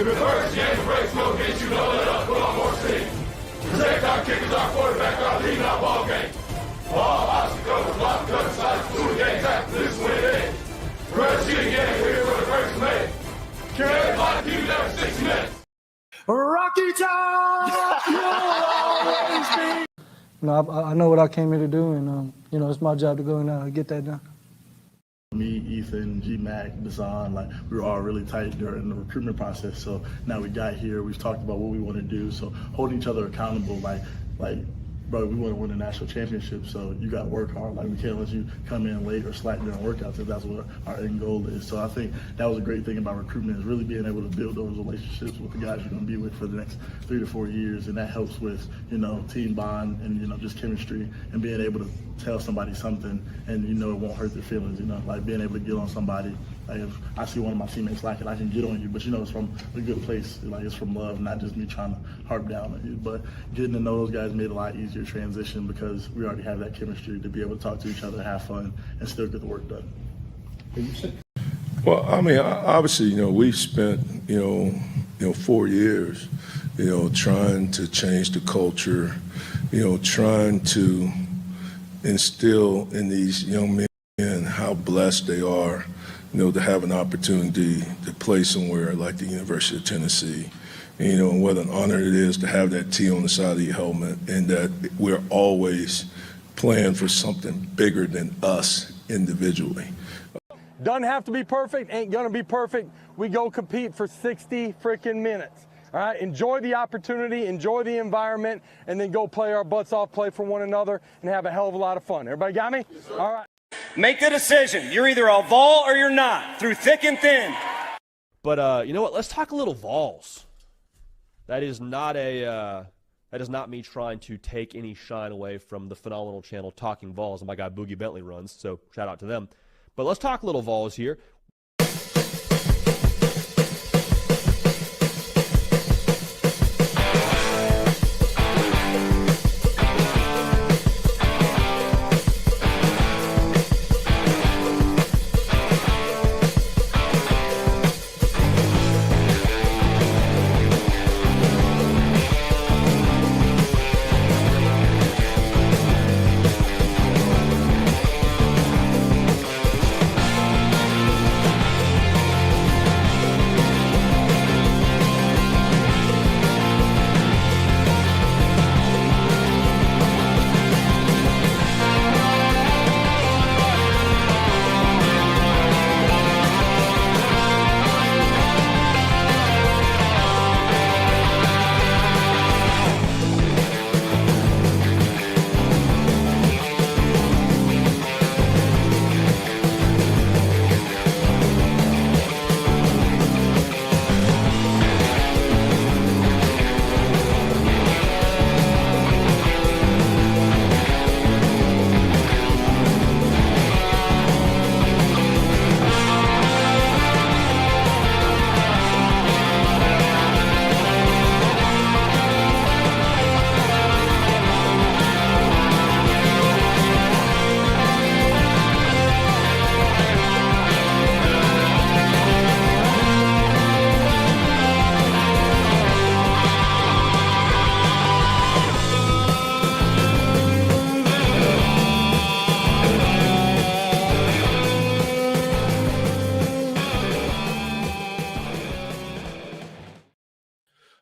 If the first game of breaks no get you, don't let us put on more steam. Protect our kickers, our quarterback, our leading our ball game. All obstacles, block, cut, sides, 2 games after this win ends. First you again here for the first May. Carry 5 teams every 6 minutes. Rocky Top, you'll always be. You know, I know what I came here to do, and you know, it's my job to go and get that done. Me, Ethan, G-Mac, Desan, like we were all really tight during the recruitment process. So now we got here, we've talked about what we want to do. So holding each other accountable, like, bro, we want to win a national championship, so you got to work hard. Like, we can't let you come in late or slack during workouts if that's what our end goal is. So I think that was a great thing about recruitment, is really being able to build those relationships with the guys you're going to be with for the next 3 to 4 years, and that helps with, you know, team bond and, you know, just chemistry and being able to tell somebody something and, you know, it won't hurt their feelings, you know, like being able to get on somebody. Like, if I see one of my teammates slacking, I can get on you, but, you know, it's from a good place. Like, it's from love, not just me trying to harp down on you. But getting to know those guys made it a lot easier transition because we already have that chemistry to be able to talk to each other, have fun, and still get the work done. Well, I mean, obviously, you know, we've spent, you know, 4 years, you know, trying to change the culture, you know, trying to instill in these young men how blessed they are, you know, to have an opportunity to play somewhere like the University of Tennessee. And, you know, and what an honor it is to have that T on the side of your helmet, and that we're always playing for something bigger than us individually. Doesn't have to be perfect, ain't gonna be perfect. We go compete for 60 freaking minutes. All right, enjoy the opportunity, enjoy the environment, and then go play our butts off, play for one another, and have a hell of a lot of fun. Everybody got me? Yes, all right. Make the decision. You're either a Vol or you're not, through thick and thin. But you know what? Let's talk a little Vols. That is not me trying to take any shine away from the phenomenal channel Talkin VAWLS and my guy Boogie Bentley runs. So shout out to them. But let's talk a little Vols here.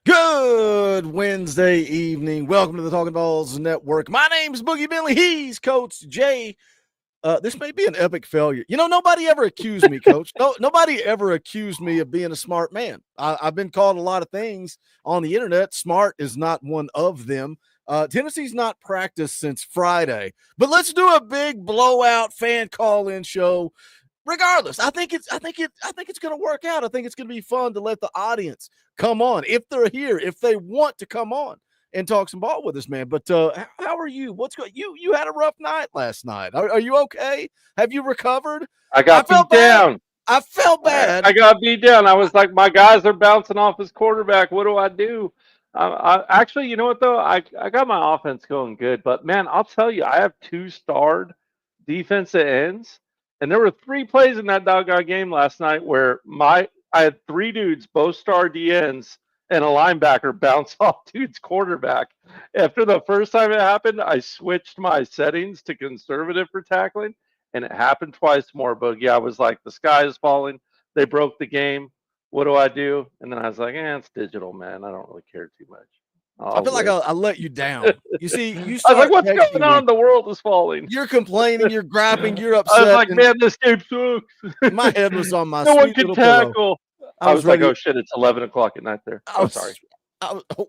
Good Wednesday evening. Welcome to the Talkin VAWLS Network. My name is Boogie Bentley. He's Coach Jay. This may be an epic failure. You know, nobody ever accused me, Coach. Nobody ever accused me of being a smart man. I've been called a lot of things on the internet. Smart is not one of them. Tennessee's not practiced since Friday, but let's do a big blowout fan call-in show. Regardless, I think it's going to work out. I think it's going to be fun to let the audience come on if they're here, if they want to come on and talk some ball with us, man. But how are you? What's going? You had a rough night last night. Are you okay? Have you recovered? I got beat down. I felt bad. I got beat down. I was like, my guys are bouncing off his quarterback. What do I do? I actually, you know what though? I got my offense going good, but man, I'll tell you, I have 2 starred defensive ends. And there were 3 plays in that doggone game last night where I had 3 dudes, both star DNs, and a linebacker bounce off dude's quarterback. After the first time it happened, I switched my settings to conservative for tackling, and it happened twice more, Boogie. I was like, the sky is falling. They broke the game. What do I do? And then I was like, it's digital, man. I don't really care too much. I feel like I let you down. You see, you I was like, what's texting going on? me. The world is falling. You're complaining, you're griping, you're upset. I was like, man, this game sucks. My head was on my no one sweet can little tackle. pillow. I was like, ready. oh shit, it's 11 o'clock at night there. I'm sorry.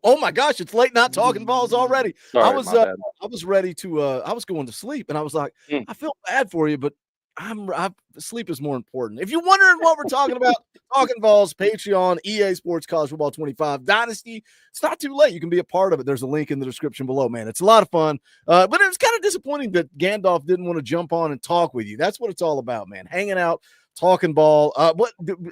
Oh my gosh, it's late night talking balls already. Sorry, I was ready to I was going to sleep, and I was like, I feel bad for you, but sleep is more important. If you're wondering what we're talking about, Talkin Vols, Patreon, EA Sports College Football 25 Dynasty, it's not too late. You can be a part of it. There's a link in the description below, man. It's a lot of fun, but it was kind of disappointing that Gandalf didn't want to jump on and talk with you. That's what it's all about, man. Hanging out, talking ball.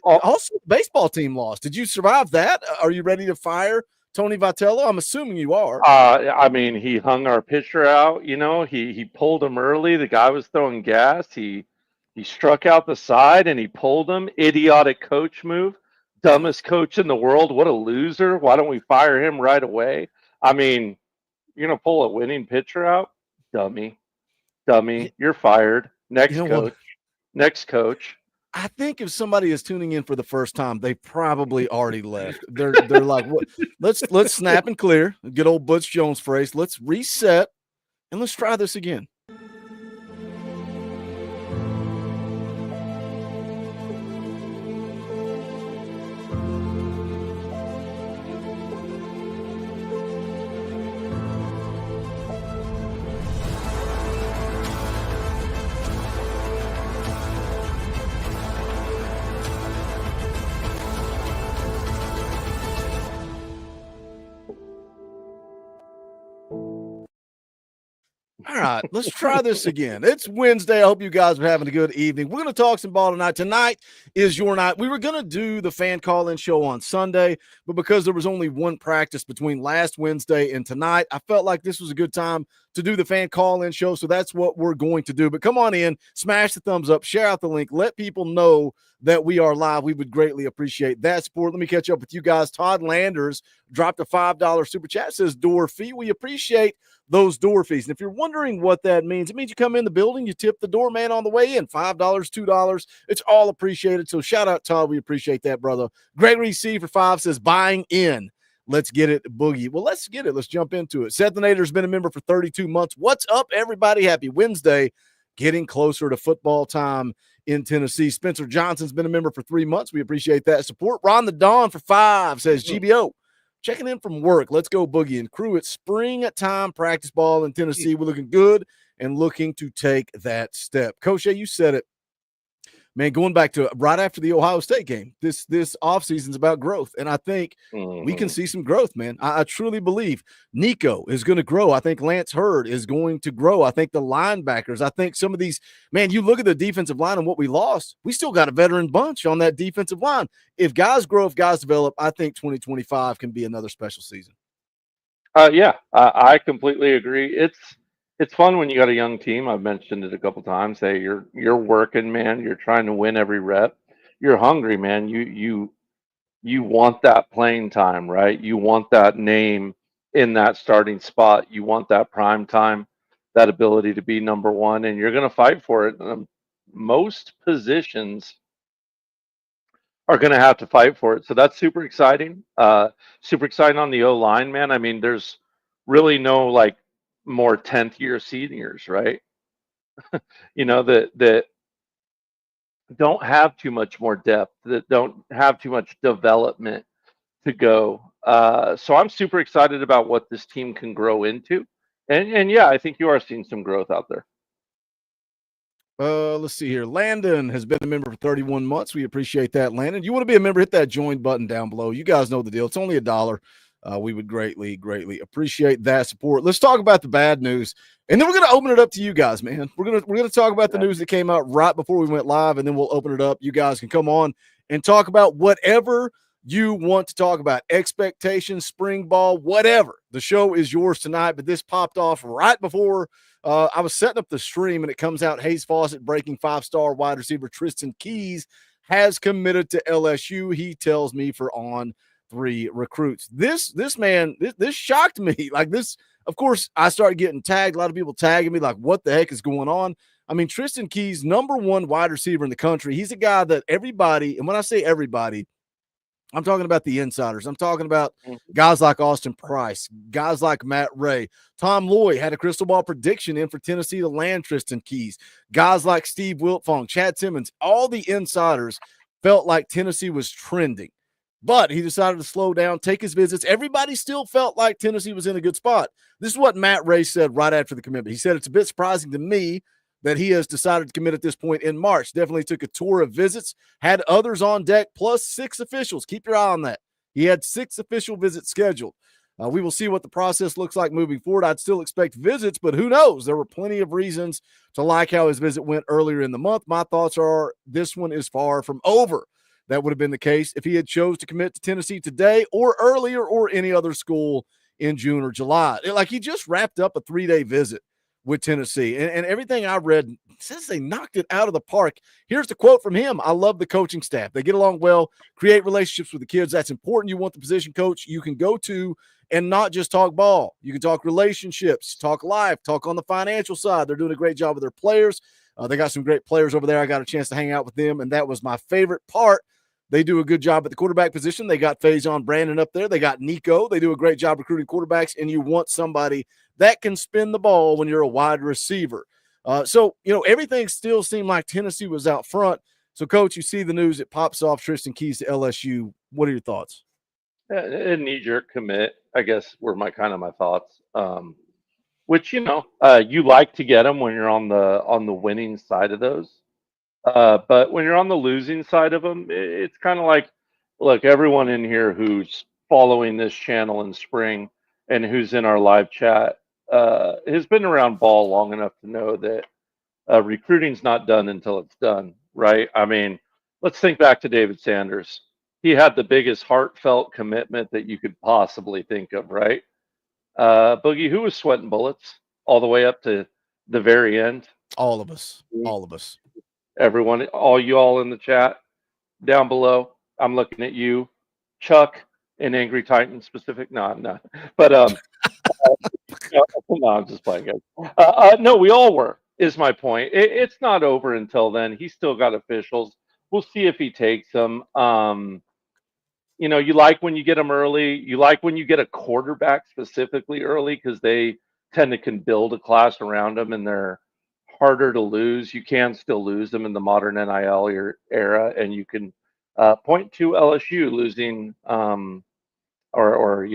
Also, the baseball team lost. Did you survive that? Are you ready to fire Tony Vitello? I'm assuming you are. I mean, he hung our pitcher out. You know, he pulled him early. The guy was throwing gas. He struck out the side and he pulled him. Idiotic coach move. Dumbest coach in the world. What a loser. Why don't we fire him right away? I mean, you're going to pull a winning pitcher out? Dummy. You're fired. Next coach. Next coach. I think if somebody is tuning in for the first time, they probably already left. They're like, what? Let's snap and clear. Good old Butch Jones phrase. Let's reset and let's try this again. All right, let's try this again. It's Wednesday. I hope you guys are having a good evening. We're going to talk some ball tonight. Tonight is your night. We were going to do the fan call-in show on Sunday, but because there was only one practice between last Wednesday and tonight, I felt like this was a good time to do the fan call-in show, so that's what we're going to do. But come on in, smash the thumbs up, share out the link, let people know that we are live. We would greatly appreciate that support. Let me catch up with you guys. Todd Landers dropped a $5 super chat. Says door fee. We appreciate those door fees. And if you're wondering what that means, it means you come in the building, you tip the doorman on the way in. $5, $2. It's all appreciated. So shout out, Todd. We appreciate that, brother. Gregory C for 5 says buying in. Let's get it, Boogie. Well, let's get it. Let's jump into it. Seth the Nader's been a member for 32 months. What's up, everybody? Happy Wednesday. Getting closer to football time in Tennessee. Spencer Johnson's been a member for 3 months. We appreciate that support. Ron the Dawn for 5 says GBO. Checking in from work. Let's go, Boogie and crew. It's springtime practice ball in Tennessee. We're looking good and looking to take that step. Coach, you said it. Man, going back to right after the Ohio State game, this offseason is about growth, and I think we can see some growth, man. I truly believe Nico is going to grow. I think Lance Hurd is going to grow. I think the linebackers, I think some of these, man, you look at the defensive line and what we lost, we still got a veteran bunch on that defensive line. If guys grow, if guys develop, I think 2025 can be another special season. Yeah, I completely agree. It's fun when you got a young team. I've mentioned it a couple times. Hey, you're working, man. You're trying to win every rep. You're hungry, man. You want that playing time, right? You want that name in that starting spot. You want that prime time, that ability to be number one, and you're going to fight for it. Most positions are going to have to fight for it. So that's super exciting. Super exciting on the O-line, man. I mean, there's really no like more 10th year seniors, right? You know, that don't have too much more depth, that don't have too much development to go. So I'm super excited about what this team can grow into. And yeah, I think you are seeing some growth out there. Let's see here. Landon has been a member for 31 months. We appreciate that, Landon. You want to be a member, hit that join button down below. You guys know the deal. It's only $1. We would greatly appreciate that support. Let's talk about the bad news, and then we're going to open it up to you guys, man. We're going to talk about the news that came out right before we went live, and then we'll open it up. You guys can come on and talk about whatever you want to talk about. Expectations, spring ball, whatever. The show is yours tonight, but this popped off right before I was setting up the stream, and it comes out Hayes Fawcett breaking 5-star wide receiver Tristan Keys has committed to LSU. He tells me for on 3 recruits. This shocked me. Like this, of course, I started getting tagged. A lot of people tagging me like, what the heck is going on? I mean, Tristan Keys, #1 wide receiver in the country. He's a guy that everybody, and when I say everybody, I'm talking about the insiders. I'm talking about guys like Austin Price, guys like Matt Ray. Tom Loy had a crystal ball prediction in for Tennessee to land Tristan Keys. Guys like Steve Wiltfong, Chad Simmons, all the insiders felt like Tennessee was trending. But he decided to slow down, take his visits. Everybody still felt like Tennessee was in a good spot. This is what Matt Ray said right after the commitment. He said, it's a bit surprising to me that he has decided to commit at this point in March. Definitely took a tour of visits, had others on deck, plus 6 officials. Keep your eye on that. He had 6 official visits scheduled. We will see what the process looks like moving forward. I'd still expect visits, but who knows? There were plenty of reasons to like how his visit went earlier in the month. My thoughts are this one is far from over. That would have been the case if he had chose to commit to Tennessee today or earlier or any other school in June or July. Like he just wrapped up a 3-day visit with Tennessee. And everything I read says they knocked it out of the park. Here's the quote from him. I love the coaching staff. They get along well, create relationships with the kids. That's important. You want the position coach you can go to and not just talk ball. You can talk relationships, talk life, talk on the financial side. They're doing a great job with their players. They got some great players over there. I got a chance to hang out with them, and that was my favorite part. They do a good job at the quarterback position. They got Faison Brandon up there. They got Nico. They do a great job recruiting quarterbacks, and you want somebody that can spin the ball when you're a wide receiver. So, everything still seemed like Tennessee was out front. So, Coach, you see the news. It pops off Tristan Keys to LSU. What are your thoughts? A knee-jerk commit, I guess, were my thoughts. Which you like to get them when you're on the winning side of those. But when you're on the losing side of them, it's kind of like, look, everyone in here who's following this channel in spring and who's in our live chat has been around ball long enough to know that recruiting's not done until it's done, right? I mean, let's think back to David Sanders. He had the biggest heartfelt commitment that you could possibly think of, right? Boogie, who was sweating bullets all the way up to the very end? All of us. All of us. Everyone, all you all in the chat down below. I'm looking at you, Chuck, and Angry Titan specific. No, but no, I'm just playing, guys. No, we all were. Is my point. It's not over until then. He's still got officials. We'll see if he takes them. You like when you get them early. You like when you get a quarterback specifically early because they tend to can build a class around them and they're harder to lose. You can still lose them in the modern NIL era, and you can point to LSU losing or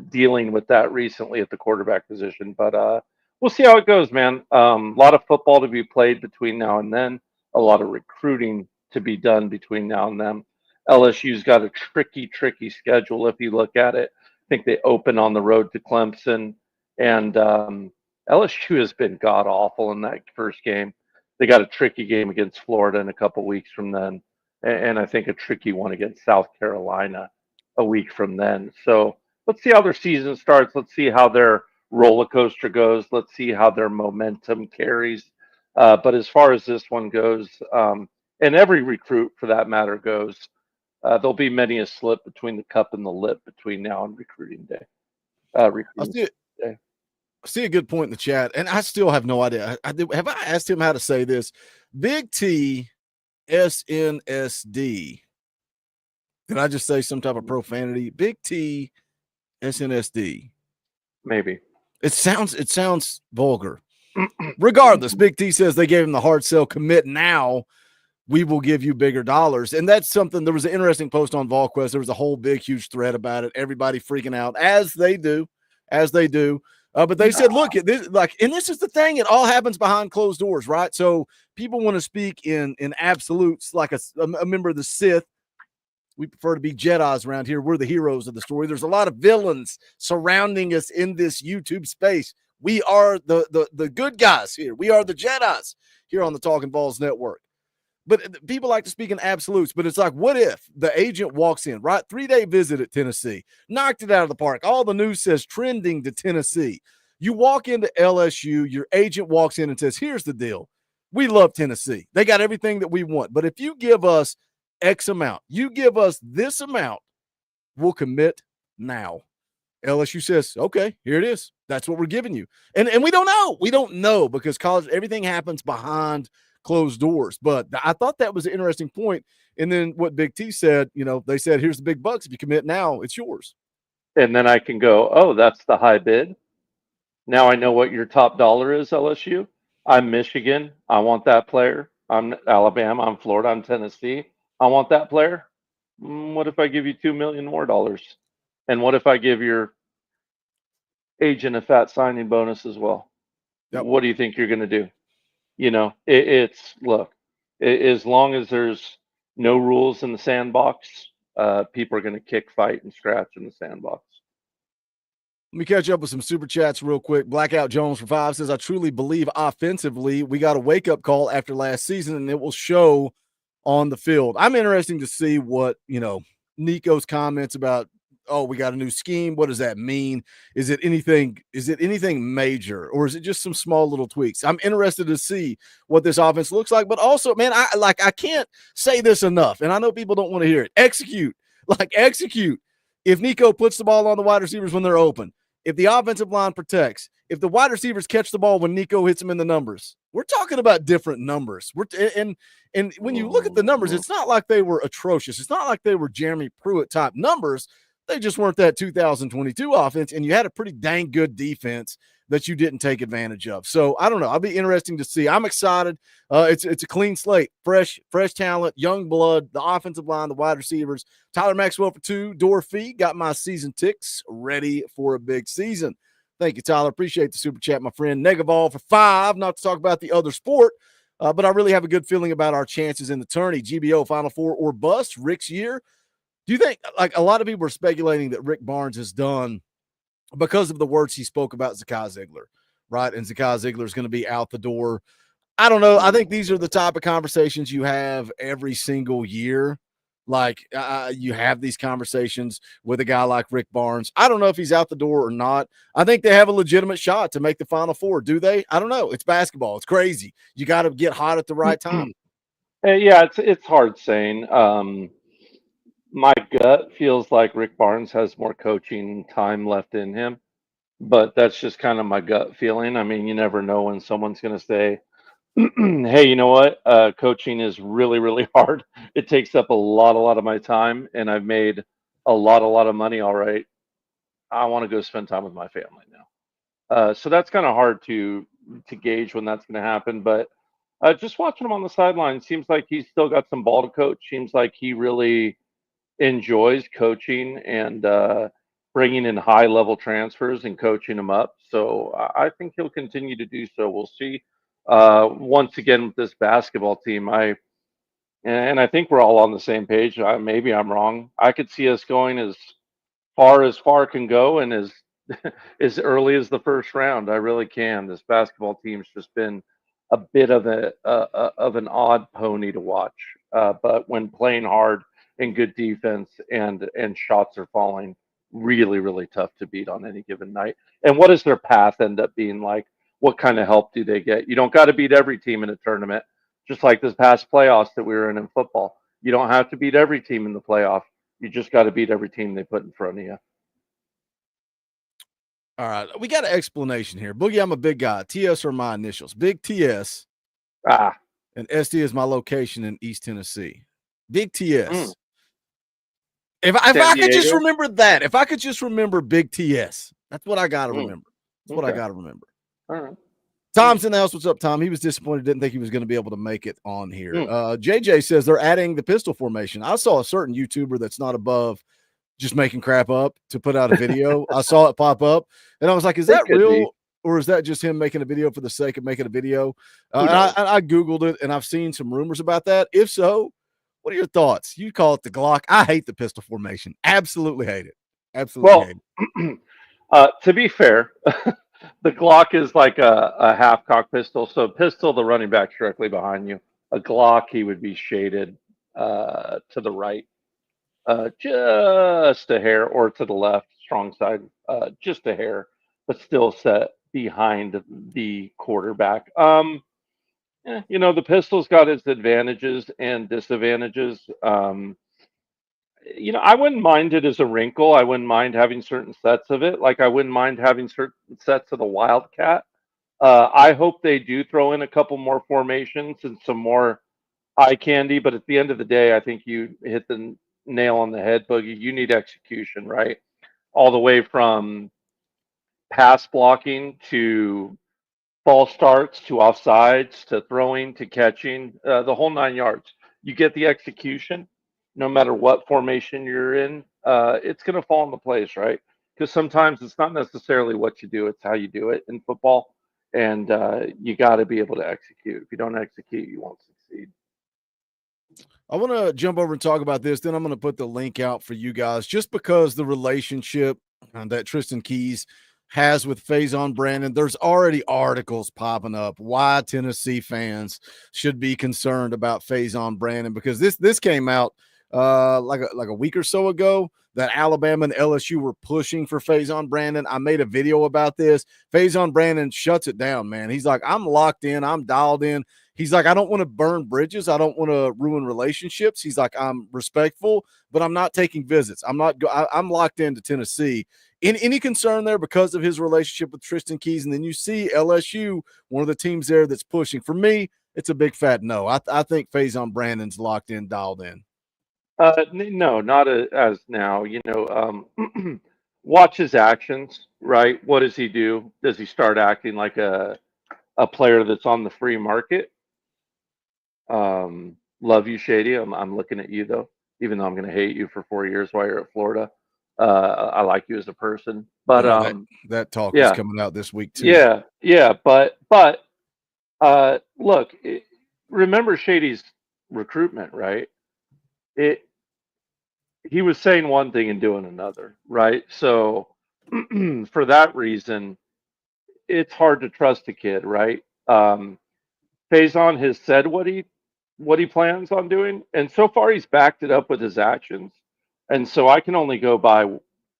dealing with that recently at the quarterback position. But we'll see how it goes, man. A lot of football to be played between now and then. A lot of recruiting to be done between now and then. LSU's got a tricky schedule if you look at it. I think they open on the road to Clemson, and LSU has been god-awful in that first game. They got a tricky game against Florida in a couple weeks from then, and I think a tricky one against South Carolina a week from then. So let's see how their season starts. Let's see how their roller coaster goes. Let's see how their momentum carries. But as far as this one goes, and every recruit for that matter goes, there'll be many a slip between the cup and the lip between now and recruiting day. I see a good point in the chat, and I still have no idea. Have I asked him how to say this? Big T SNSD. Did I just say some type of profanity? Big T SNSD. Maybe. It sounds vulgar. Regardless, Big T says they gave him the hard sell, commit now. We will give you bigger dollars. And that's something. There was an interesting post on VolQuest. There was a whole big, huge thread about it. Everybody freaking out, as they do. But they said, look, and this is the thing. It all happens behind closed doors, right? So people want to speak in absolutes, like a member of the Sith. We prefer to be Jedis around here. We're the heroes of the story. There's a lot of villains surrounding us in this YouTube space. We are the good guys here. We are the Jedis here on the Talkin VAWLS Network. But people like to speak in absolutes. But it's like, what if the agent walks in, right? 3-day visit at Tennessee, knocked it out of the park. All the news says trending to Tennessee. You walk into LSU, your agent walks in and says, here's the deal. We love Tennessee. They got everything that we want. But if you give us X amount. You give us this amount, we'll commit now. LSU says, okay, here it is. That's what we're giving you. And we don't know. We don't know because college, everything happens behind closed doors. But I thought that was an interesting point. And then what Big T said, they said, here's the big bucks. If you commit now, it's yours. And then I can go, oh, that's the high bid. Now I know what your top dollar is, LSU. I'm Michigan. I want that player. I'm Alabama. I'm Florida. I'm Tennessee. I want that player. What if I give you $2 million more dollars? And what if I give your agent a fat signing bonus as well? Yep. What do you think you're going to do? Look, as long as there's no rules in the sandbox, people are going to kick, fight, and scratch in the sandbox. Let me catch up with some super chats real quick. Blackout Jones for 5 says, I truly believe offensively we got a wake-up call after last season, and it will show on the field. I'm interested to see what, Nico's comments about, oh, we got a new scheme. What does that mean? Is it anything major, or is it just some small little tweaks? I'm interested to see what this offense looks like, but also, man, I can't say this enough, and I know people don't want to hear it. Execute. If Nico puts the ball on the wide receivers when they're open, if the offensive line protects, if the wide receivers catch the ball when Nico hits them in the numbers, we're talking about different numbers. And when you look at the numbers, it's not like they were atrocious. It's not like they were Jeremy Pruitt type numbers. They just weren't that 2022 offense, and you had a pretty dang good defense that you didn't take advantage of. So I don't know. I'll be interesting to see. I'm excited. It's a clean slate, fresh talent, young blood, the offensive line, the wide receivers. Tyler Maxwell for 2, Dorfee got my season ticks ready for a big season. Thank you, Tyler. Appreciate the super chat, my friend. Negaval for 5, not to talk about the other sport, but I really have a good feeling about our chances in the tourney. GBO Final Four or bust, Rick's year. Do you think, like a lot of people are speculating that Rick Barnes has done because of the words he spoke about Zakai Ziegler, right? And Zakai Ziegler is going to be out the door. I don't know. I think these are the type of conversations you have every single year. Like you have these conversations with a guy like Rick Barnes. I don't know if he's out the door or not. I think they have a legitimate shot to make the Final Four. Do they? I don't know. It's basketball. It's crazy. You got to get hot at the right time. Yeah, it's hard saying. My gut feels like Rick Barnes has more coaching time left in him, but that's just kind of my gut feeling. I mean, you never know when someone's going to say, hey, you know what? Coaching is really, really hard. It takes up a lot of my time, and I've made a lot of money. All right. I want to go spend time with my family now. So that's kind of hard to gauge when that's going to happen. But just watching him on the sideline, seems like he's still got some ball to coach. Seems like he really enjoys coaching and bringing in high level transfers and coaching them up. So I think he'll continue to do so. We'll see. Once again with this basketball team, I think we're all on the same page. Maybe I'm wrong. I could see us going as far can go and as as early as the first round. I really can. This basketball team's just been a bit of an odd pony to watch. But when playing hard and good defense and shots are falling, really tough to beat on any given night. And what does their path end up being like? What kind of help do they get? You don't got to beat every team in a tournament, just like this past playoffs that we were in football. You don't have to beat every team in the playoff. You just got to beat every team they put in front of you. All right. We got an explanation here. Boogie, I'm a big guy. TS are my initials. Big TS. And SD is my location in East Tennessee. Big TS. If I could just remember that, if I could just remember Big TS, that's what I got to remember. That's what I got to remember. All right. Tom's in the house. What's up, Tom? He was disappointed. Didn't think he was going to be able to make it on here. JJ says they're adding the pistol formation. I saw a certain YouTuber that's not above just making crap up to put out a video. I saw it pop up, and I was like, is that real? Or is that just him making a video for the sake of making a video? I Googled it, and I've seen some rumors about that. If so, what are your thoughts? You call it the Glock. I hate the pistol formation. Absolutely hate it. Absolutely hate it. To be fair, the Glock is like a half-cock pistol. So pistol, the running back's directly behind you. A Glock, he would be shaded to the right, just a hair, or to the left, strong side, just a hair, but still set behind the quarterback. The pistol's got its advantages and disadvantages. I wouldn't mind it as a wrinkle. I wouldn't mind having certain sets of it. Like I wouldn't mind having certain sets of the Wildcat. I hope they do throw in a couple more formations and some more eye candy. But at the end of the day, I think you hit the nail on the head, Boogie. You need execution, right? All the way from pass blocking to false starts to offsides to throwing to catching, the whole 9 yards. You get the execution, no matter what formation you're in, it's going to fall into place, right? Because sometimes it's not necessarily what you do, it's how you do it in football. And you got to be able to execute. If you don't execute, you won't succeed. I want to jump over and talk about this. Then I'm going to put the link out for you guys just because the relationship that Tristan Keys has with Faison Brandon. There's already articles popping up why Tennessee fans should be concerned about Faison Brandon, because this came out like a week or so ago that Alabama and LSU were pushing for Faison Brandon. I made a video about this. Faison Brandon shuts it down, man. He's like, I'm locked in. I'm dialed in. He's like, I don't want to burn bridges. I don't want to ruin relationships. He's like, I'm respectful, but I'm not taking visits. I'm locked into Tennessee. Any concern there because of his relationship with Tristan Keys? And then you see LSU, one of the teams there that's pushing. For me, it's a big fat no. I think Faison Brandon's locked in, dialed in. No, not as now. Watch his actions, right? What does he do? Does he start acting like a player that's on the free market? Love you, Shady. I'm looking at you though, even though I'm going to hate you for 4 years while you're at Florida. I like you as a person, but that talk is coming out this week too. Yeah, but look, remember Shady's recruitment, right? He was saying one thing and doing another, right? So for that reason, it's hard to trust a kid, right? Faison has said what he plans on doing, and so far he's backed it up with his actions. And so I can only go by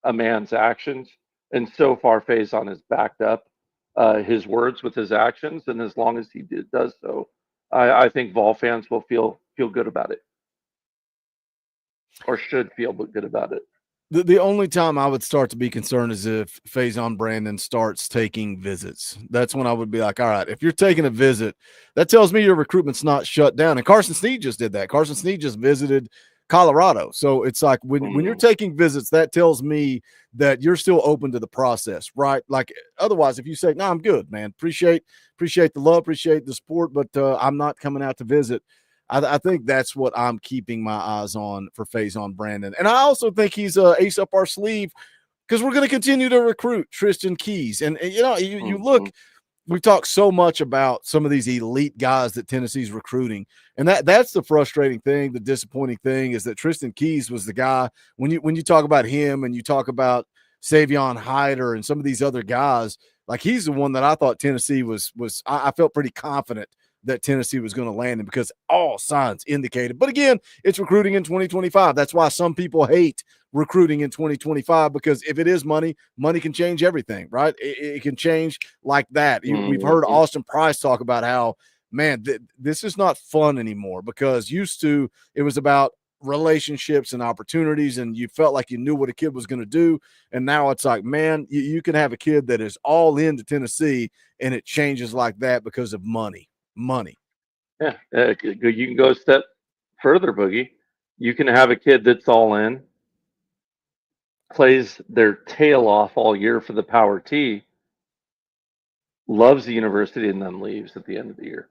a man's actions, and so far Faison has backed up his words with his actions, and as long as he does so, I think Vol fans will feel good about it, or should feel good about it. The only time I would start to be concerned is if Faison Brandon starts taking visits. That's when I would be like, all right, if you're taking a visit, that tells me your recruitment's not shut down. And Carson Snead just did that. Carson Snead just visited Colorado. So it's like when you're taking visits, that tells me that you're still open to the process, right? Like otherwise, if you say, no, I'm good, man, appreciate the love, appreciate the support, but I'm not coming out to visit. I think that's what I'm keeping my eyes on for Faison Brandon. And I also think he's ace up our sleeve because we're going to continue to recruit Tristan Keys. And you look, we've talked so much about some of these elite guys that Tennessee's recruiting. And that's the frustrating thing. The disappointing thing is that Tristan Keys was the guy when you talk about him and you talk about Savion Hyder and some of these other guys, like he's the one that I thought Tennessee I felt pretty confident that Tennessee was going to land him because all signs indicated. But again, it's recruiting in 2025. That's why some people hate recruiting in 2025, because if it is money can change everything, right? It can change like that. We've heard Austin Price talk about how, man, this is not fun anymore, because used to it was about relationships and opportunities and you felt like you knew what a kid was going to do. And now it's like, man, you can have a kid that is all into Tennessee and it changes like that because of money. Yeah, you can go a step further, Boogie. You can have a kid that's all in, plays their tail off all year for the Power T, loves the university, and then leaves at the end of the year.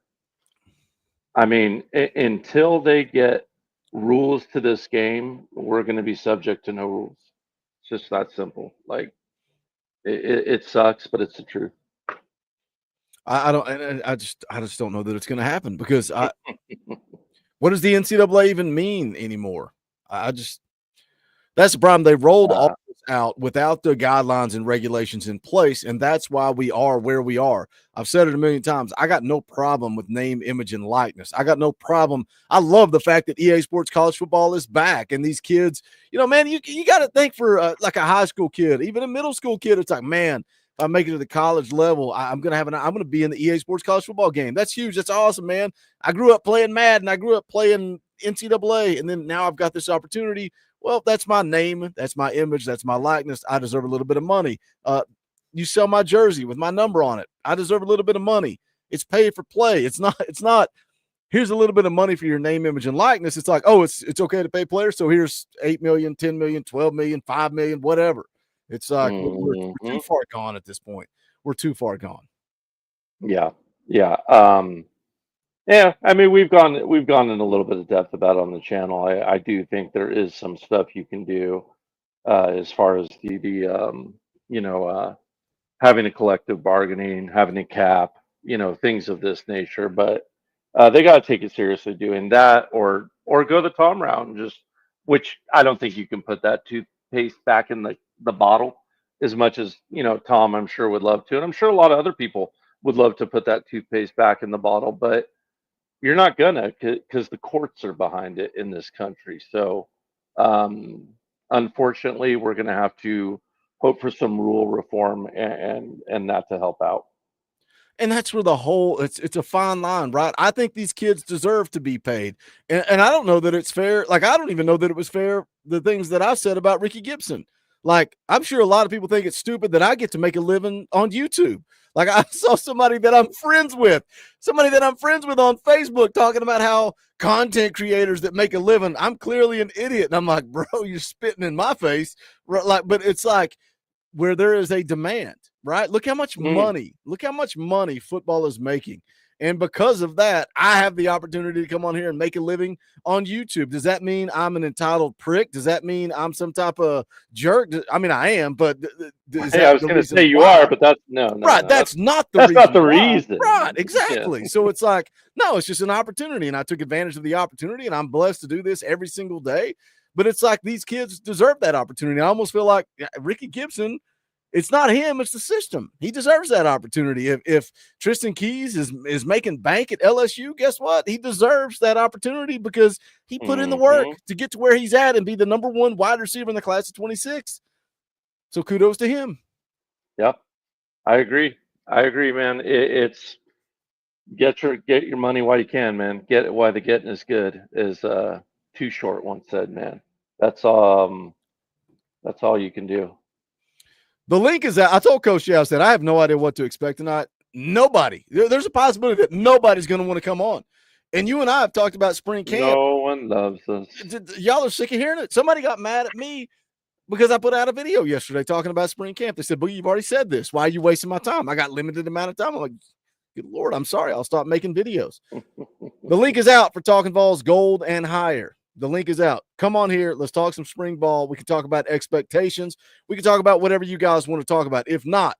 I mean, until they get rules to this game, we're going to be subject to no rules. It's just that simple. Like, it sucks, but it's the truth. I just don't know that it's going to happen, because what does the NCAA even mean anymore? That's the problem. They rolled all this out without the guidelines and regulations in place, and that's why we are where we are. I've said it a million times. I got no problem with name, image, and likeness. I got no problem. I love the fact that EA Sports College Football is back, and these kids, man, you got to think for like a high school kid, even a middle school kid. It's like, man, I make it to the college level, I'm gonna be in the EA Sports college football game. That's huge. That's awesome, man. I grew up playing Madden. I grew up playing NCAA, and then now I've got this opportunity. Well, that's my name. That's my image. That's my likeness. I deserve a little bit of money. You sell my jersey with my number on it. I deserve a little bit of money. It's pay for play. It's not. Here's a little bit of money for your name, image, and likeness. It's like, oh, it's okay to pay players. So here's 8 million, 10 million, 12 million, 5 million, whatever. It's like we're too far gone at this point. We're too far gone. Yeah. Yeah. Yeah. I mean, we've gone in a little bit of depth about it on the channel. I do think there is some stuff you can do as far as having a collective bargaining, having a cap, things of this nature. But they got to take it seriously doing that, or go the Tom route, and which I don't think you can put that toothpaste back in the bottle as much as Tom, I'm sure, would love to, and I'm sure a lot of other people would love to put that toothpaste back in the bottle, but you're not gonna, because the courts are behind it in this country. So unfortunately, we're gonna have to hope for some rule reform and that to help out. And that's where it's a fine line, right? I think these kids deserve to be paid. And I don't know that it's fair. Like, I don't even know that it was fair, the things that I said about Ricky Gibson. Like, I'm sure a lot of people think it's stupid that I get to make a living on YouTube. Like, I saw somebody that I'm friends with on Facebook talking about how content creators that make a living, I'm clearly an idiot. And I'm like, bro, you're spitting in my face. Like, but it's like, where there is a demand, right? Look how much money football is making. And because of that, I have the opportunity to come on here and make a living on YouTube. Does that mean I'm an entitled prick? Does that mean I'm some type of jerk? I mean, I am, but I was going to say you are, but that's no, right. That's not the reason. That's not the reason. Right. Exactly. Yeah. So it's like, no, it's just an opportunity. And I took advantage of the opportunity, and I'm blessed to do this every single day. But it's like, these kids deserve that opportunity. I almost feel like Ricky Gibson, it's not him, it's the system. He deserves that opportunity. If Tristan Keys is making bank at LSU, guess what? He deserves that opportunity because he put in the work to get to where he's at and be the number one wide receiver in the class of 26. So kudos to him. Yep. I agree, man. It's get your money while you can, man. Get it while the getting is good, as Too Short once said, man. That's all you can do. The link is out. I told Coach Yao, I said, I have no idea what to expect tonight. Nobody. There's a possibility that nobody's going to want to come on. And you and I have talked about spring camp. No one loves us. Y'all are sick of hearing it. Somebody got mad at me because I put out a video yesterday talking about spring camp. They said, Boogie, you've already said this. Why are you wasting my time? I got limited amount of time. I'm like, good Lord, I'm sorry. I'll stop making videos. The link is out for Talkin Vols Gold and Higher. The link is out. Come on here. Let's talk some spring ball. We can talk about expectations. We can talk about whatever you guys want to talk about. If not,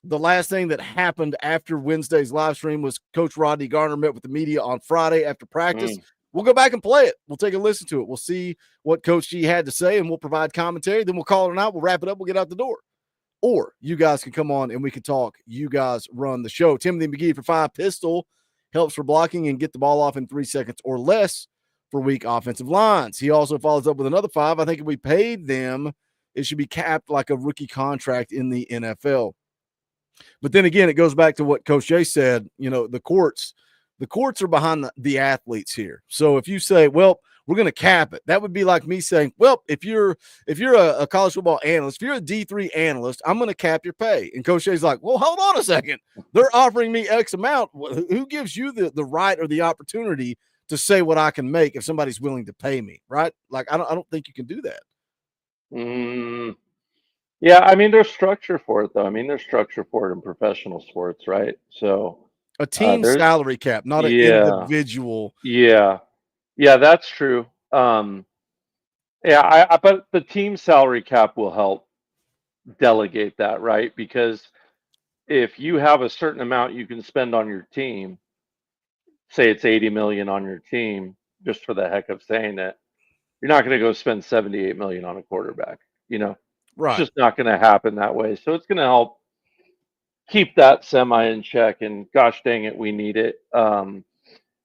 the last thing that happened after Wednesday's live stream was Coach Rodney Garner met with the media on Friday after practice. We'll go back and play it. We'll take a listen to it. We'll see what Coach G had to say, and we'll provide commentary. Then we'll call it out. We'll wrap it up. We'll get out the door. Or you guys can come on and we can talk. You guys run the show. Timothy McGee for 5 pistol helps for blocking and get the ball off in 3 seconds or less for weak offensive lines. He also follows up with another 5. I think if we paid them, it should be capped like a rookie contract in the NFL. But then again, it goes back to what Coach Jay said. The courts are behind the athletes here. So if you say, well, we're going to cap it, that would be like me saying, well, if you're a college football analyst, if you're a D3 analyst, I'm going to cap your pay. And Coach Jay's like, well, hold on a second. They're offering me X amount. Who gives you the right or the opportunity to say what I can make if somebody's willing to pay me, right? Like, I don't think you can do that. Yeah, I mean, there's structure for it, though. I mean, there's structure for it in professional sports, right? So a team salary cap, not an individual. Yeah, that's true. But the team salary cap will help delegate that, right? Because if you have a certain amount you can spend on your team, say it's 80 million on your team, just for the heck of saying it, you're not going to go spend 78 million on a quarterback, Right. It's just not going to happen that way. So it's going to help keep that semi in check, and gosh dang it, we need it. And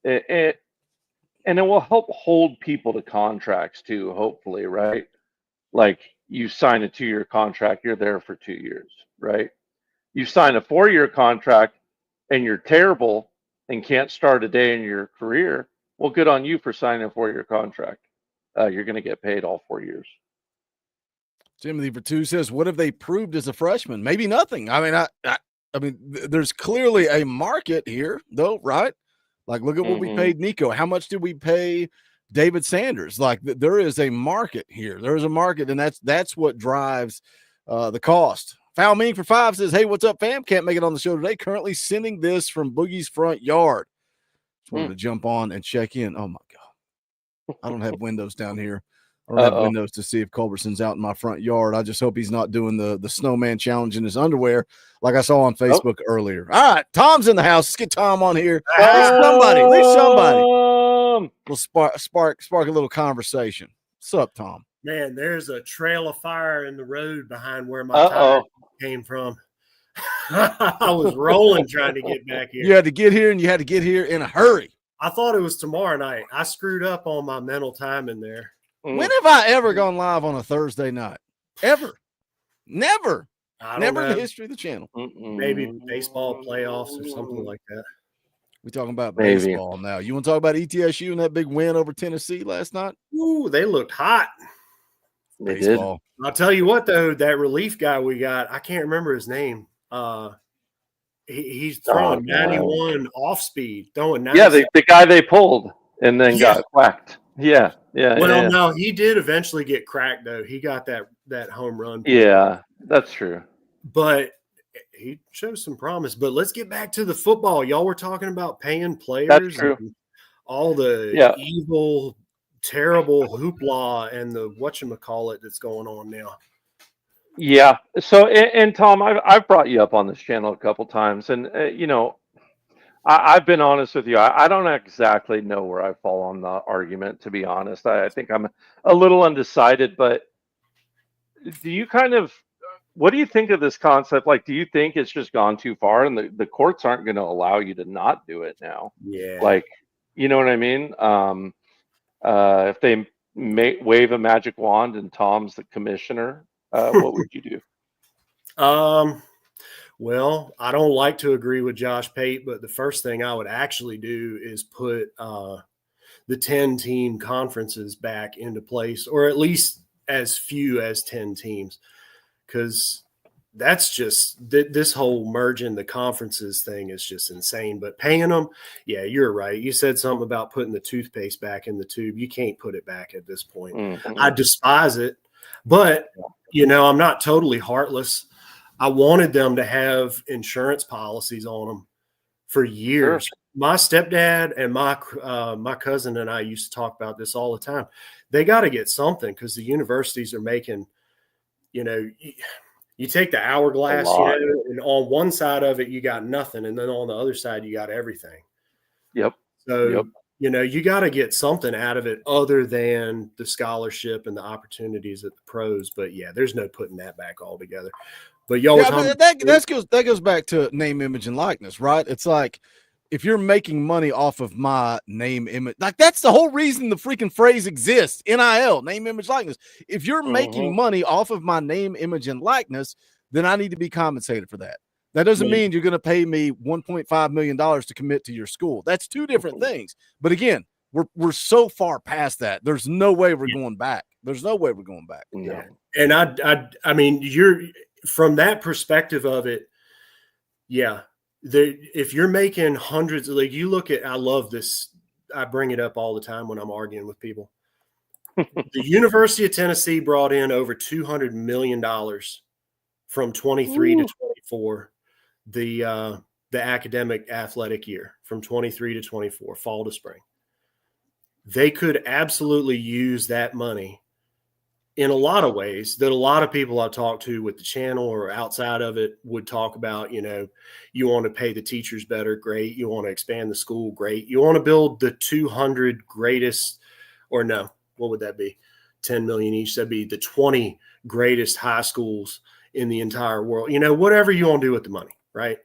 it will help hold people to contracts too, hopefully, right? Like, you sign a 2-year contract, you're there for 2 years, right? You sign a 4-year contract and you're terrible and can't start a day in your career, well, good on you for signing a 4-year contract. You're going to get paid all 4 years. Timothy Vertu says, what have they proved as a freshman? Maybe nothing. I mean, there's clearly a market here, though, right? Like, look at what we paid Nico. How much did we pay David Sanders? Like, there is a market here. There is a market, and that's what drives the cost. Foul Meaning for 5 says, hey, what's up, fam? Can't make it on the show today. Currently sending this from Boogie's front yard. Just wanted to jump on and check in. Oh, my God. I don't have windows down here. I don't have windows to see if Culberson's out in my front yard. I just hope he's not doing the snowman challenge in his underwear like I saw on Facebook earlier. All right, Tom's in the house. Let's get Tom on here. Leave somebody. We'll spark a little conversation. What's up, Tom? Man, there's a trail of fire in the road behind where my tire came from. I was rolling trying to get back here. You had to get here, and you had to get here in a hurry. I thought it was tomorrow night. I screwed up on my mental time in there. When have I ever gone live on a Thursday night? Ever. Never. Never in the history of the channel. Maybe baseball playoffs or something like that. We're talking about baseball now. You want to talk about ETSU and that big win over Tennessee last night? Ooh, they looked hot. They did. I'll tell you what, though, that relief guy we got, I can't remember his name. He's throwing 91 off speed, throwing 97. Yeah, the guy they pulled and then got whacked. Yeah. Well, no, he did eventually get cracked, though. He got that home run. Yeah, that's true. But he shows some promise. But let's get back to the football. Y'all were talking about paying players. That's true. And all the evil, terrible hoopla and the whatchamacallit that's going on now. Yeah. So, and Tom, I've brought you up on this channel a couple times, and I've been honest with you. I don't exactly know where I fall on the argument, to be honest. I think I'm a little undecided, but what do you think of this concept? Like, do you think it's just gone too far and the courts aren't going to allow you to not do it now? Yeah. Like, you know what I mean? If they wave a magic wand and Tom's the commissioner, what would you do? Well, I don't like to agree with Josh Pate, but the first thing I would actually do is put the 10-team conferences back into place, or at least as few as 10 teams, because that's just this whole merging the conferences thing is just insane. But paying them, yeah, you're right. You said something about putting the toothpaste back in the tube. You can't put it back at this point. I despise it, but I'm not totally heartless. I wanted them to have insurance policies on them for years. Sure. My stepdad and my cousin and I used to talk about this all the time. They got to get something because the universities are making, you take the hourglass, and on one side of it, you got nothing. And then on the other side, you got everything. Yep. So, you got to get something out of it other than the scholarship and the opportunities at the pros. But yeah, there's no putting that back altogether. But y'all, that goes back to name, image, and likeness, right? It's like, if you're making money off of my name, image, like that's the whole reason the freaking phrase exists. NIL, name, image, likeness. If you're making money off of my name, image, and likeness, then I need to be compensated for that. That doesn't mean you're going to pay me $1.5 million to commit to your school. That's two different things. But again, we're so far past that. There's no way we're going back. There's no way we're going back. Yeah. And I mean, you're from that perspective of it. Yeah. If you're making hundreds, like you look at, I love this. I bring it up all the time when I'm arguing with people. The University of Tennessee brought in over $200 million from 23 to 24, the academic athletic year from 23 to 24, fall to spring. They could absolutely use that money in a lot of ways that a lot of people I've talked to with the channel or outside of it would talk about. You want to pay the teachers better, great. You want to expand the school, great. You want to build the 200 greatest, or no, what would that be? 10 million each. That'd be the 20 greatest high schools in the entire world. Whatever you want to do with the money, right?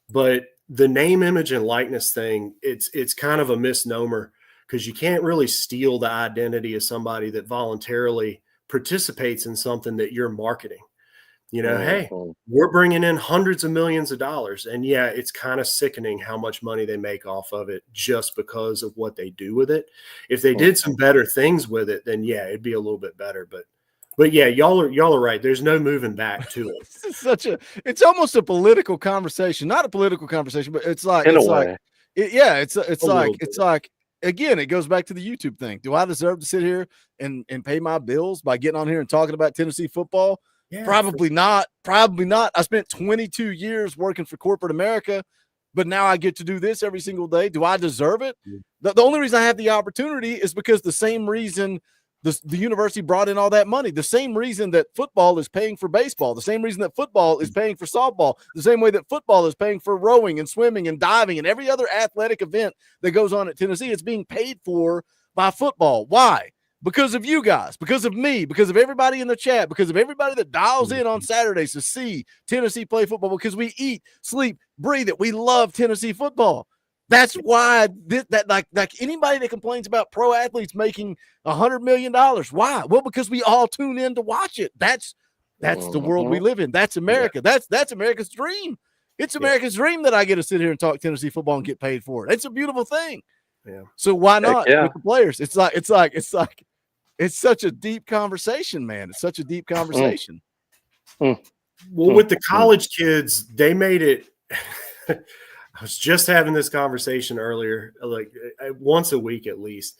But the name, image, and likeness thing, it's kind of a misnomer because you can't really steal the identity of somebody that voluntarily participates in something that you're marketing. Hey, we're bringing in hundreds of millions of dollars. And yeah, it's kind of sickening how much money they make off of it just because of what they do with it. If they did some better things with it, then yeah, it'd be a little bit better. But yeah, y'all are right. There's no moving back to it. It's almost a political conversation, not a political conversation, but it's like, again, it goes back to the YouTube thing. Do I deserve to sit here and pay my bills by getting on here and talking about Tennessee football? Yeah, probably not. Probably not. I spent 22 years working for corporate America, but now I get to do this every single day. Do I deserve it? The only reason I have the opportunity is because the same reason the university brought in all that money, the same reason that football is paying for baseball, the same reason that football is paying for softball, the same way that football is paying for rowing and swimming and diving and every other athletic event that goes on at Tennessee. It's being paid for by football. Why? Because of you guys, because of me, because of everybody in the chat, because of everybody that dials in on Saturdays to see Tennessee play football, because we eat, sleep, breathe it. We love Tennessee football. That's why like anybody that complains about pro athletes making $100 million. Why? Well, because we all tune in to watch it. That's the world we live in. That's America. Yeah. That's America's dream. It's America's dream that I get to sit here and talk Tennessee football and get paid for it. It's a beautiful thing. Yeah. So why not with the players? It's such a deep conversation, man. It's such a deep conversation. Well, with the college kids, they made it. I was just having this conversation earlier, like once a week at least.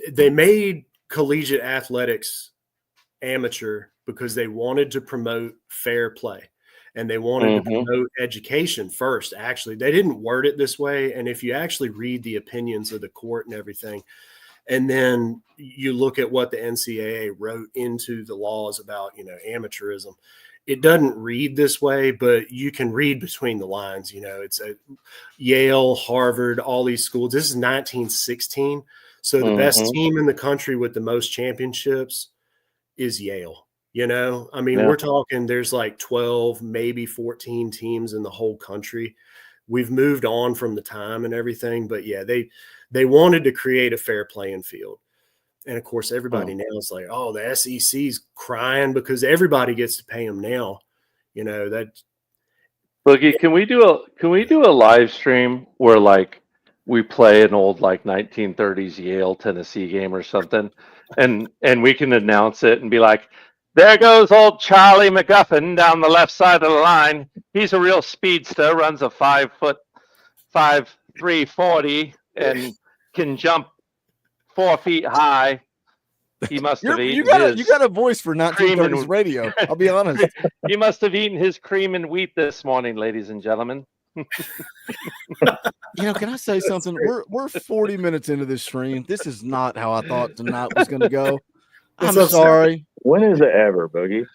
They made collegiate athletics amateur because they wanted to promote fair play and they wanted to promote education first. Actually, they didn't word it this way. And if you actually read the opinions of the court and everything, and then you look at what the NCAA wrote into the laws about, amateurism, it doesn't read this way, but you can read between the lines. It's a Yale, Harvard, all these schools. This is 1916. So the best team in the country with the most championships is Yale. We're talking there's like 12, maybe 14 teams in the whole country. We've moved on from the time and everything, but yeah, they wanted to create a fair playing field. And of course, everybody now is like, oh, the SEC's crying because everybody gets to pay them now. That. Boogie, can we do a live stream where like we play an old like 1930s Yale Tennessee game or something, and we can announce it and be like, there goes old Charlie McGuffin down the left side of the line. He's a real speedster, runs a 5'3" 40 and can jump 4 feet high. He must have eaten you got a voice for 1930s radio. I'll be honest. He must have eaten his cream and wheat this morning, ladies and gentlemen. Can I say something? We're 40 minutes into this stream. This is not how I thought tonight was going to go. I'm sorry. When is it ever, Boogie?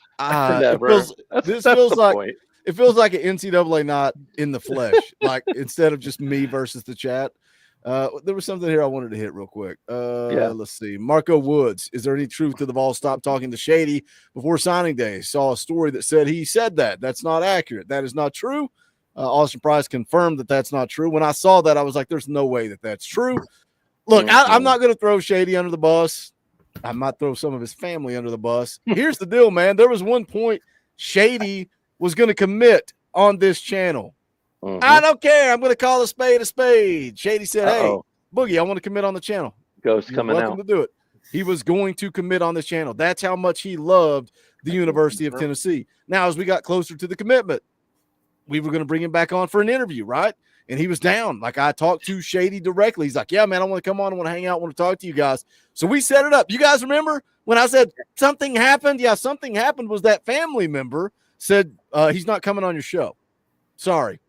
It feels like an NCAA night in the flesh, like instead of just me versus the chat. There was something here I wanted to hit real quick. Let's see. Marco Woods. Is there any truth to the Vols stop talking to Shady before signing day? Saw a story that said he said that. That's not accurate. That is not true. Austin Price confirmed that that's not true. When I saw that, I was like, there's no way that that's true. Look, I'm not going to throw Shady under the bus. I might throw some of his family under the bus. Here's the deal, man. There was one point Shady was going to commit on this channel. I don't care. I'm going to call a spade a spade. Shady said, hey, Boogie, I want to commit on the channel. Ghost coming out. Welcome to do it. He was going to commit on this channel. That's how much he loved the University of Tennessee. Now, as we got closer to the commitment, we were going to bring him back on for an interview, right? And he was down. Like, I talked to Shady directly. He's like, yeah, man, I want to come on. I want to hang out. I want to talk to you guys. So we set it up. You guys remember when I said something happened? Yeah, something happened was that family member said he's not coming on your show. Sorry.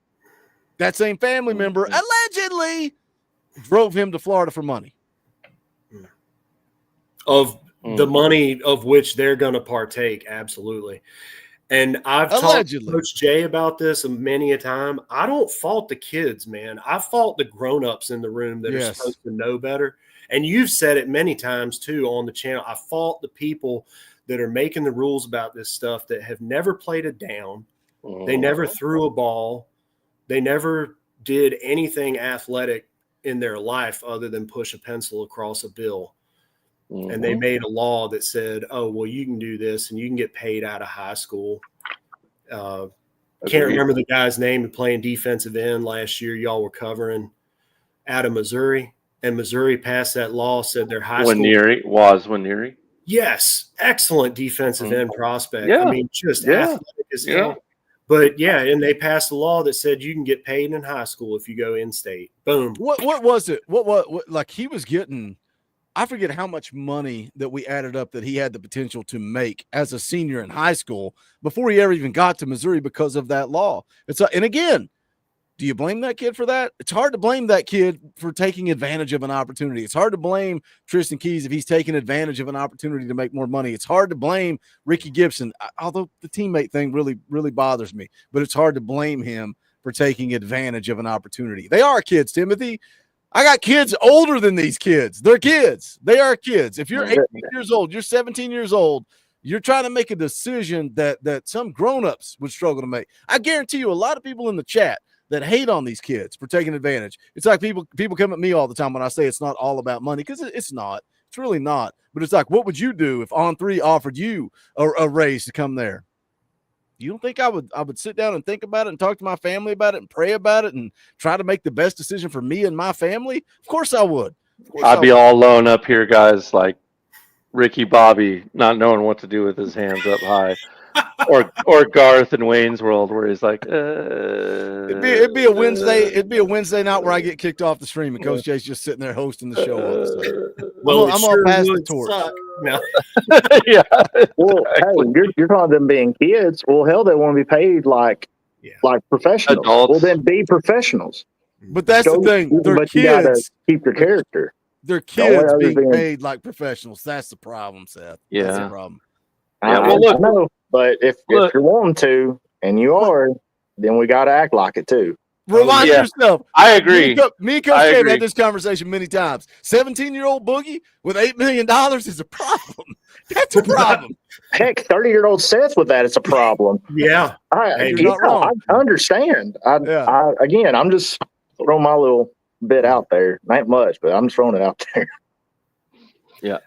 That same family member allegedly drove him to Florida for money. Of the money of which they're going to partake, absolutely. And I've talked to Coach Jay about this many a time. I don't fault the kids, man. I fault the grown-ups in the room that are supposed to know better. And you've said it many times, too, on the channel. I fault the people that are making the rules about this stuff that have never played a down. They never threw a ball. They never did anything athletic in their life other than push a pencil across a bill. And they made a law that said, oh, well, you can do this and you can get paid out of high school. Can't remember the guy's name, playing defensive end last year. Y'all were covering out of Missouri, and Missouri passed that law, said their high school. Winieri. Yes, excellent defensive end prospect. Yeah. I mean, just athletic as hell. But and they passed a law that said you can get paid in high school if you go in state. Boom. What was it? What like he was getting? I forget how much money that we added up that he had the potential to make as a senior in high school before he ever even got to Missouri because of that law. And again, do you blame that kid for that? It's hard to blame that kid for taking advantage of an opportunity. It's hard to blame Tristan Keys if he's taking advantage of an opportunity to make more money. It's hard to blame Ricky Gibson, although the teammate thing really, really bothers me. But it's hard to blame him for taking advantage of an opportunity. They are kids, Timothy. I got kids older than these kids. They're kids. They are kids. If you're 18 years old, you're 17 years old, you're trying to make a decision that some grown-ups would struggle to make. I guarantee you a lot of people in the chat that hate on these kids for taking advantage. It's like people come at me all the time when I say it's not all about money, because it's not. It's really not. But it's like, what would you do if On3 offered you a raise to come there? You don't think I would sit down and think about it and talk to my family about it and pray about it and try to make the best decision for me and my family? Of course I would. I'd be all alone up here, guys, like Ricky Bobby, not knowing what to do with his hands up high. or Garth in Wayne's World, where he's like, It'd be a Wednesday night where I get kicked off the stream and Coach Jay's just sitting there hosting the show. Well, I'm gonna pass the torch. No. yeah. Well, hey, you're calling them being kids. Well, hell, they want to be paid like professionals. Adults. Well, then be professionals. But that's the thing. They're but you gotta kids. keep your character. They're kids other being than- paid like professionals. That's the problem, Seth. Yeah. That's the problem. Yeah, I well, look- know, but if you're wanting to, and you are, then we got to act like it too. Remind yourself. I agree. Me and Coach Jay have had this conversation many times. 17-year-old Boogie with $8 million is a problem. That's a problem. Heck, 30-year-old Seth with that, it's a problem. Yeah. You're not wrong. I understand. Again, I'm just throwing my little bit out there. Ain't much, but I'm just throwing it out there. Yeah.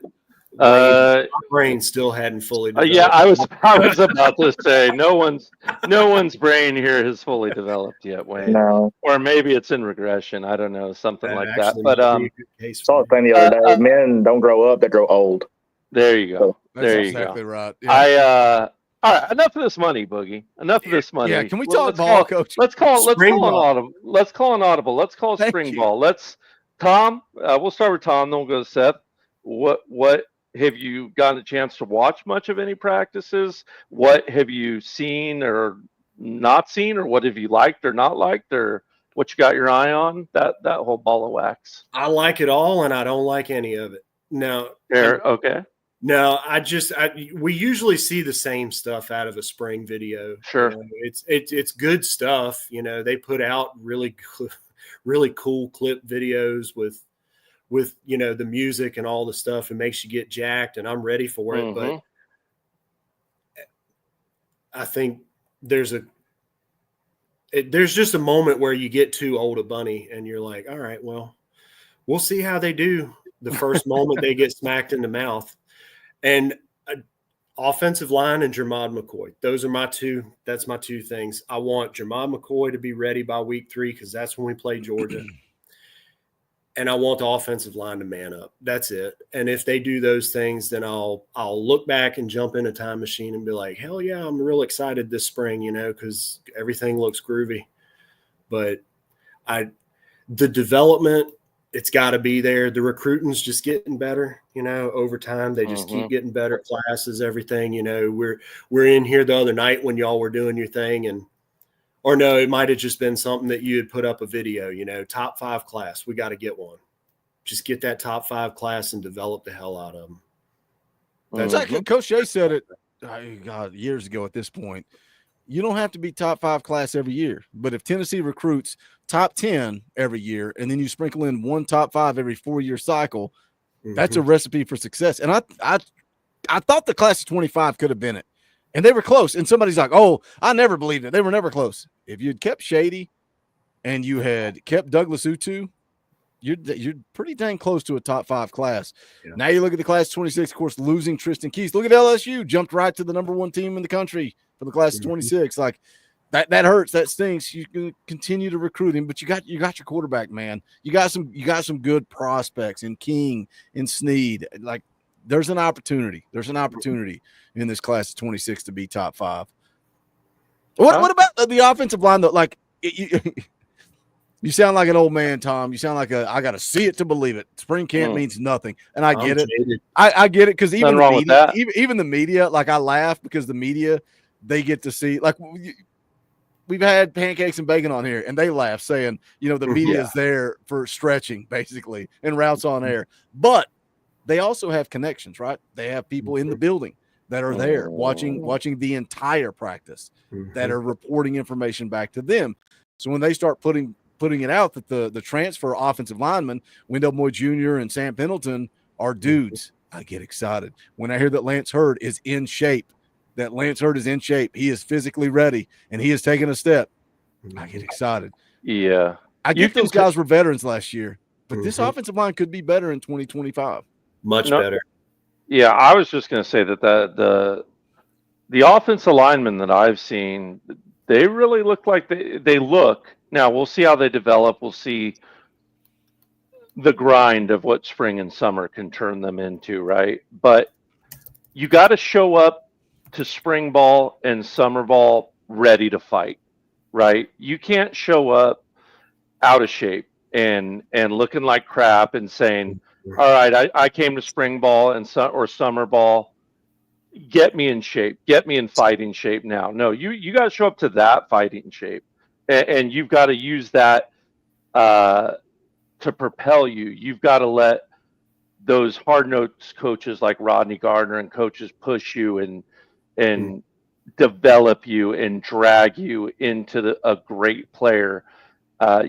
My brain still hadn't fully developed. Yeah, I was about to say no one's brain here has fully developed yet, Wayne. No. Or maybe it's in regression. I don't know, something like that. But saw a thing the other day. Men don't grow up; they grow old. There you go. That's there exactly you go. right. Yeah. All right, enough of this money, Boogie. Enough of this money. Yeah, can we talk ball, Coach? Let's call an audible. Let's call Thank spring you. ball. Tom. We'll start with Tom. Then we'll go to Seth. What have you gotten a chance to watch much of any practices? What have you seen or not seen, or what have you liked or not liked, or what you got your eye on? That whole ball of wax. I like it all, and I don't like any of it. No. Okay. No, we usually see the same stuff out of a spring video. Sure. You know, it's good stuff. You know, they put out really cool clip videos with the music and all the stuff. It makes you get jacked, and I'm ready for it. But I think there's just a moment where you get too old a bunny, and you're like, all right, well, we'll see how they do the first moment they get smacked in the mouth. And offensive line and Jermod McCoy. That's my two things. I want Jermod McCoy to be ready by week 3, because that's when we play Georgia. And I want the offensive line to man up. That's it. And if they do those things, then I'll look back and jump in a time machine and be like, hell yeah, I'm real excited this spring, because everything looks groovy. But the development, it's got to be there. The recruiting's just getting better, over time. They just keep getting better classes, everything. We're in here the other night when y'all were doing your thing, or no, it might have just been something that you had put up a video, top 5 class. We got to get one. Just get that top 5 class and develop the hell out of them. That's like Coach Jay said it, years ago at this point. You don't have to be top 5 class every year. But if Tennessee recruits top 10 every year, and then you sprinkle in one top 5 every 4-year cycle, that's a recipe for success. And I thought the class of 25 could have been it. And they were close. And somebody's like, oh, I never believed it. They were never close. If you had kept Shady and you had kept Douglas Utu, you're pretty dang close to a top 5 class. Yeah. Now you look at the class 26, of course, losing Tristan Keys. Look at LSU, jumped right to the number 1 team in the country for the class of 26. Like that hurts, that stinks. You can continue to recruit him, but you got your quarterback, man. You got some good prospects in King, in Sneed. Like there's an opportunity. There's an opportunity in this class of 26 to be top 5. What about the offensive line though? Like you sound like an old man, Tom. You sound like I got to see it to believe it. Spring camp means nothing, and I get it. I get it because even even the media, like I laugh because the media, they get to see, like we've had Pancakes and Bacon on here, and they laugh saying, the media is there for stretching basically and routes on air, but they also have connections, right? They have people in the building that are there watching the entire practice that are reporting information back to them. So when they start putting it out that the transfer offensive linemen, Wendell Moy Jr. and Sam Pendleton, are dudes, I get excited. When I hear that Lance Hurd is in shape, he is physically ready, and he is taking a step, I get excited. Yeah. I get those guys were veterans last year, but this offensive line could be better in 2025. Much better. Yeah, I was just going to say that the offensive linemen that I've seen, they really look like they look. Now, we'll see how they develop. We'll see the grind of what spring and summer can turn them into, right? But you got to show up to spring ball and summer ball ready to fight, right? You can't show up out of shape and looking like crap and saying, all right, I came to spring ball or summer ball. Get me in shape. Get me in fighting shape now. No, you got to show up to that fighting shape. And you've got to use that to propel you. You've got to let those hard-nosed coaches like Rodney Garner and coaches push you and develop you and drag you into a great player.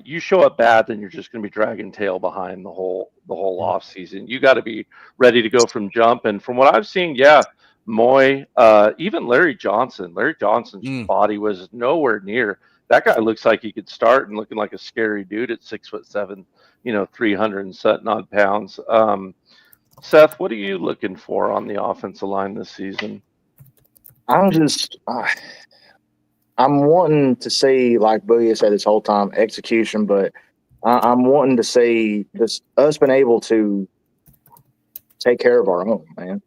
You show up bad, then you're just going to be dragging tail behind the whole off season. You got to be ready to go from jump. And from what I've seen, Moy, even Larry Johnson's body was nowhere near. That guy looks like he could start and looking like a scary dude at 6'7", 300 and something odd pounds. Seth, what are you looking for on the offensive line this season? I'm wanting to see, like Boogie said this whole time, execution, but I'm wanting to see just us being able to take care of our own, man.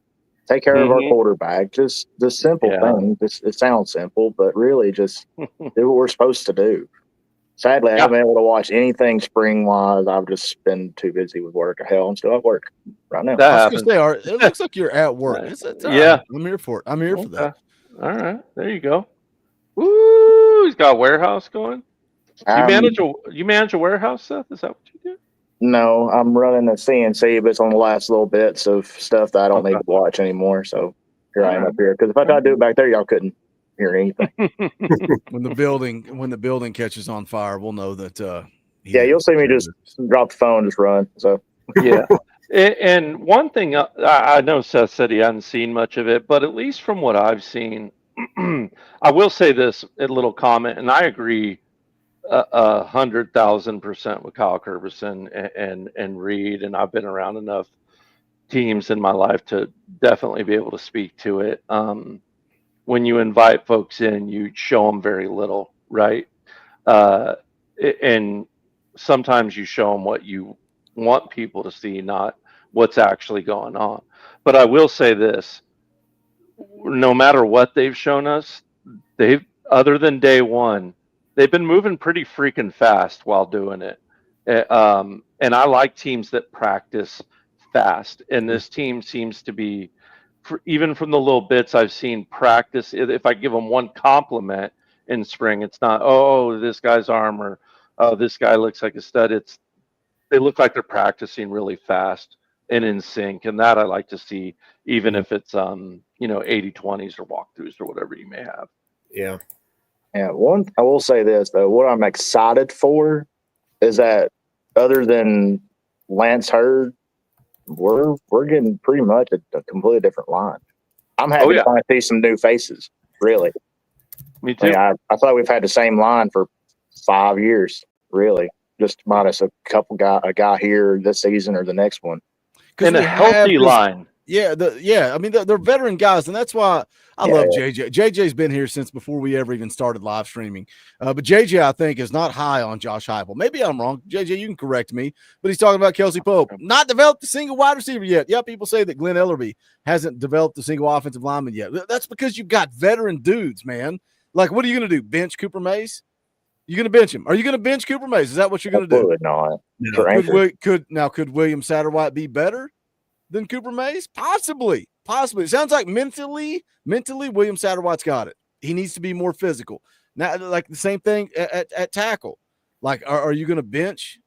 Take care of our quarterback. Just the simple thing. It sounds simple, but really just do what we're supposed to do. Sadly, I haven't been able to watch anything spring-wise. I've just been too busy with work. Hell, I'm still at work right now. It looks like you're at work. It's right. I'm here for it. I'm here for that. All right. There you go. Woo! He's got a warehouse going. You manage a warehouse, Seth? Is that what you do? No, I'm running a CNC, but it's on the last little bits of stuff that I don't need to watch anymore. So here I am up here. Because if I tried to do it back there, y'all couldn't hear anything. When the building catches on fire, we'll know that. You'll see me just drop the phone, just run. So yeah. And one thing I know Seth said he hadn't seen much of it, but at least from what I've seen, I will say this a little comment, and I agree 100,000% with Kyle Kerberson and Reed, and I've been around enough teams in my life to definitely be able to speak to it. When you invite folks in, you show them very little, right? And sometimes you show them what you want people to see, not what's actually going on. But I will say this, no matter what they've shown us, other than day one, they've been moving pretty freaking fast while doing it. And I like teams that practice fast. And this team seems to be, even from the little bits I've seen practice, if I give them one compliment in spring, it's not, oh, this guy's arm, or oh, this guy looks like a stud. They look like they're practicing really fast and in sync. And that I like to see, even if it's 80-20s or walkthroughs or whatever you may have. Yeah. Yeah, I will say this though. What I'm excited for is that other than Lance Hurd, we're getting pretty much a completely different line. I'm happy to finally see some new faces. Really, me too. I thought we've had the same line for 5 years. Really, just minus a guy here this season or the next one. And a healthy line. Yeah, I mean, they're veteran guys, and that's why I love JJ. JJ's been here since before we ever even started live streaming. But JJ, I think, is not high on Josh Heupel. Maybe I'm wrong. JJ, you can correct me. But he's talking about Kelsey Pope. Not developed a single wide receiver yet. Yeah, people say that Glenn Ellerbe hasn't developed a single offensive lineman yet. That's because you've got veteran dudes, man. Like, what are you going to do? Bench Cooper Mays? You going to bench him? Are you going to bench Cooper Mays? Is that what you're going to do? Not. Could William Satterwhite be better than Cooper Mays? Possibly. It sounds like mentally, William Satterwhite's got it. He needs to be more physical. Now, like the same thing at tackle. Like, are you going to bench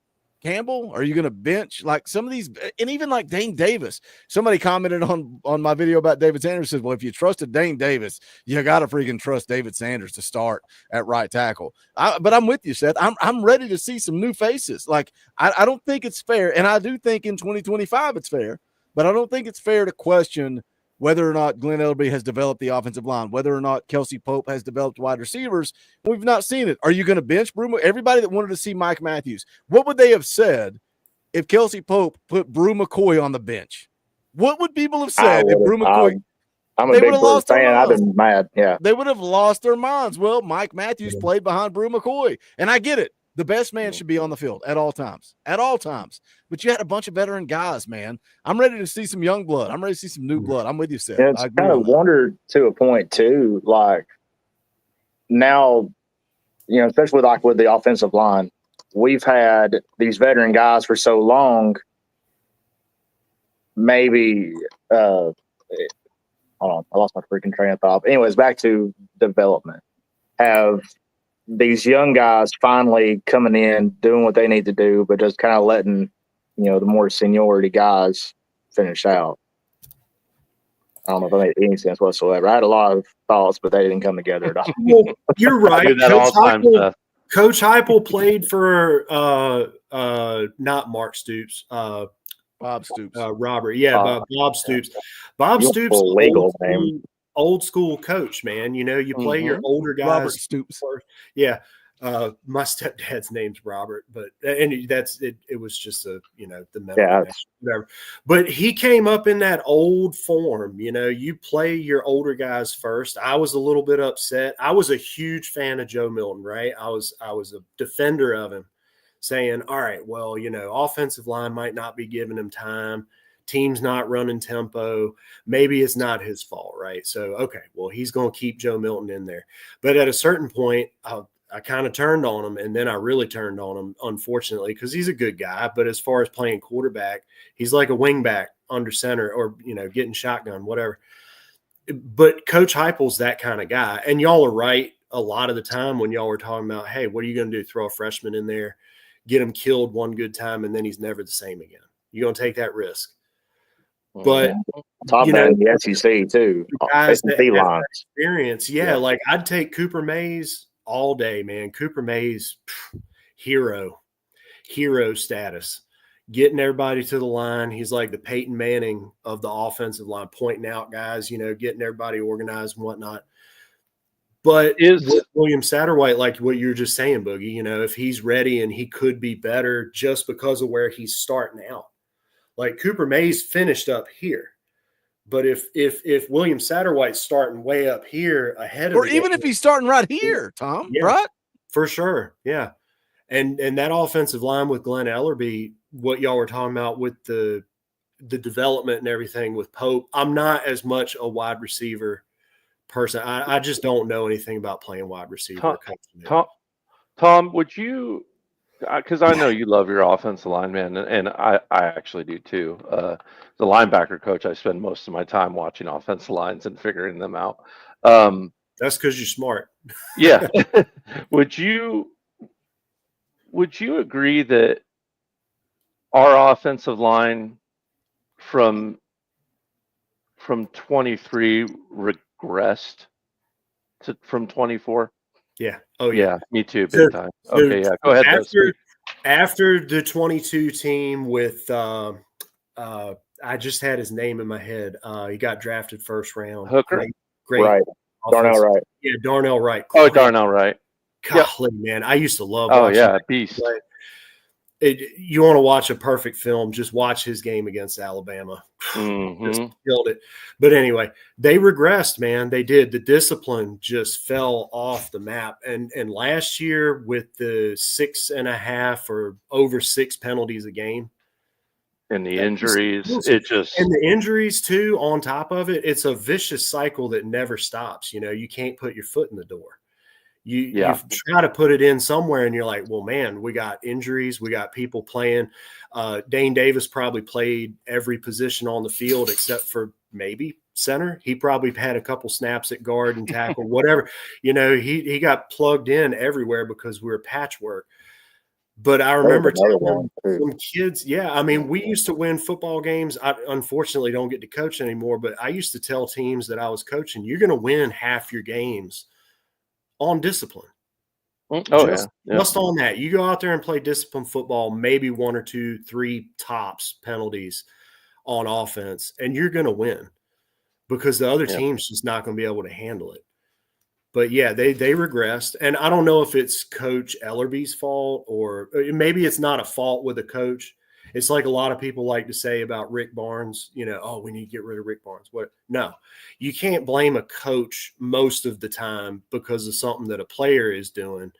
Campbell? Are you going to bench like some of these, and even like Dane Davis? Somebody commented on my video about David Sanders, says, well, if you trusted Dane Davis, you got to freaking trust David Sanders to start at right tackle. But I'm with you, Seth. I'm ready to see some new faces. Like, I don't think it's fair, and I do think in 2025 it's fair, but I don't think it's fair to question whether or not Glenn Ellerbe has developed the offensive line, whether or not Kelsey Pope has developed wide receivers. We've not seen it. Are you going to bench Brew? Everybody that wanted to see Mike Matthews, what would they have said if Kelsey Pope put Brew McCoy on the bench? What would people have said if Brew McCoy? I'm a big Brew fan. I've been mad. Yeah. They would have lost their minds. Well, Mike Matthews played behind Brew McCoy, and I get it. The best man should be on the field at all times. But you had a bunch of veteran guys, man. I'm ready to see some young blood. I'm ready to see some new blood. I'm with you, Seth. Yeah, it's kind of wondered to a point too. Like now, especially like with the offensive line, we've had these veteran guys for so long. Maybe, hold on, I lost my freaking train of thought. Anyways, back to development. Have these young guys finally coming in, doing what they need to do, but just kind of letting, the more seniority guys finish out. I don't know if that made any sense whatsoever. I had a lot of thoughts, but they didn't come together at all. Well, you're right. Coach Heupel played for not Mark Stoops. Bob Stoops. Robert. Yeah, Bob Stoops. Bob Stoops, old school coach, man. You play your older guys. Robert Stoops. First. Yeah. My stepdad's name's Robert, and that's it. It was just the whatever. But he came up in that old form. You play your older guys first. I was a little bit upset. I was a huge fan of Joe Milton, right? I was a defender of him, saying, all right, well, offensive line might not be giving him time. Team's not running tempo. Maybe it's not his fault, right? So, okay, well, he's going to keep Joe Milton in there. But at a certain point, I kind of turned on him, and then I really turned on him, unfortunately, because he's a good guy. But as far as playing quarterback, he's like a wingback under center or, getting shotgun, whatever. But Coach Heupel's that kind of guy. And y'all are right a lot of the time when y'all were talking about, hey, what are you going to do? Throw a freshman in there, get him killed one good time, and then he's never the same again. You're going to take that risk. But top man in the SEC too. Guys that have experience, like I'd take Cooper Mays all day, man. Cooper Mays, hero status, getting everybody to the line. He's like the Peyton Manning of the offensive line, pointing out guys, getting everybody organized and whatnot. But with William Satterwhite, like what you're just saying, Boogie, if he's ready and he could be better just because of where he's starting out. Like Cooper Mays finished up here, but if William Satterwhite's starting way up here ahead of, or even if he's starting right here, Tom, right? For sure, yeah. And that offensive line with Glenn Ellerbe, what y'all were talking about with the development and everything with Pope, I'm not as much a wide receiver person. I just don't know anything about playing wide receiver. Tom, would you? Because I know you love your offensive line, man, and I actually do too. The linebacker coach, I spend most of my time watching offensive lines and figuring them out. That's because you're smart. Yeah. Would you agree that our offensive line from 23 regressed from 24? Yeah. Oh, yeah. Me too. Big time. Okay. Yeah. Go ahead. After the 22 team with, I just had his name in my head. He got drafted first round. Hooker. Great. Right. Darnell Wright. Yeah. Darnell Wright. Oh, Darnell Wright. Golly, man. I used to love. Oh, yeah. Beast. you want to watch a perfect film, just watch his game against Alabama. Mm-hmm. Just killed it. But anyway, they regressed, man. They did. The discipline just fell off the map. And last year with the 6.5 or over 6 penalties a game. And the injuries, and the injuries too, on top of it, it's a vicious cycle that never stops. You can't put your foot in the door. You try to put it in somewhere and you're like, well, man, we got injuries. We got people playing. Dane Davis probably played every position on the field except for maybe center. He probably had a couple snaps at guard and tackle, whatever. He got plugged in everywhere because we were patchwork. But I remember telling some kids, we used to win football games. I unfortunately don't get to coach anymore, but I used to tell teams that I was coaching, you're going to win half your games on discipline. Just on that. You go out there and play discipline football, maybe 1 or 2, 3 tops penalties on offense, and you're going to win because the other team's just not going to be able to handle it. But yeah, they regressed. And I don't know if it's Coach Ellerby's fault or maybe it's not a fault with a coach. It's like a lot of people like to say about Rick Barnes, we need to get rid of Rick Barnes. No, you can't blame a coach most of the time because of something that a player is doing.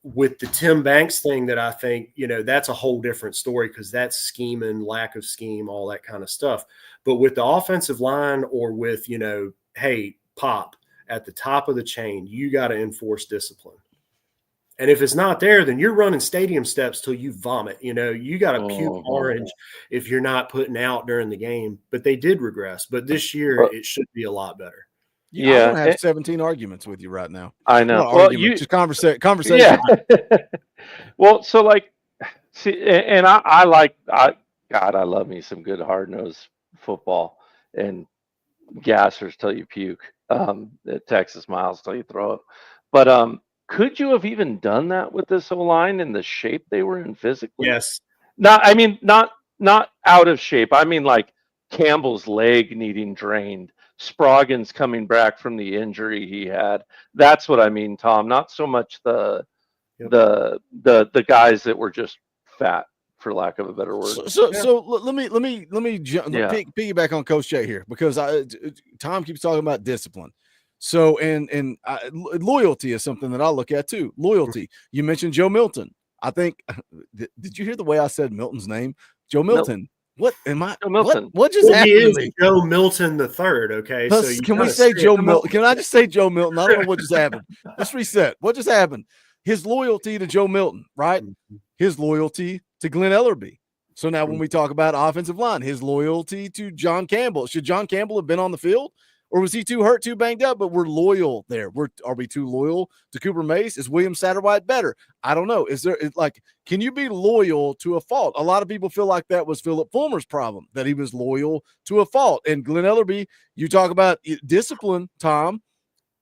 With the Tim Banks thing that I think, that's a whole different story because that's scheming, lack of scheme, all that kind of stuff. But with the offensive line or with, hey, Pop, at the top of the chain, you got to enforce discipline. And if it's not there, then you're running stadium steps till you vomit. You got to puke orange if you're not putting out during the game. But they did regress. But this year, it should be a lot better. Yeah, I don't have 17 arguments with you right now. I know. Well, just conversation. Yeah. Well, so see, and I love me some good hard-nosed football and gassers till you puke. The Texas Miles till you throw up. But could you have even done that with this O-line in the shape they were in physically? Yes. Not out of shape. I mean, like Campbell's leg needing drained, Sproggin's coming back from the injury he had. That's what I mean, Tom. Not so much the guys that were just fat, for lack of a better word. So let me piggyback on Coach Jay here because Tom keeps talking about discipline. So and loyalty is something that I look at too. Loyalty. You mentioned Joe Milton. I think did you hear the way I said Milton's name? Joe Milton. What am I? Joe Milton. What just happened? He is to me? Joe Milton the third. Okay, can we say Joe Milton? Can I just say Joe Milton? I don't know what just happened. Let's reset. What just happened? His loyalty to Joe Milton, right? His loyalty to Glenn Ellerby. So now when we talk about offensive line, his loyalty to John Campbell. Should John Campbell have been on the field? Or was he too hurt, too banged up? But we're loyal there. Are we too loyal to Cooper Mace? Is William Satterwhite better? I don't know. Can you be loyal to a fault? A lot of people feel like that was Philip Fulmer's problem, that he was loyal to a fault. And Glenn Ellerby, you talk about discipline, Tom.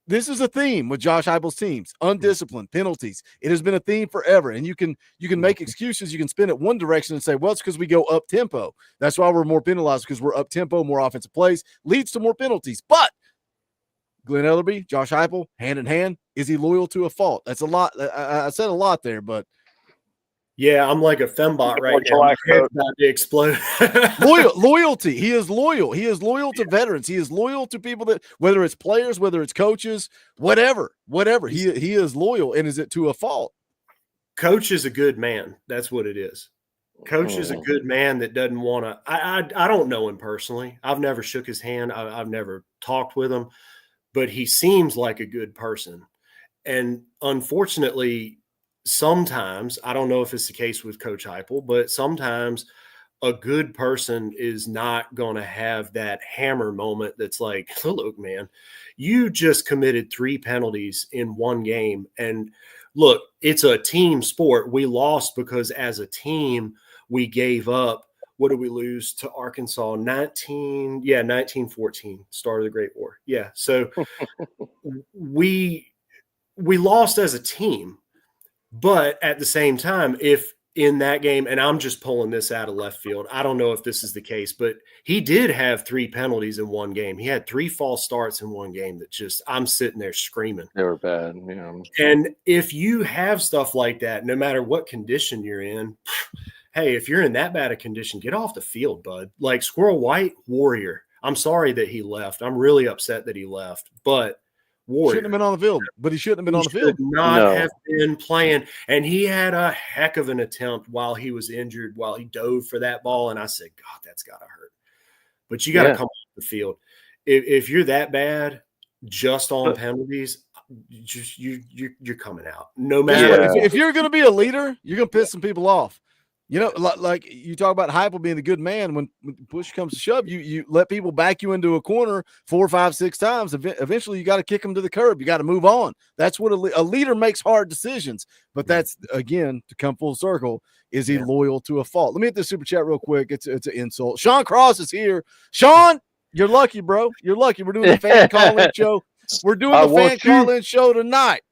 This is a theme with Josh Heupel's teams: undisciplined, penalties. It has been a theme forever, and you can make excuses. You can spin it one direction and say, "Well, it's because we go up tempo. That's why we're more penalized because we're up tempo, more offensive plays leads to more penalties." But Glenn Ellerby, Josh Heupel, hand in hand, is he loyal to a fault? That's a lot. I said a lot there, but yeah, I'm like a fembot right now. My head's about to explode. Loyalty. He is loyal. He is loyal to veterans. He is loyal to people that, whether it's players, whether it's coaches, whatever. He is loyal. And is it to a fault? Coach is a good man. That's what it is. Coach is a good man that doesn't want to. I don't know him personally. I've never shook his hand. I've never talked with him, but he seems like a good person. And unfortunately, sometimes, I don't know if it's the case with Coach Heupel, but sometimes a good person is not going to have that hammer moment that's like, look, man, you just committed 3 penalties in one game. And look, it's a team sport. We lost because as a team, we gave up. What did we lose to Arkansas? 1914, start of the Great War. Yeah. So we lost as a team. But at the same time, if in that game, and I'm just pulling this out of left field. I don't know if this is the case, but he did have 3 penalties in one game. He had 3 false starts in one game that just I'm sitting there screaming. They were bad. Yeah. And if you have stuff like that, no matter what condition you're in, hey, if you're in that bad a condition, get off the field, bud. Like Squirrel White, warrior. I'm sorry that he left. I'm really upset that he left, but warrior. Shouldn't have been on the field, but he shouldn't have been on the field. Not have been playing. And he had a heck of an attempt while he was injured, while he dove for that ball. And I said, God, that's got to hurt. But you got to come off the field. If you're that bad, just on penalties, you're coming out. No matter if you're going to be a leader, you're going to piss some people off. You know, like you talk about Heupel being a good man. When push comes to shove, you let people back you into a corner 4, 5, 6 times. Eventually, you got to kick them to the curb. You got to move on. That's what a leader makes hard decisions. But that's, again, to come full circle, is he loyal to a fault? Let me hit the super chat real quick. It's an insult. Sean Cross is here. Sean, you're lucky, bro. You're lucky. We're doing the fan call-in show. We're doing the fan call-in show tonight.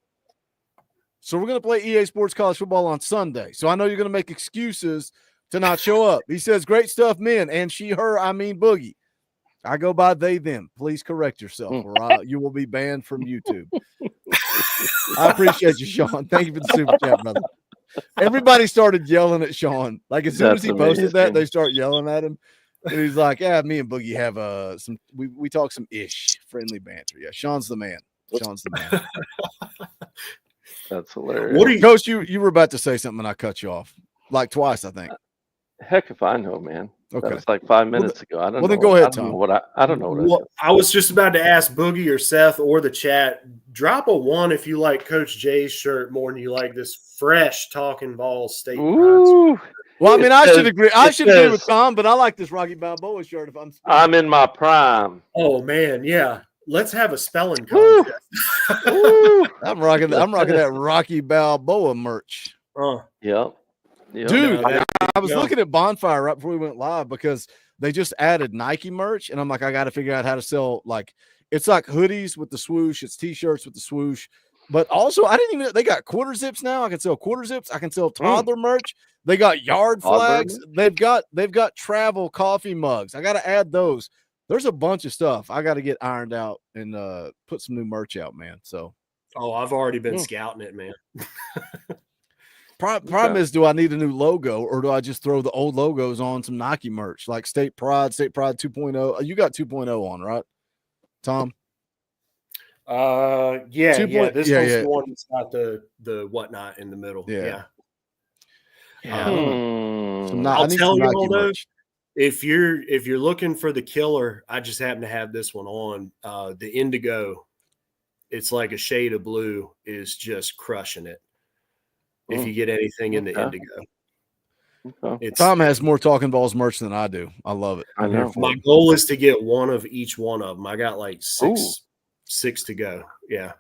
So we're going to play EA Sports College Football on Sunday. So I know you're going to make excuses to not show up. He says, great stuff, men. And she, her, I mean Boogie. I go by they, them. Please correct yourself or you will be banned from YouTube. I appreciate you, Sean. Thank you for the super chat, brother. Everybody started yelling at Sean. Like as soon as he posted that, they start yelling at him. And he's like, yeah, me and Boogie have some, we talk some friendly banter. Yeah, Sean's the man. Sean's the man. That's hilarious. What are you, Coach? You were about to say something, and I cut you off like twice, I think. Heck if I know, man. Okay, that was like 5 minutes ago. I don't know. Well, then go ahead, Tom. I don't know what I was just about to ask Boogie or Seth or the chat. Drop a 1 if you like Coach J's shirt more than you like this fresh Talkin Vols state. Ooh. Well, I mean, I should agree. I should agree with Tom, but I like this Rocky Balboa shirt. If I'm in my prime. Oh man, yeah. Let's have a spelling contest. I'm rocking that Rocky Balboa merch. Yep. Dude, I was looking at Bonfire right before we went live because they just added Nike merch, and I'm like, I got to figure out how to sell it's like hoodies with the swoosh, it's t-shirts with the swoosh, but also I didn't even. They got quarter zips now. I can sell quarter zips. I can sell toddler merch. They got yard flags. They've got travel coffee mugs. I got to add those. There's a bunch of stuff I got to get ironed out and put some new merch out, man. So, I've already been scouting it, man. Problem is, do I need a new logo or do I just throw the old logos on some Nike merch like State Pride 2.0? You got 2.0 on, right, Tom? Yeah. This one's the one that's got the whatnot in the middle. Yeah. I'll tell you all though. If you're looking for the killer, I just happen to have this one on. The indigo, it's like a shade of blue, is just crushing it. If you get anything in the indigo, Tom has more Talkin Vols merch than I do. I love it. I know. My goal is to get one of each one of them. I got like six to go. Yeah.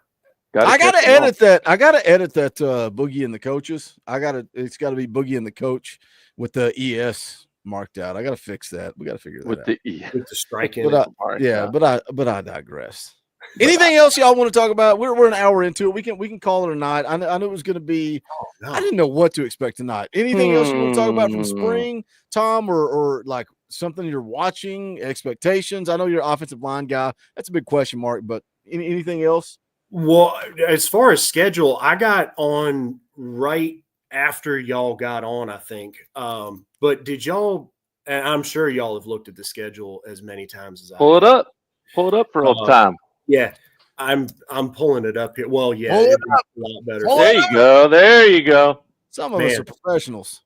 I gotta edit that. I gotta edit that Boogie and the coaches. It's gotta be Boogie and the coach with the ES marked out. I gotta fix that. We gotta figure that out. With the strike in. But I digress. Anything else y'all want to talk about? We're an hour into it. We can call it a night. I knew it was going to be. I didn't know what to expect tonight. Anything else you want to talk about from spring, Tom, or like something you're watching? Expectations. I know you're an offensive line guy. That's a big question mark. But anything else? Well, as far as schedule, I got on right after y'all got on, I think. But did y'all? And I'm sure y'all have looked at the schedule as many times as I pull it up. Pull it up for old time. Yeah, I'm pulling it up here. Well, yeah, it'd be a lot better. There you go. There you go. Some of us are professionals.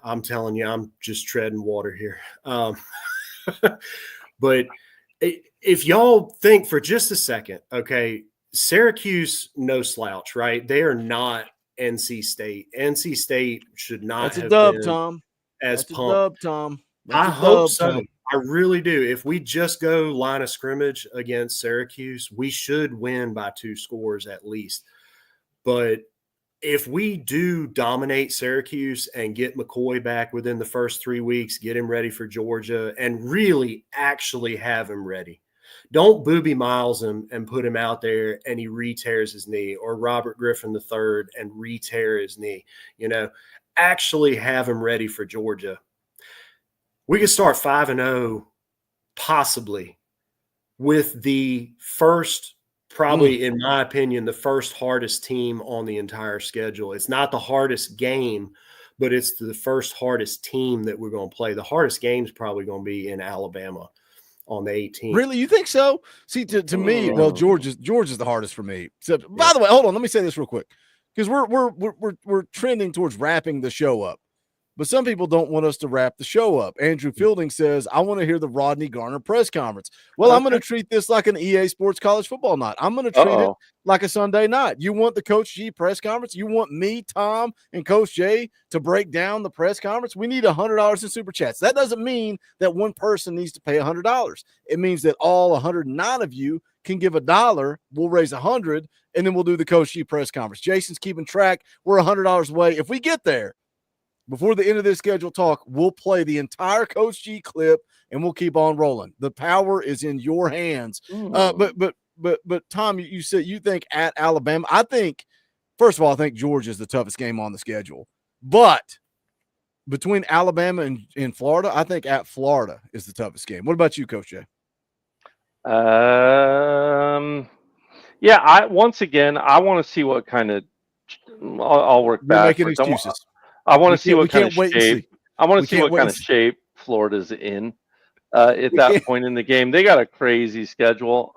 I'm telling you, I'm just treading water here. But if y'all think for just a second, okay, Syracuse, no slouch, right? They are not NC State. NC State should not have been dub, Tom. As That's pumped. A dub, Tom. I hope so. I really do. If we just go line of scrimmage against Syracuse, we should win by 2 scores at least. But if we do dominate Syracuse and get McCoy back within the first 3 weeks, get him ready for Georgia, and really actually have him ready. Don't Booby Miles him and put him out there and he re-tears his knee, or Robert Griffin III and re-tear his knee. Actually have him ready for Georgia. We could start 5-0 possibly with the first, probably in my opinion, the first hardest team on the entire schedule. It's not the hardest game, but it's the first hardest team that we're going to play. The hardest game is probably going to be in Alabama on the 18th. Really? You think so? See, to me, well, George is the hardest for me. So, by the way, hold on. Let me say this real quick, because we're trending towards wrapping the show up. But some people don't want us to wrap the show up. Andrew Fielding says, I want to hear the Rodney Garner press conference. Well, I'm going to treat this like an EA Sports college football night. I'm going to treat it like a Sunday night. You want the Coach G press conference? You want me, Tom, and Coach J to break down the press conference? We need $100 in Super Chats. That doesn't mean that one person needs to pay $100. It means that all 109 of you can give $1. We'll raise 100, and then we'll do the Coach G press conference. Jason's keeping track. We're $100 away. If we get there, before the end of this scheduled talk, we'll play the entire Coach G clip and we'll keep on rolling. The power is in your hands. But Tom, you said you think at Alabama. I think, first of all, I think Georgia is the toughest game on the schedule. But between Alabama and Florida, I think at Florida is the toughest game. What about you, Coach J? Yeah, once again, I want to see what kind of I'll work back. Making excuses. I want to see what kind of shape. I want to see what kind of shape Florida's in at that point in the game. They got a crazy schedule.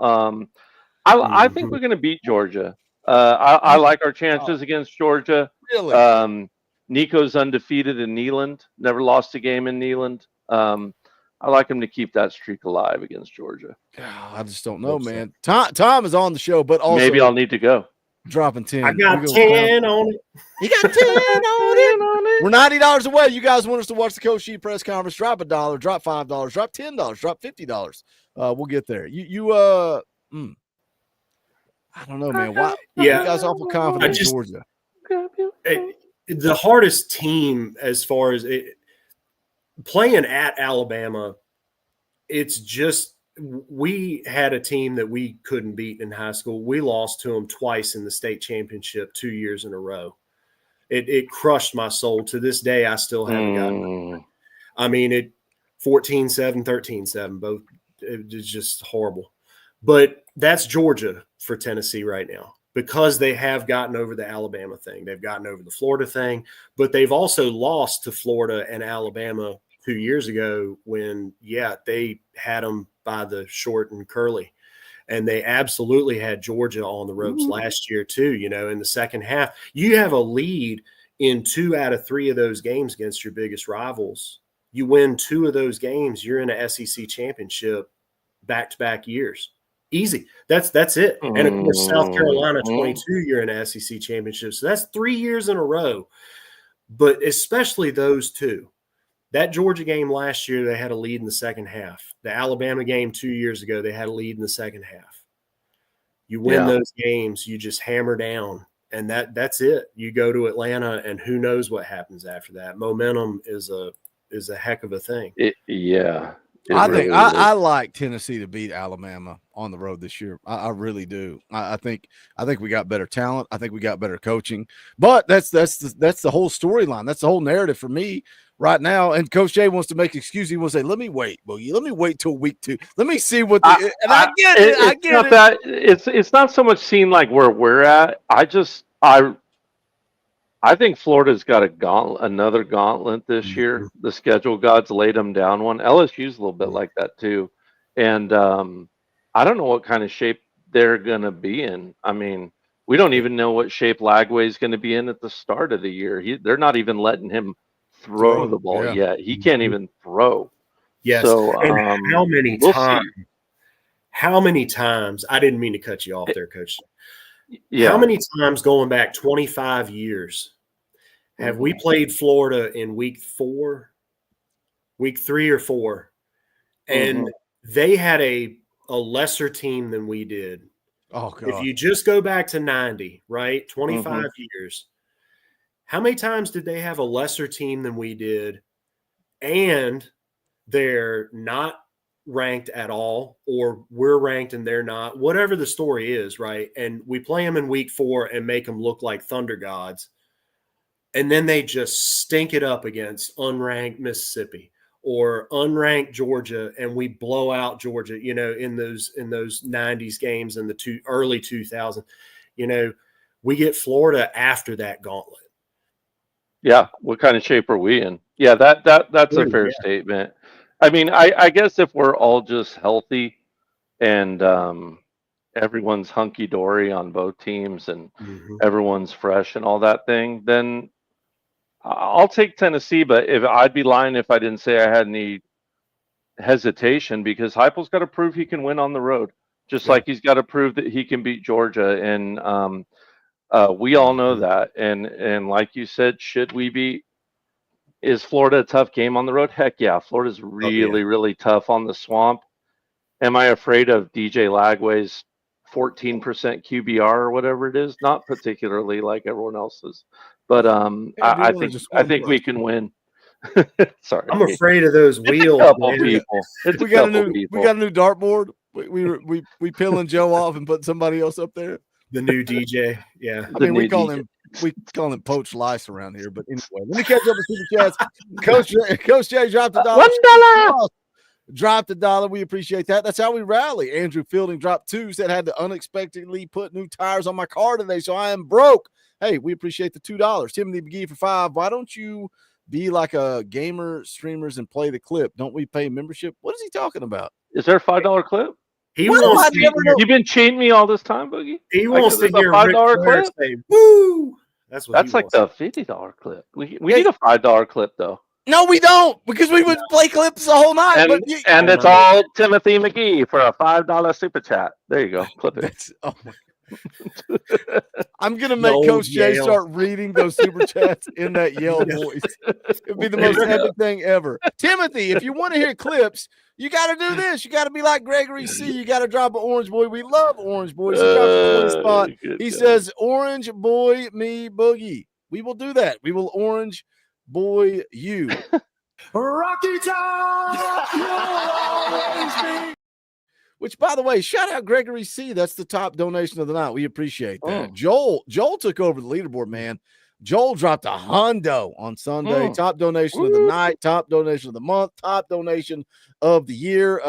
I think we're going to beat Georgia. I like our chances against Georgia. Really? Nico's undefeated in Neyland. Never lost a game in Neyland. I like him to keep that streak alive against Georgia. I just don't know, man. Tom is on the show, but also maybe I'll need to go. Dropping 10. I got 10 on it. You got 10 on it. We're $90 away. You guys want us to watch the Coach G press conference? Drop $1, drop $5, drop $10, drop $50. We'll get there. I don't know, man. Why? Yeah, you guys awful confident in Georgia. The hardest team as far as playing at Alabama, it's just we had a team that we couldn't beat in high school. We lost to them twice in the state championship 2 years in a row. It crushed my soul. To this day, I still haven't gotten it. I mean, 14-7, 13-7, both. It's just horrible. But that's Georgia for Tennessee right now, because they have gotten over the Alabama thing. They've gotten over the Florida thing, but they've also lost to Florida and Alabama 2 years ago when, they had them by the short and curly. And they absolutely had Georgia on the ropes last year too, in the second half. You have a lead in 2 out of 3 of those games against your biggest rivals. You win 2 of those games, you're in an SEC championship back-to-back years. Easy. That's it. And of course, South Carolina 22, you're in an SEC championship. So that's 3 years in a row. But especially those 2. That Georgia game last year, they had a lead in the second half. The Alabama game 2 years ago, they had a lead in the second half. You win those games, you just hammer down, and that's it. You go to Atlanta, and who knows what happens after that. Momentum is a heck of a thing. I like Tennessee to beat Alabama on the road this year. I really do. I think we got better talent. I think we got better coaching. But that's the whole storyline. That's the whole narrative for me right now. And Coach Jay wants to make excuses. He wants to say, "Let me wait, Boogie. Let me wait till week 2. Let me see what." I get it. I get it. It's not so much seen like where we're at. I think Florida's got another gauntlet this year. The schedule gods laid them down one. LSU's a little bit like that too. And I don't know what kind of shape they're going to be in. I mean, we don't even know what shape Lagway's going to be in at the start of the year. They're not even letting him throw the ball yet. He can't even throw. Yes. So, and how many times, I didn't mean to cut you off there, Coach. How many times going back 25 years have we played Florida in week 3 or 4, and they had a lesser team than we did? Oh, God. If you just go back to 90, right, 25 years, how many times did they have a lesser team than we did, and they're not ranked at all, or we're ranked and they're not, whatever the story is, right? And we play them in week 4 and make them look like thunder gods. And then they just stink it up against unranked Mississippi or unranked Georgia, and we blow out Georgia, you know, in those 90s games and the early 2000s. You know, we get Florida after that gauntlet. Yeah, what kind of shape are we in? Yeah, that's a fair statement. I mean, I guess if we're all just healthy and everyone's hunky dory on both teams and everyone's fresh and all that thing, then I'll take Tennessee. But if I'd be lying if I didn't say I had any hesitation, because Heupel's got to prove he can win on the road, just like he's got to prove that he can beat Georgia. And we all know that. And like you said, is Florida a tough game on the road? Heck yeah. Florida's really tough on the Swamp. Am I afraid of DJ Lagway's 14% QBR or whatever it is? Not particularly, like everyone else's. But I think we can win. Sorry, I'm afraid of those wheels. We got a new dartboard. We peeling Joe off and put somebody else up there. The new DJ, yeah. I mean, we call him poached lice around here. But anyway, let me catch up with Super Chats. Coach Jay dropped $1. $1. Dropped $1. We appreciate that. That's how we rally. Andrew Fielding dropped $2. Said had to unexpectedly put new tires on my car today, so I am broke. Hey, we appreciate the $2. Timothy McGee for $5. Why don't you be like a gamer streamers and play the clip? Don't we pay membership? What is he talking about? Is there a $5 clip? You've been cheating me all this time, Boogie. He wants to hear $5 clip. Say, woo! That's like the $50 clip. We need a $5 clip though. No, we don't, because we would play clips the whole night. And it's all Timothy McGee for a $5 super chat. There you go. Clip it. Oh my. I'm gonna make Coach Jay start reading those super chats in that yell voice. It'd be the most epic thing ever. Timothy, if you want to hear clips, you got to do this. You got to be like Gregory C. You got to drop an Orange Boy. We love Orange Boys. He drops a 20 spot. He says, "Orange Boy me Boogie." We will do that. We will Orange Boy you. Rocky Top. Which, by the way, shout out Gregory C. That's the top donation of the night. We appreciate that. Joel took over the leaderboard, man. Joel dropped a hundo on Sunday. Top donation of the night, top donation of the month, top donation of the year.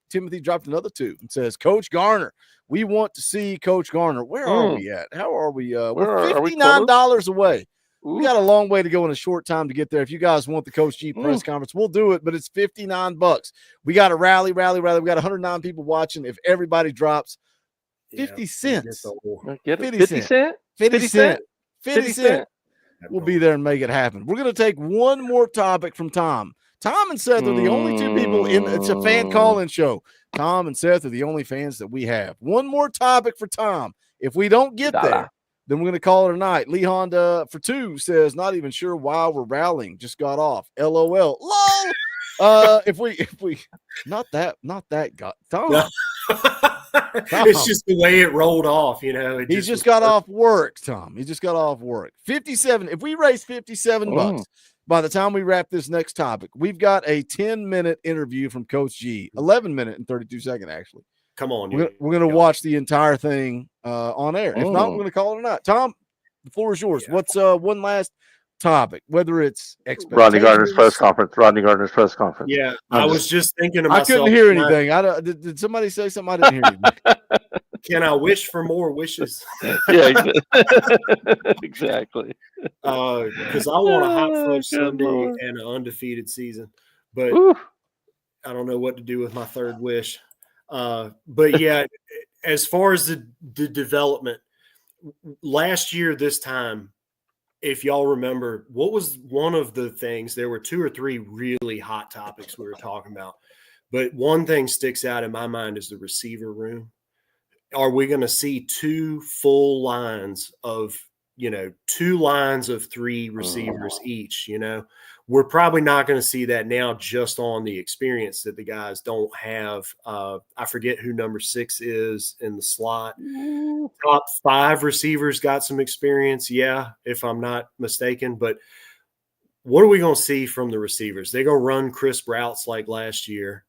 Timothy dropped another $2 and says, Coach Garner, we want to see Coach Garner. Where are we at? How are we? We're $59 away. We got a long way to go in a short time to get there. If you guys want the Coach G press conference, we'll do it, but it's $59. We got to rally. We got 109 people watching. If everybody drops 50 cents, 50 cents, we'll be there and make it happen. We're going to take one more topic from Tom. Tom and Seth are the only two people it's a fan call-in show. Tom and Seth are the only fans that we have. One more topic for Tom. If we don't get there, then we're going to call it a night. Lee Honda for 2 says, not even sure why we're rallying. Just got off. LOL. LOL. If we not that got Tom. No. It's just the way it rolled off, you know. He just got off work, Tom. He just got off work. 57. If we raise $57 by the time we wrap this next topic, we've got a 10-minute interview from Coach G. 11-minute and 32-second, actually. Come on. We're going to watch the entire thing on air. If not, we're going to call it a night. Tom, the floor is yours. What's one last topic, whether it's Rodney Garner's press conference. Yeah, I was just thinking to myself. I couldn't hear anything. Did somebody say something? I didn't hear anything. Can I wish for more wishes? Yeah, exactly. Because I want a hot fudge Sunday and an undefeated season, but I don't know what to do with my third wish. But yeah, as far as the development, last year this time, if y'all remember, what was one of the things? There were 2 or 3 really hot topics we were talking about, but one thing sticks out in my mind is the receiver room. Are we going to see 2 full lines of, 2 lines of 3 receivers each? We're probably not going to see that now, just on the experience that the guys don't have. I forget who number 6 is in the slot. Top 5 receivers got some experience, if I'm not mistaken. But what are we going to see from the receivers? They're going to run crisp routes like last year.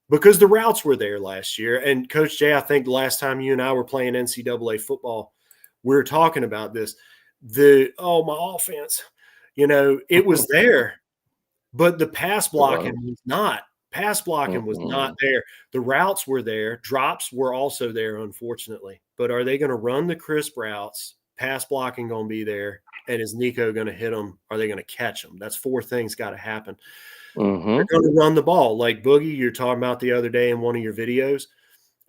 because the routes were there last year. And Coach Jay, I think the last time you and I were playing NCAA football, we were talking about this. My offense, it was there, but the pass blocking was not. Pass blocking was not there. The routes were there. Drops were also there, unfortunately. But are they going to run the crisp routes? Pass blocking going to be there. And is Nico going to hit them? Are they going to catch them? That's 4 things got to happen. They're going to run the ball. Like Boogie, you're talking about the other day in one of your videos,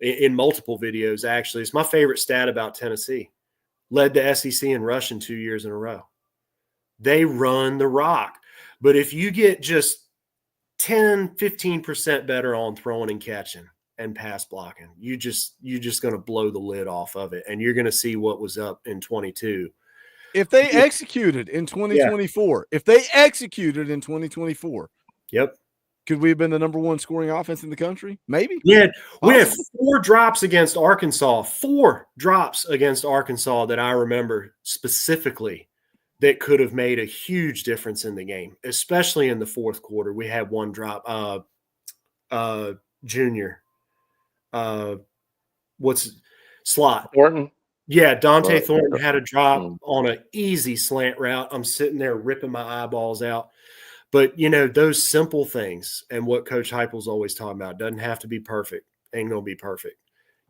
in multiple videos, actually. It's my favorite stat about Tennessee. Led the SEC in rushing 2 years in a row. They run the rock. But if you get just 10, 15% better on throwing and catching and pass blocking, you're just going to blow the lid off of it. And you're going to see what was up in 22. If they executed in 2024, Yep. Could we have been the number 1 scoring offense in the country? Maybe. Yeah. We had 4 drops against Arkansas, 4 drops against Arkansas that I remember specifically that could have made a huge difference in the game, especially in the fourth quarter. We had 1 drop. Junior. Slot? Thornton. Yeah, Dante Thornton had a drop on an easy slant route. I'm sitting there ripping my eyeballs out. But, those simple things and what Coach Heupel's always talking about, doesn't have to be perfect. Ain't going to be perfect.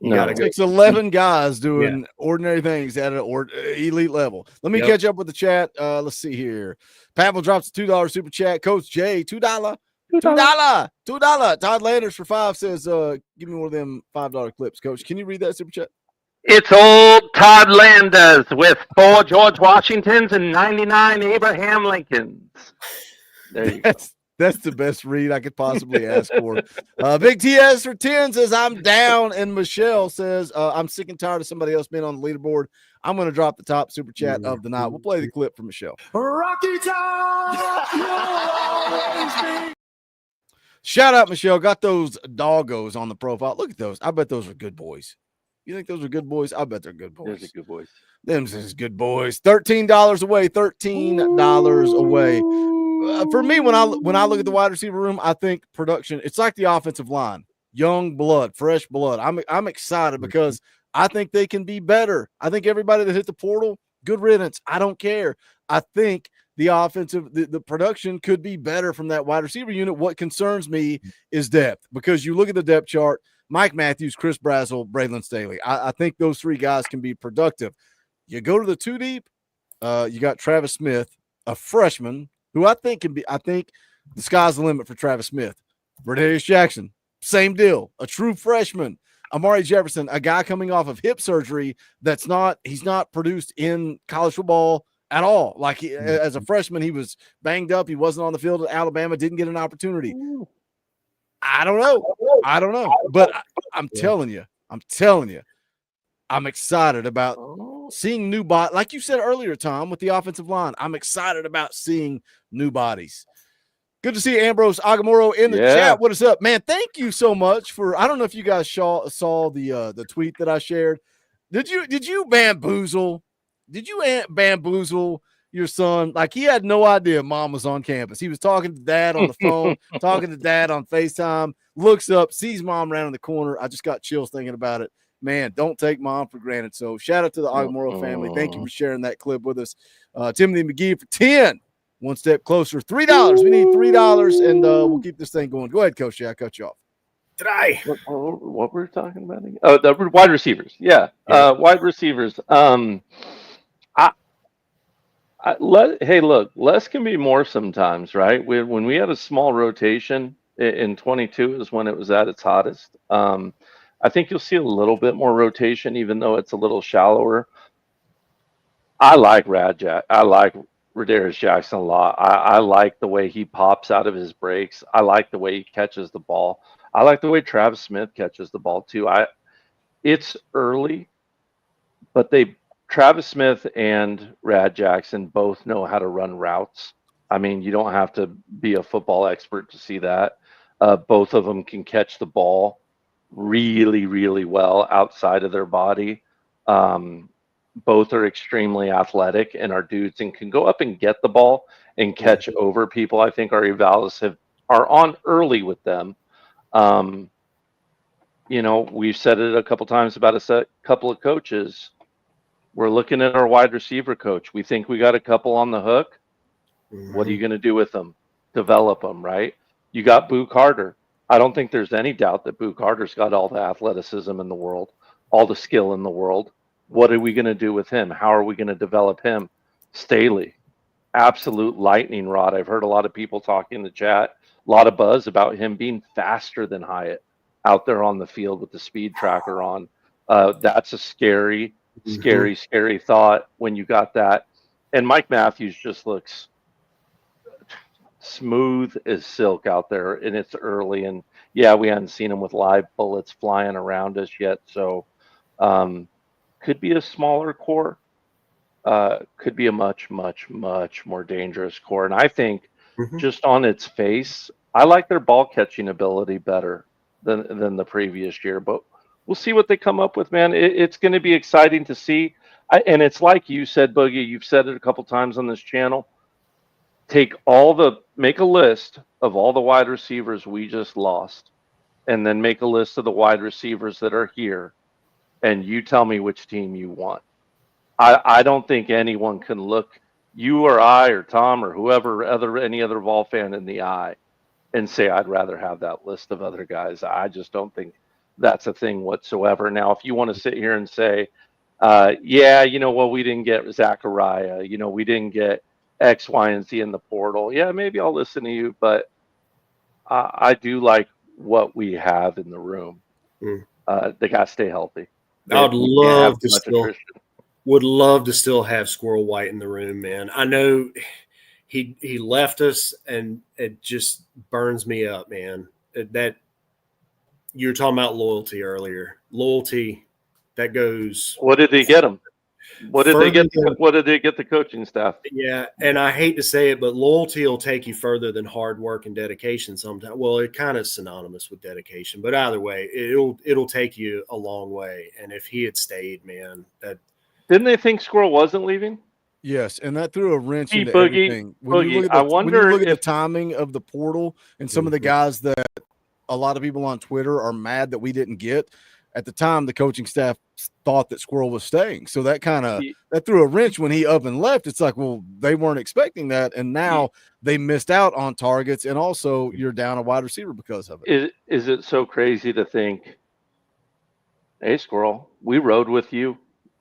It takes 11 guys doing ordinary things at an elite level. Let me catch up with the chat. Let's see here. Pavel drops a $2 super chat. Coach Jay, $2. Todd Landers for 5 says, give me one of them $5 clips. Coach, can you read that super chat? It's old Todd Landers with 4 George Washingtons and 99 Abraham Lincolns. There you go. That's the best read I could possibly ask for. Big TS for 10 says, I'm down. And Michelle says, I'm sick and tired of somebody else being on the leaderboard. I'm going to drop the top super chat of the night. We'll play the clip from Michelle. Rocky Top, you'll always be. Shout out, Michelle. Got those doggos on the profile. Look at those. I bet those are good boys. You think those are good boys? I bet they're good boys. Those are good boys. Them's is good boys. $13 away. $13 away. For me, when I look at the wide receiver room, I think production. It's like the offensive line, young blood, fresh blood. I'm excited because I think they can be better. I think everybody that hit the portal, good riddance. I don't care. I think the offensive, the production could be better from that wide receiver unit. What concerns me is depth, because you look at the depth chart. Mike Matthews, Chris Brazzell, Braylon Staley. I think those 3 guys can be productive. You go to the 2 deep, you got Travis Smith, a freshman, who I think can be – I think the sky's the limit for Travis Smith. Verdarius Jackson, same deal, a true freshman. Amari Jefferson, a guy coming off of hip surgery he's not produced in college football at all. Like as a freshman, he was banged up. He wasn't on the field at Alabama, didn't get an opportunity. I don't know. But I'm telling you, I'm excited about seeing new bodies. Like you said earlier, Tom, with the offensive line, I'm excited about seeing new bodies. Good to see Ambrose Agamoro in the chat. What is up, man? Thank you so much for. I don't know if you guys saw the tweet that I shared. Did you bamboozle? Did you bamboozle your son? Like, he had no idea mom was on campus. He was talking to dad on the phone, talking to dad on FaceTime. Looks up, sees mom around in the corner. I just got chills thinking about it. Man, don't take mom for granted. So shout out to the Agamoro family. Thank you for sharing that clip with us. Timothy McGee for 10. One step closer. $3. We need $3, and we'll keep this thing going. Go ahead, Coach. I cut you off. What were we talking about again? Oh, the wide receivers. Yeah. Wide receivers. Hey, look, less can be more sometimes, right? When we had a small rotation in 22 is when it was at its hottest. I think you'll see a little bit more rotation, even though it's a little shallower. I like Rodarius Jackson a lot. I like the way he pops out of his breaks. I like the way he catches the ball. I like the way Travis Smith catches the ball too. It's early, but Travis Smith and Rad Jackson both know how to run routes. I mean, you don't have to be a football expert to see that. Both of them can catch the ball really, really well outside of their body. Both are extremely athletic and are dudes and can go up and get the ball and catch over people. I think our evals are on early with them. we've said it a couple times about a couple of coaches. We're looking at our wide receiver coach. We think we got a couple on the hook. What are you going to do with them? Develop them, right? You got Boo Carter. I don't think there's any doubt that Boo Carter's got all the athleticism in the world, all the skill in the world. What are we going to do with him? How are we going to develop him? Staley, absolute lightning rod. I've heard a lot of people talking in the chat, a lot of buzz about him being faster than Hyatt out there on the field with the speed tracker on. That's a scary thought when you got that. And Mike Matthews just looks smooth as silk out there, and it's early. And yeah, we hadn't seen him with live bullets flying around us yet. So could be a smaller core, could be a much, much, much more dangerous core. And I think just on its face, I like their ball catching ability better than the previous year, but we'll see what they come up with, man. It's going to be exciting to see. And it's like you said, Boogie, you've said it a couple times on this channel. Make a list of all the wide receivers we just lost, and then make a list of the wide receivers that are here, and you tell me which team you want. I don't think anyone can look you or I or Tom or whoever, any other Vol fan in the eye and say, I'd rather have that list of other guys. I just don't think that's a thing whatsoever. Now, if you want to sit here and say, yeah, we didn't get Zachariah, we didn't get X, Y, and Z in the portal. Yeah, maybe I'll listen to you, but I do like what we have in the room. They got to stay healthy. I would love to still have Squirrel White in the room, man. I know he left us, and it just burns me up, man. That you were talking about loyalty earlier. Loyalty that goes. What did they get him? What did they get? What did they get the coaching staff? Yeah, and I hate to say it, but loyalty will take you further than hard work and dedication sometimes. Well, it kind of synonymous with dedication, but either way, it'll take you a long way. And if he had stayed, man, didn't they think Squirrel wasn't leaving? Yes, and that threw a wrench into Boogie, everything. When you look at the timing of the portal and some of the guys that a lot of people on Twitter are mad that we didn't get, at the time the coaching staff thought that Squirrel was staying. So that that threw a wrench when he up and left. It's like, well, they weren't expecting that, and now they missed out on targets, and also you're down a wide receiver because of it. Is it so crazy to think, hey, Squirrel, we rode with you.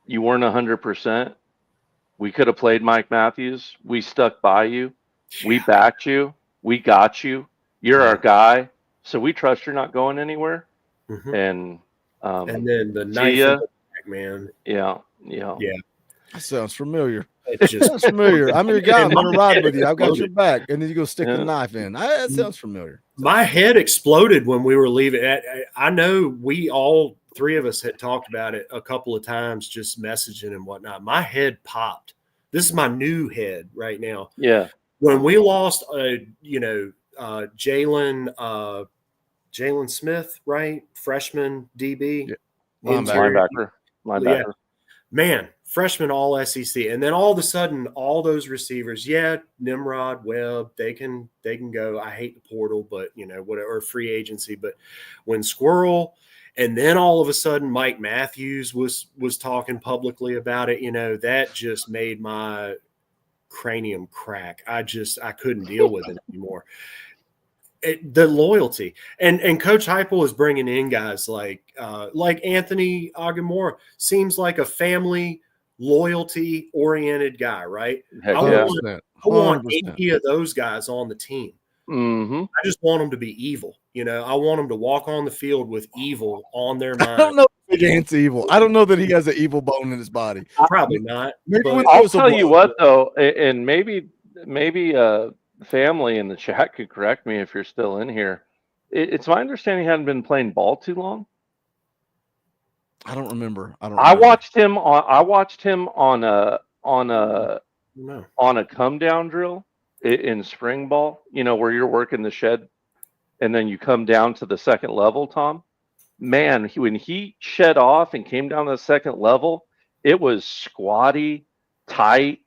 You weren't 100%. We could have played Mike Matthews. We stuck by you. We backed you. We got you. You're our guy. So we trust you're not going anywhere. And then the knife in the back, man. Yeah. That sounds familiar. It just sounds familiar. I'm your guy. I'm going to ride with you. I've got your back. And then you go stick the knife in. That sounds familiar. My head exploded when we were leaving. I know all three of us had talked about it a couple of times, just messaging and whatnot. My head popped. This is my new head right now. Yeah. When we lost, Jalen Smith, right? Freshman DB. Yeah. Linebacker. Yeah. Man, freshman all SEC. And then all of a sudden, all those receivers, Nimrod, Webb, they can go. I hate the portal, but whatever, free agency. But when Squirrel, and then all of a sudden Mike Matthews was talking publicly about it, that just made my cranium crack. I couldn't deal with it anymore. The loyalty and Coach Heupel is bringing in guys like Anthony Agamora, seems like a family loyalty oriented guy, right? Heck I want 80 of those guys on the team. I just want them to be evil. I want them to walk on the field with evil on their mind. I don't know if Ant's evil. I don't know that he has an evil bone in his body. Probably not. I'll tell you what, though, and maybe family in the chat could correct me if you're still in here. It's my understanding he hadn't been playing ball too long. I don't remember. I watched him on a come down drill in spring ball, where you're working the shed and then you come down to the second level, Tom. Man, when he shed off and came down to the second level, it was squatty, tight,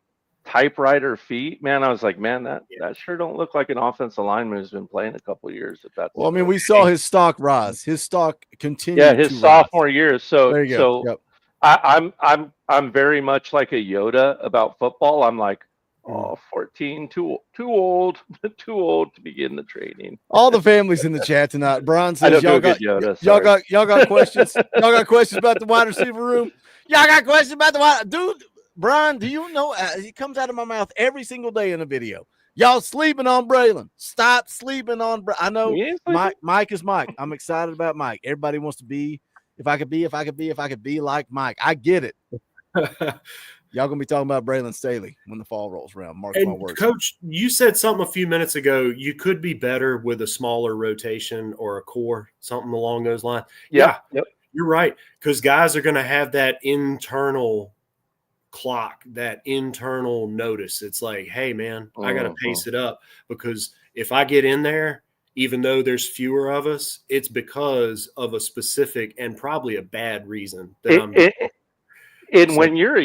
typewriter feet, man, I was like, man, that sure don't look like an offensive lineman who's been playing a couple of years. If that's Well, I mean, we saw his stock rise. His stock continued. Yeah, his sophomore year. So there you go. Yep. I'm very much like a Yoda about football. I'm like, 14, too old, too old to begin the training. All the families in the chat tonight. Brian says y'all got Yoda, y'all got questions. Y'all got questions about the wide receiver room. Y'all got questions about the wide dude. Brian, do you know it comes out of my mouth every single day in a video? Y'all sleeping on Braylon. Stop sleeping on. I know Mike is Mike. I'm excited about Mike. Everybody wants to be. If I could be like Mike. I get it. Y'all gonna be talking about Braylon Staley when the fall rolls around. Mark my words. Coach, you said something a few minutes ago. You could be better with a smaller rotation or a core, something along those lines. Yep. You're right, because guys are going to have that internal clock, that internal notice. It's like, hey, man, I got to pace it up, because if I get in there, even though there's fewer of us, it's because of a specific and probably a bad reason that when you're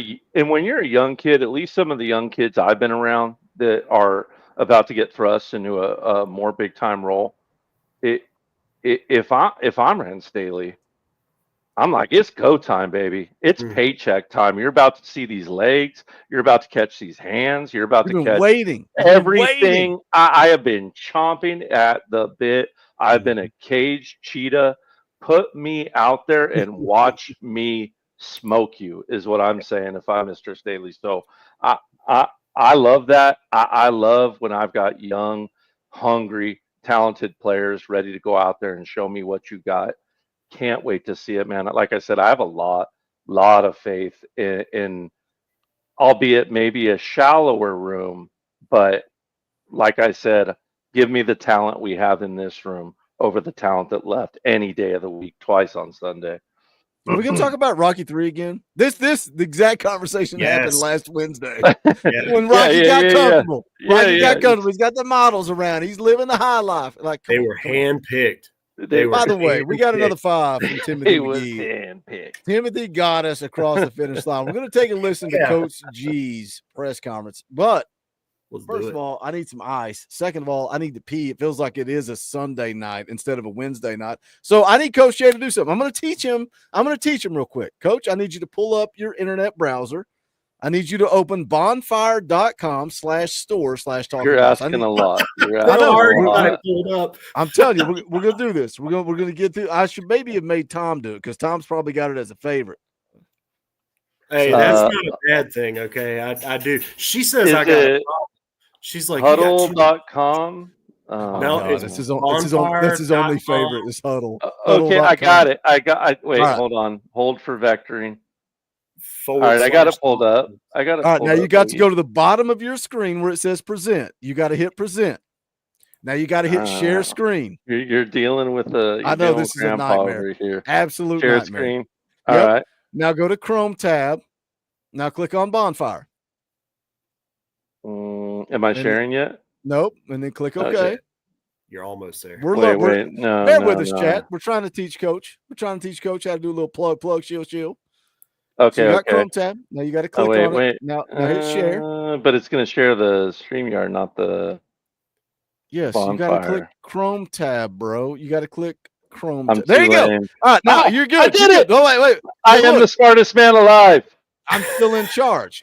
a young kid, at least some of the young kids I've been around that are about to get thrust into a more big time role, if I'm Rand Staley, I'm like, it's go time, baby. It's paycheck time. You're about to see these legs. You're about to catch these hands. You're about to catch everything. I have been chomping at the bit. I've been a caged cheetah. Put me out there and watch me smoke you, is what I'm saying if I'm Mr. Staley. So I love that. I love when I've got young, hungry, talented players ready to go out there and show me what you got. Can't wait to see it, man. Like I said, I have a lot of faith in albeit maybe a shallower room, but like I said, give me the talent we have in this room over the talent that left any day of the week, twice on Sunday. Are we gonna talk about Rocky 3 again? The exact conversation happened last Wednesday when Rocky got comfortable. Rocky got comfortable. He's got the models around. He's living the high life. Like they were handpicked. By the way, we got another 5 from Timothy McGee. Timothy got us across the finish line. We're going to take a listen to Coach G's press conference. But first of all, I need some ice. Second of all, I need to pee. It feels like it is a Sunday night instead of a Wednesday night. So I need Coach Jay to do something. I'm going to teach him real quick. Coach, I need you to pull up your internet browser. I need you to open bonfire.com/store/talking. You're asking a lot. I'm telling you, we're going to do this. We're going to get through. I should maybe have made Tom do it, because Tom's probably got it as a favorite. Hey, that's not a bad thing. Okay. I do. She says I got it. She's like, huddle.com. No, this is his only favorite. This Huddle. Okay, I got it. Wait, hold on. Hold for vectoring. All right, I got it pulled up. All right, now you got to go to the bottom of your screen where it says present. You got to hit present. Now you got to hit share screen. You're dealing with the. I know this is a nightmare. Here. Absolute share nightmare. Screen. All right. Now go to Chrome tab. Now click on Bonfire. Am I sharing yet? Nope. And then click OK. You're almost there. Bear with us, chat. We're trying to teach Coach. We're trying to teach Coach how to do a little plug, shield. Okay. So you got Chrome tab. Now you got to click on it. Now hit share. But it's going to share the StreamYard, not the. Yes, Bonfire. You got to click Chrome tab, bro. You got to click Chrome. There you go. All right, now you're good. I did it. Oh, wait. I am the smartest man alive. I'm still in charge.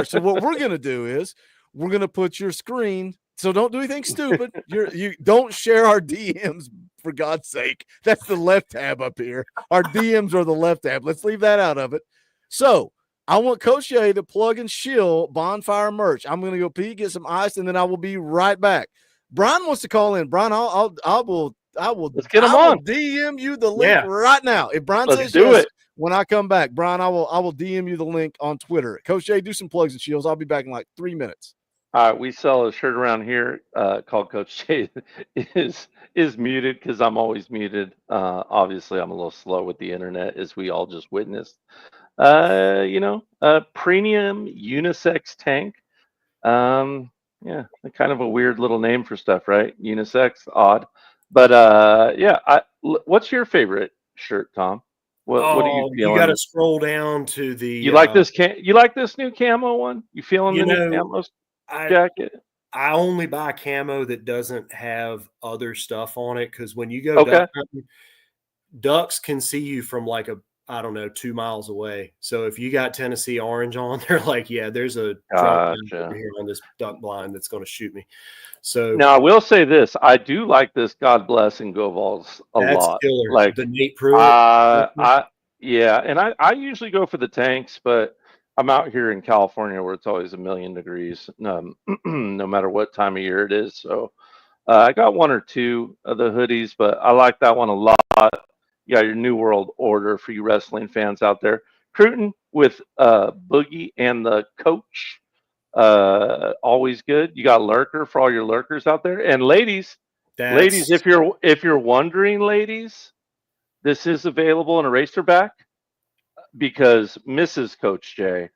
So what we're going to do is we're going to put your screen. So don't do anything stupid. You don't share our DMs, for God's sake. That's the left tab up here. Our DMs are the left tab. Let's leave that out of it. So I want Coach Jay to plug and shill Bonfire merch. I'm going to go pee, get some ice, and then I will be right back. Brian wants to call in. Brian, I will. Let's get him on. DM you the link right now. If Brian says do yes, it. When I come back, Brian, I will DM you the link on Twitter. Coach Jay, do some plugs and shields. I'll be back in like 3 minutes. All right, we sell a shirt around here called Coach Jay is muted because I'm always muted. Obviously, I'm a little slow with the internet, as we all just witnessed. A premium unisex tank. Yeah, kind of a weird little name for stuff, right? Unisex, odd. But what's your favorite shirt, Tom? What are you feeling? You got to scroll down to the. You like this? You like this new camo one? You feeling the new camo jacket? I only buy camo that doesn't have other stuff on it, because when you go duck hunting, ducks can see you from like 2 miles away. So if you got Tennessee orange on, they're like, yeah, there's a drunk over here on this duck blind that's going to shoot me. So now I will say this: I do like this God Bless and Go Vols a lot. Killer. Like the Nate Pruitt. And I usually go for the tanks, but I'm out here in California where it's always 1,000,000 degrees, no matter what time of year it is. So I got one or two of the hoodies, but I like that one a lot. You got your New World Order for you wrestling fans out there. Recruiting with Boogie and the coach. Always good. You got Lurker for all your lurkers out there. And ladies, if you're wondering, ladies, this is available in a racerback, because Mrs. Coach J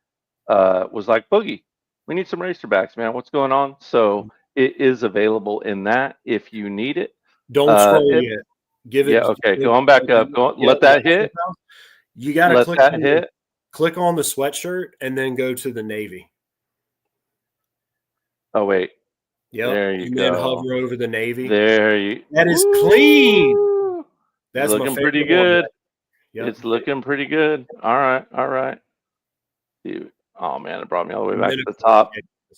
was like, Boogie, we need some racerbacks, man. What's going on? So it is available in that if you need it. Don't scroll yet. Give it. Yeah, okay. Go on back up. Let that hit. You got to click that hit. Click on the sweatshirt and then go to the navy. Oh wait. Yep. There you go. And then hover over the navy. That is clean. That's looking pretty good. Yep. It's looking pretty good. All right. Dude. Oh man, it brought me all the way back to the top.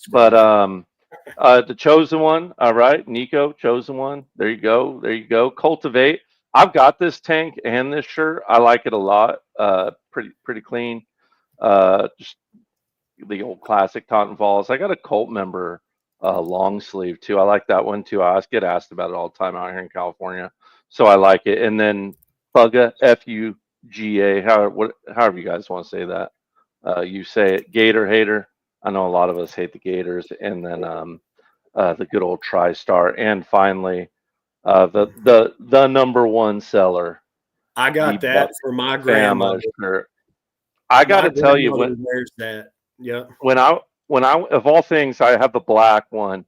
But the chosen one, all right, Nico, chosen one. There you go. Cultivate. I've got this tank and this shirt. I like it a lot. Pretty clean. Just the old classic Talkin VAWLS. I got a Colt member long sleeve too. I like that one too. I get asked about it all the time out here in California, so I like it. And then Fugga, F-U-G-A, however you guys want to say that. You say it. Gator hater. I know a lot of us hate the Gators. And then the good old TriStar. And finally, the number one seller. I got that for my grandmother. Shirt. I got to tell you, there's that. Yeah. When I of all things, I have the black one,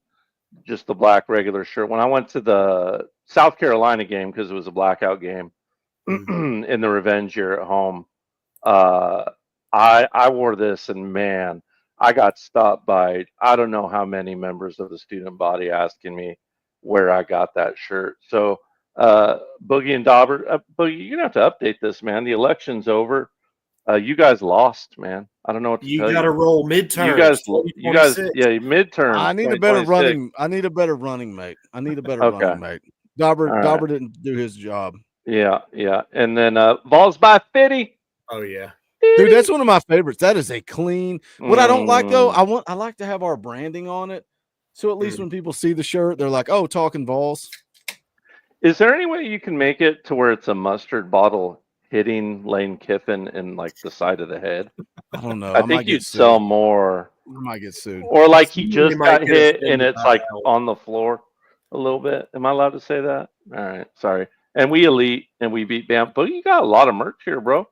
just the black regular shirt. When I went to the South Carolina game, because it was a blackout game in the revenge year at home, I wore this, and man, I got stopped by I don't know how many members of the student body asking me where I got that shirt. So Boogie and Dauber, Boogie, you're gonna have to update this, man. The election's over. You guys lost, man. I don't know what to tell you. You got to roll midterms. You guys, yeah, midterms. I need a better running. I need a better running mate. Running mate. Dauber didn't do his job. Yeah. And then Vols by 50. Oh yeah. Dude, that's one of my favorites. That is a clean. What I don't like though, I like to have our branding on it. So at least when people see the shirt, they're like, "Oh, Talkin VAWLS." Is there any way you can make it to where it's a mustard bottle hitting Lane Kiffin in like the side of the head? I don't know. I think you'd sell more. I might get sued. Or like he just got hit and it's like on the floor a little bit. Am I allowed to say that? All right, sorry. And we elite and we beat Bam. But you got a lot of merch here, bro.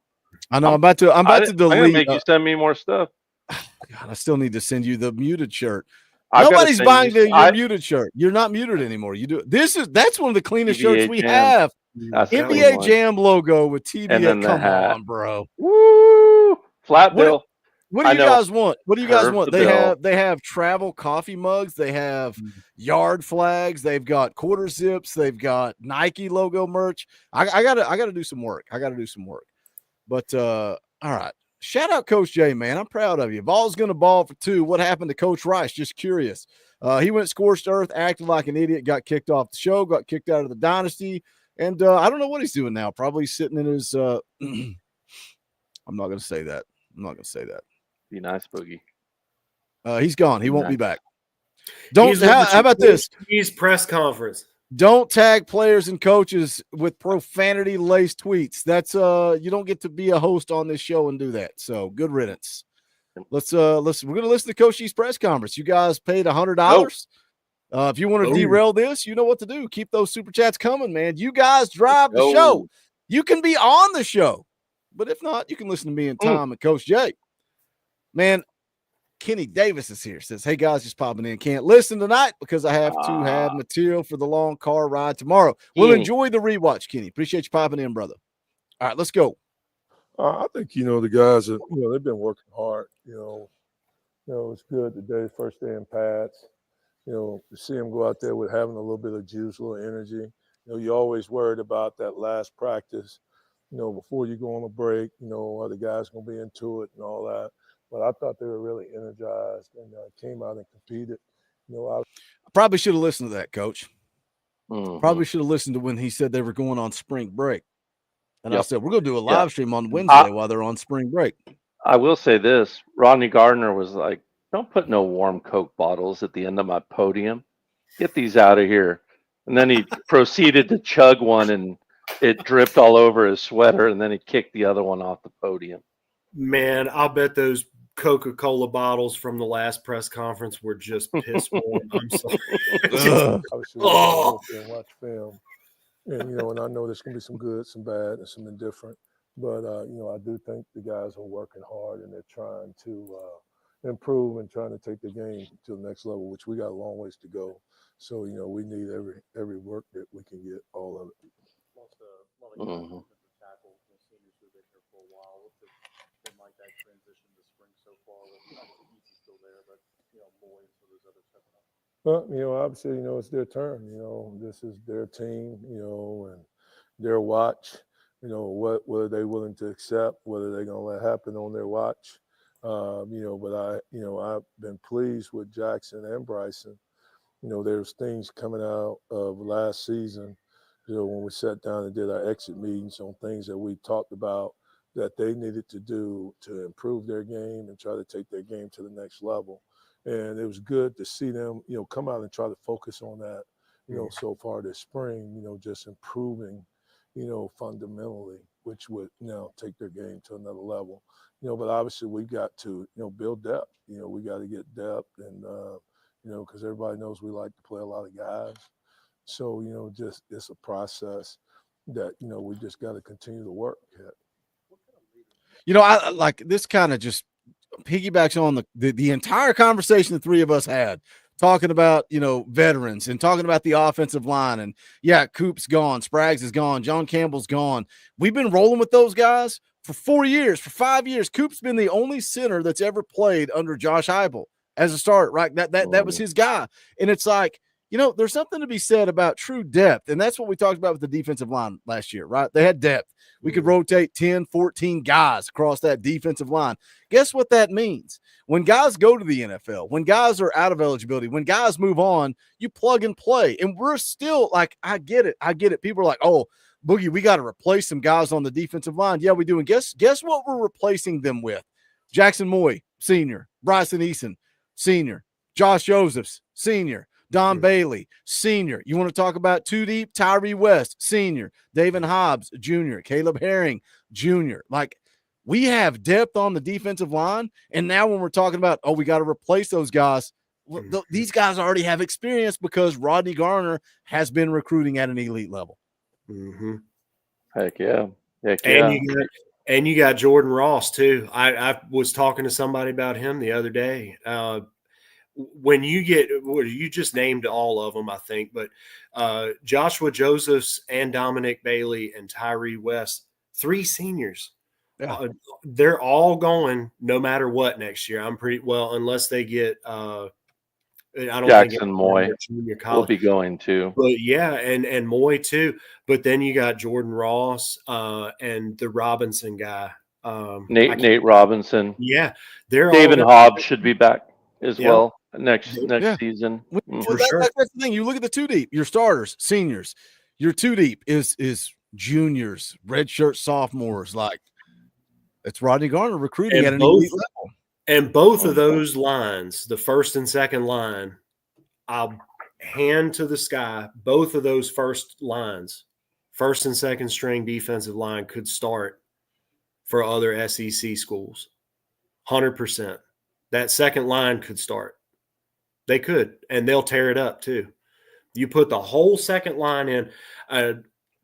I know. I'm about to delete. I'm gonna make you send me more stuff. God, I still need to send you the muted shirt. Nobody's buying your muted shirt. You're not muted anymore. You do. That's one of the cleanest shirts we have. NBA Jam logo with TBA. Come on, bro. Woo! Flat bill. What do you guys want? What do you guys want? They have travel coffee mugs. They have yard flags. They've got quarter zips. They've got Nike logo merch. I gotta do some work. But all right. Shout out Coach J, man. I'm proud of you. Ball's gonna ball for 2. What happened to Coach Rice? Just curious. He went scorched earth, acted like an idiot, got kicked off the show, got kicked out of the dynasty. And I don't know what he's doing now. Probably sitting in his I'm not gonna say that. Be nice, Boogie. He's gone. He won't be back. How about this? He's press conference. Don't tag players and coaches with profanity laced tweets. That's you don't get to be a host on this show and do that. So good riddance. Let's we're gonna listen to Coach G's press conference. You guys paid $100. If you want to derail this, you know what to do. Keep those super chats coming, man. You guys drive the show. You can be on the show, but if not, you can listen to me and Tom and Coach Jay. Man, Kenny Davis is here. Says, "Hey guys, just popping in. Can't listen tonight because I have to have material for the long car ride tomorrow. We'll enjoy the rewatch, Kenny. Appreciate you popping in, brother. All right, let's go. I think, the guys are, they've been working hard. It's good today, first day in pads. To see them go out there with having a little bit of juice, a little energy. You're always worried about that last practice, before you go on a break, are the guys going to be into it and all that. But I thought they were really energized and came out and competed. I probably should have listened to that, Coach. Mm-hmm. Probably should have listened to when he said they were going on spring break. And Yep. I said, we're going to do a live stream on Wednesday while they're on spring break. I will say this. Rodney Garner was like, don't put no warm Coke bottles at the end of my podium. Get these out of here. And then he proceeded to chug one, and it dripped all over his sweater, and then he kicked the other one off the podium. Man, I'll bet those Coca-Cola bottles from the last press conference were just piss warm. I'm sorry. Watch film. And, and I know there's going to be some good, some bad, and some indifferent. But, I do think the guys are working hard, and they're trying to improve and trying to take the game to the next level, which we got a long ways to go. So, we need every work that we can get, all of it. Mm-hmm. Well, obviously, it's their turn. This is their team, and their watch. What are they willing to accept? What are they going to let happen on their watch? But I've been pleased with Jackson and Bryson. There's things coming out of last season, when we sat down and did our exit meetings on things that we talked about that they needed to do to improve their game and try to take their game to the next level. And it was good to see them, come out and try to focus on that, so far this spring, just improving, fundamentally, which would now take their game to another level. But obviously we got to, build depth. We got to get depth and, because everybody knows we like to play a lot of guys. So, just it's a process that, we just got to continue to work at. I like this kind of just piggybacks on the entire conversation the three of us had, talking about, veterans and talking about the offensive line. And yeah, Coop's gone, Spraggs is gone, John Campbell's gone. We've been rolling with those guys for 4 years, for 5 years. Coop's been the only center that's ever played under Josh Heupel as a starter, right? That was his guy. And it's like, there's something to be said about true depth. And that's what we talked about with the defensive line last year, right? They had depth. We could rotate 10, 14 guys across that defensive line. Guess what that means? When guys go to the NFL, when guys are out of eligibility, when guys move on, you plug and play. And we're still like, I get it. People are like, oh, Boogie, we got to replace some guys on the defensive line. Yeah, we do. And guess what we're replacing them with? Jackson Moy, senior. Bryson Eason, senior. Josh Josephs, senior. Don Bailey, senior. You want to talk about two deep? Tyree West, senior. David Hobbs, junior. Caleb Herring, junior. Like, we have depth on the defensive line. And now when we're talking about, we got to replace those guys, these guys already have experience because Rodney Garner has been recruiting at an elite level. Mm-hmm. Heck yeah. Heck yeah. And you got Jordan Ross, too. I was talking to somebody about him the other day. When you just named all of them, I think, but Joshua Josephs and Dominic Bailey and Tyree West, 3 seniors. Yeah. They're all going no matter what next year. I'm pretty well, unless they get Jackson Moy will be going too. But yeah, and Moy too. But then you got Jordan Ross and the Robinson guy. Nate Robinson. Yeah. David Hobbs should be back as well. Next season. Well, that's the thing. You look at the two deep, your starters, seniors. Your two deep is juniors, redshirt sophomores. Like, it's Rodney Garner recruiting at an elite level. And both of those lines, the first and second line, I'll hand to the sky, both of those first lines, first and second string defensive line could start for other SEC schools. 100%. That second line could start. They could, and they'll tear it up too. You put the whole second line in.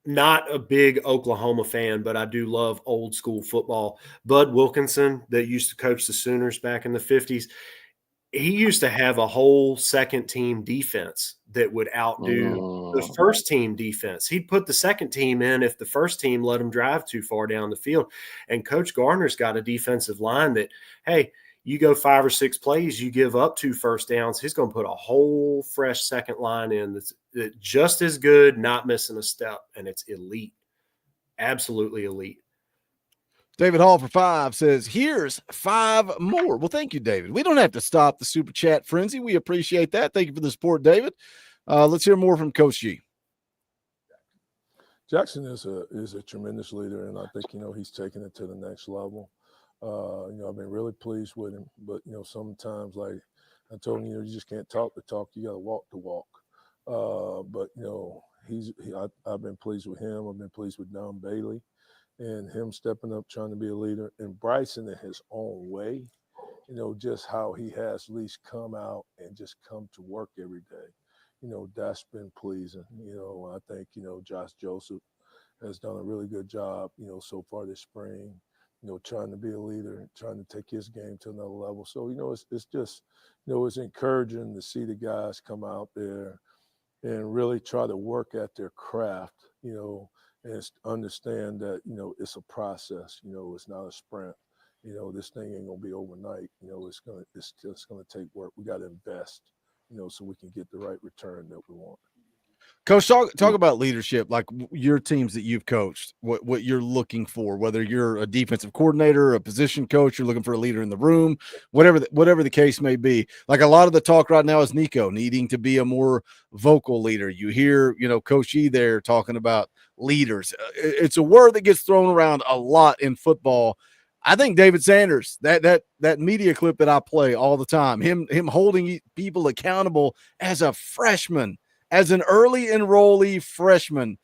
Not a big Oklahoma fan, but I do love old school football. Bud Wilkinson, that used to coach the Sooners back in the 50s, he used to have a whole second team defense that would outdo the first team defense. He'd put the second team in if the first team let him drive too far down the field. And Coach Garner's got a defensive line that, hey, you go 5 or 6 plays, you give up 2 first downs, he's going to put a whole fresh second line in that's just as good, not missing a step, and it's elite. Absolutely elite. David Hall for 5 says, here's 5 more. Well, thank you, David. We don't have to stop the super chat frenzy. We appreciate that. Thank you for the support, David. Let's hear more from Coach G. Jackson is a tremendous leader, and I think, he's taking it to the next level. I've been really pleased with him, but, sometimes, like I told him, you just can't talk the talk. You got to walk the walk. But, I've been pleased with him. I've been pleased with Don Bailey and him stepping up, trying to be a leader, and Bryson in his own way, just how he has at least come out and just come to work every day. That's been pleasing. I think, Josh Joseph has done a really good job, so far this spring, trying to be a leader, trying to take his game to another level. So, it's just, it's encouraging to see the guys come out there and really try to work at their craft, and understand that, it's a process, it's not a sprint. This thing ain't gonna be overnight. It's just gonna take work. We got to invest, so we can get the right return that we want. Coach, talk about leadership, like your teams that you've coached, what you're looking for, whether you're a defensive coordinator, a position coach, you're looking for a leader in the room, whatever the case may be. Like a lot of the talk right now is Nico needing to be a more vocal leader. You hear, Coach E there talking about leaders. It's a word that gets thrown around a lot in football. I think David Sanders, that media clip that I play all the time, him holding people accountable as a freshman, as an early enrollee freshman,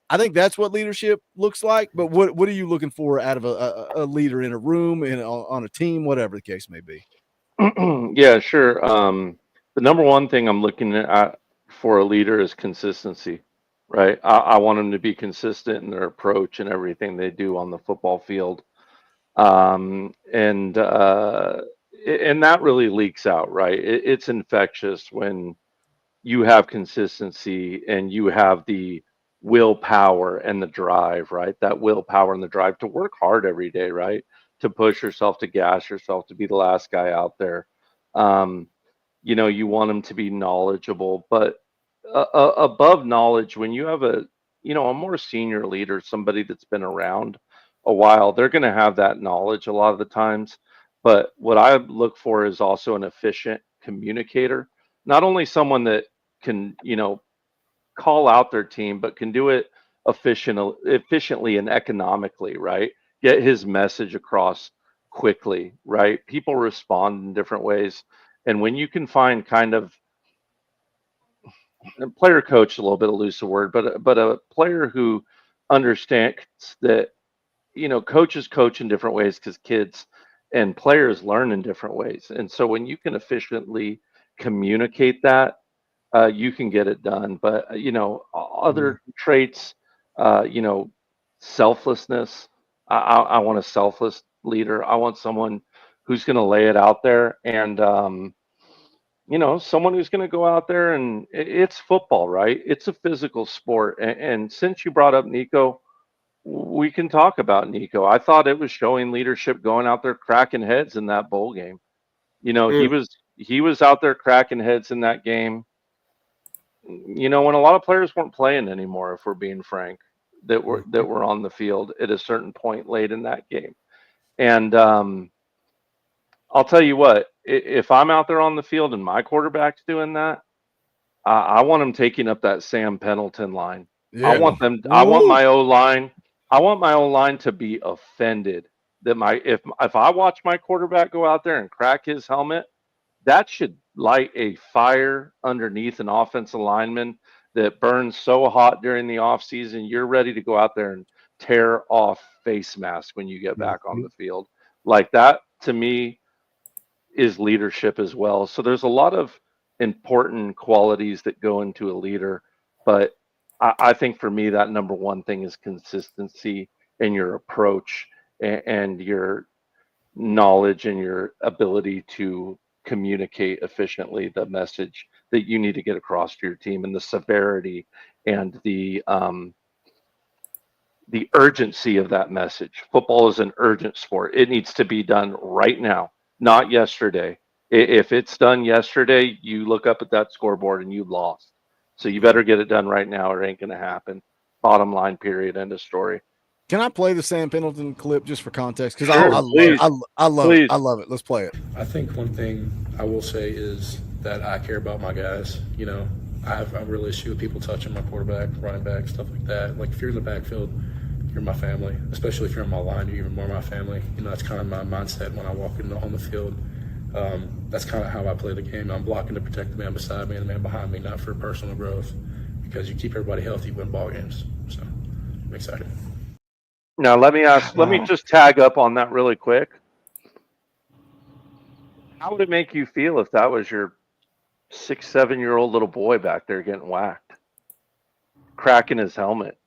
I think that's what leadership looks like. But what are you looking for out of a leader in a room, on a team, whatever the case may be? Yeah, sure. The number one thing I'm looking at for a leader is consistency, right? I want them to be consistent in their approach and everything they do on the football field. And that really leaks out, right? It's infectious when you have consistency and you have the willpower and the drive, right? That willpower and the drive to work hard every day, right? To push yourself, to gas yourself, to be the last guy out there. You want them to be knowledgeable, but above knowledge, when you have a more senior leader, somebody that's been around a while, they're going to have that knowledge a lot of the times. But what I look for is also an efficient communicator, not only someone that can, call out their team, but can do it efficiently and economically, right? Get his message across quickly, right? People respond in different ways. And when you can find kind of a player coach, a little bit elusive word, but a player who understands that, coaches coach in different ways because kids and players learn in different ways. And so when you can efficiently communicate that, you can get it done. But, other traits, selflessness. I want a selfless leader. I want someone who's going to lay it out there and, someone who's going to go out there and it's football, right? It's a physical sport. And since you brought up Nico, we can talk about Nico. I thought it was showing leadership going out there cracking heads in that bowl game. He was out there cracking heads in that game. When a lot of players weren't playing anymore, if we're being frank, that were on the field at a certain point late in that game. And I'll tell you what, if I'm out there on the field and my quarterback's doing that, I want him taking up that Sam Pendleton line. Yeah. I want my O-line. I want my O-line to be offended that if I watch my quarterback go out there and crack his helmet, that should light a fire underneath an offensive lineman that burns so hot during the offseason. You're ready to go out there and tear off face masks when you get back on the field. Like that, to me, is leadership as well. So there's a lot of important qualities that go into a leader, but I think for me, that number one thing is consistency in your approach and your knowledge and your ability to communicate efficiently the message that you need to get across to your team, and the severity and the urgency of that message. Football is an urgent sport. It needs to be done right now, not yesterday. If it's done yesterday, you look up at that scoreboard and you've lost. So you better get it done right now or it ain't going to happen. Bottom line, period, end of story. Can I play the Sam Pendleton clip just for context? Because Sure, I love it. I love it. Let's play it. I think one thing I will say is that I care about my guys. You know, I have a real issue with people touching my quarterback, running back, stuff like that. Like, if you're in the backfield, you're my family. Especially if you're on my line, you're even more my family. You know, that's kind of my mindset when I walk on the field. That's kind of how I play the game. I'm blocking to protect the man beside me and the man behind me, not for personal growth. Because you keep everybody healthy, win ball games. So I'm excited. Now let me just tag up on that really quick. How would it make you feel if that was your 6-7-year-old little boy back there getting whacked, cracking his helmet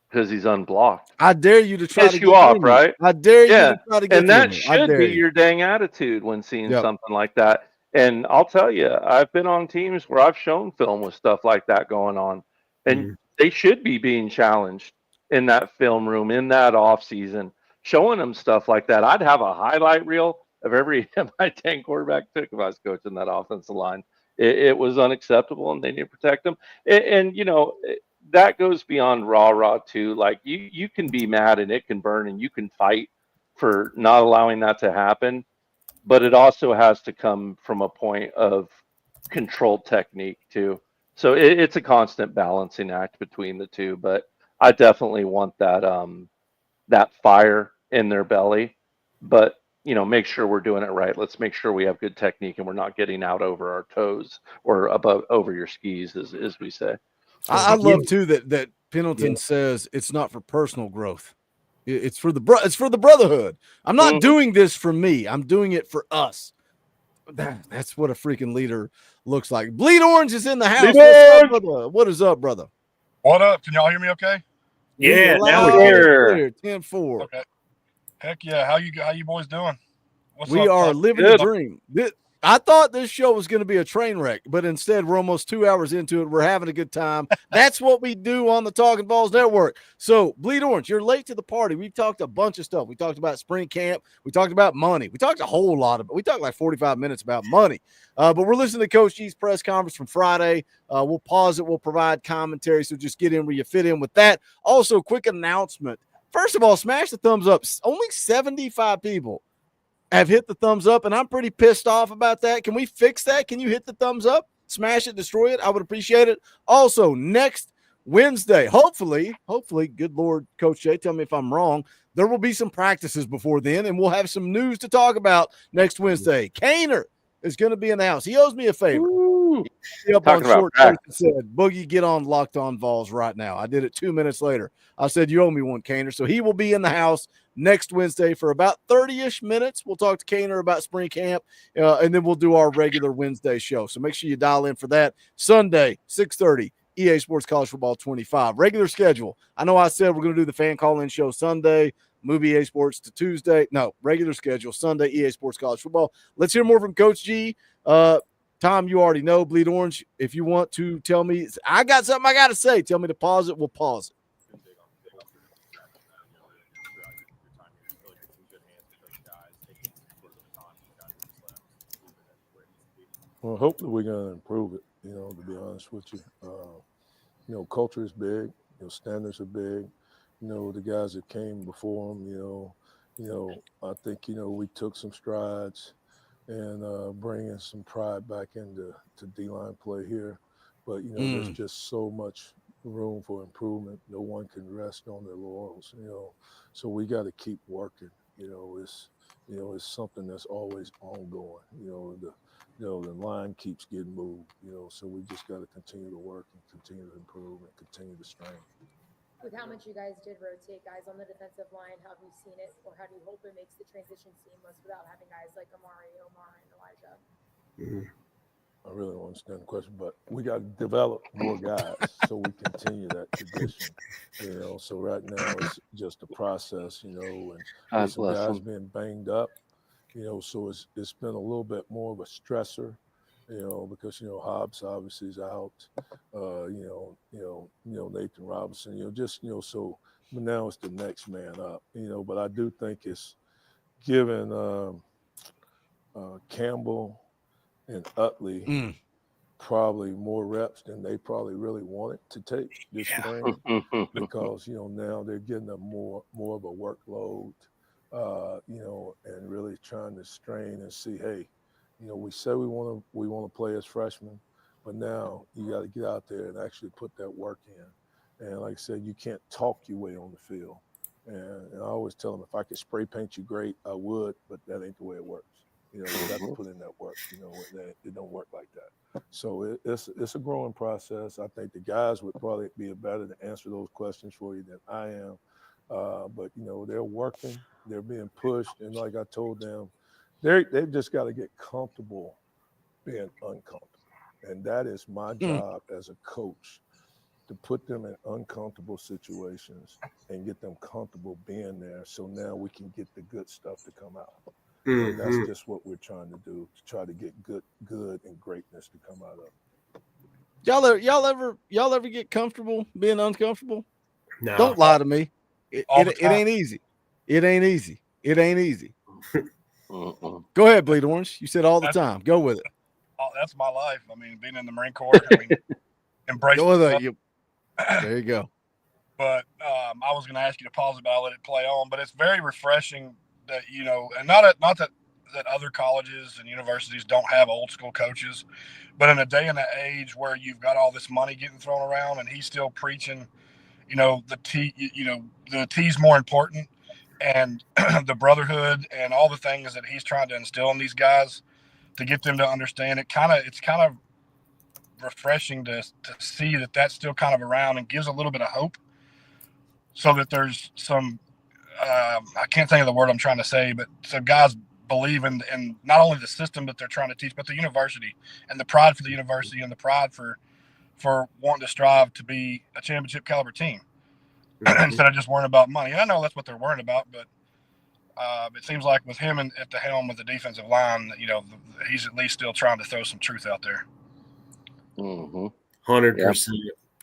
because he's unblocked? I dare you to try Piss to you get off, through me. right? I dare you Yeah. to try to get And through that me. I should dare be you. your dang attitude when seeing something like that. And I'll tell you, I've been on teams where I've shown film with stuff like that going on, and they should be being challenged in that film room, in that off season, showing them stuff like that. I'd have a highlight reel of every MI-10 quarterback pick if I was coaching that offensive line. It was unacceptable, and they need to protect them. And you know, that goes beyond rah-rah too. Like, you can be mad and it can burn, and you can fight for not allowing that to happen. But it also has to come from a point of controlled technique too. So it's a constant balancing act between the two. But I definitely want that that fire in their belly. But you know, make sure we're doing it right. Let's make sure we have good technique and we're not getting out over our toes or over your skis, as we say. I love too that Pendleton says it's not for personal growth. It's for the brotherhood. I'm not doing this for me. I'm doing it for us. That's what a freaking leader looks like. Bleed Orange is in the house. What's up, brother? What is up, brother? What up? Can y'all hear me okay? Yeah, now we can. 10-4. Okay. Heck yeah. How you boys doing? We are living the dream. I thought this show was going to be a train wreck, but instead we're almost 2 hours into it. We're having a good time. That's what we do on the Talkin VAWLS Network. So, Bleed Orange, you're late to the party. We've talked a bunch of stuff. We talked about spring camp. We talked about money. We talked a whole lot about. We talked like 45 minutes about money. But we're listening to Coach G's press conference from Friday. We'll pause it. We'll provide commentary. So just get in where you fit in with that. Also, quick announcement. First of all, smash the thumbs up. Only 75 people have hit the thumbs up, and I'm pretty pissed off about that. Can we fix that? Can you hit the thumbs up, smash it, destroy it? I would appreciate it. Also, next Wednesday, hopefully, good Lord, Coach Jay, tell me if I'm wrong, there will be some practices before then, and we'll have some news to talk about next Wednesday. Kaner is going to be in the house. He owes me a favor. He up on short and said, Boogie, get on Locked On Vols right now. I did it 2 minutes later. I said, you owe me one, Kaner. So he will be in the house next Wednesday for about 30-ish minutes. We'll talk to Kaner about spring camp, and then we'll do our regular Wednesday show. So make sure you dial in for that. Sunday, 6:30, EA Sports College Football 25. Regular schedule. I know I said we're going to do the fan call-in show Sunday, move EA Sports to Tuesday. No, regular schedule, Sunday, EA Sports College Football. Let's hear more from Coach G. Tom, you already know, Bleed Orange. If you want to tell me, I got something I got to say, tell me to pause it, we'll pause it. Well, hopefully we're going to improve it, you know, to be honest with you. You know, culture is big. You know, standards are big. You know, the guys that came before them, you know, I think, you know, we took some strides and bringing some pride back into D-line play here. But, you know, there's just so much room for improvement. No one can rest on their laurels, you know. So we got to keep working. You know, it's something that's always ongoing. The line keeps getting moved, you know, so we just got to continue to work and continue to improve and continue to strengthen. With how much you guys did rotate guys on the defensive line, how have you seen it, or how do you hope it makes the transition seamless without having guys like Amari, Omar, and Elijah? I really don't understand the question, but we got to develop more guys so we continue that tradition, you know. So right now it's just a process, you know, and some guys being banged up, so it's been a little bit more of a stressor, because Hobbs obviously is out, Nathan Robinson, so but now it's the next man up, but I do think it's given Campbell and Utley probably more reps than they probably really wanted to take this spring, because now they're getting a more of a workload, and really trying to strain and see, hey, we say we want to play as freshmen, but now you got to get out there and actually put that work in. And like I said, you can't talk your way on the field. And I always tell them, if I could spray paint you great, I would, but that ain't the way it works. You got to put in that work. It don't work like that. So it's a growing process. I think the guys would probably be better to answer those questions for you than I am. But they're working, they're being pushed, and like I told them, they've just got to get comfortable being uncomfortable, and that is my job as a coach, to put them in uncomfortable situations and get them comfortable being there. So now we can get the good stuff to come out. And that's just what we're trying to do, to try to get good and greatness to come out of it. Y'all ever get comfortable being uncomfortable? No. Don't lie to me. It ain't easy. It ain't easy. It ain't easy. Go ahead, Bleed Orange. You said all the time. Go with it. That's my life. I mean, being in the Marine Corps, embrace it. There you go. But I was going to ask you to pause it, but I'll let it play on. But it's very refreshing that, and not that other colleges and universities don't have old school coaches, but in a day and an age where you've got all this money getting thrown around and he's still preaching, the T's more important, and the brotherhood and all the things that he's trying to instill in these guys to get them to understand it. It's kind of refreshing to see that that's still kind of around, and gives a little bit of hope, so that there's some I can't think of the word I'm trying to say, but so guys believe in not only the system that they're trying to teach, but the university, and the pride for the university, and the pride for wanting to strive to be a championship caliber team instead of just worrying about money. And I know that's what they're worrying about, but it seems like with him at the helm of the defensive line, he's at least still trying to throw some truth out there. 100%.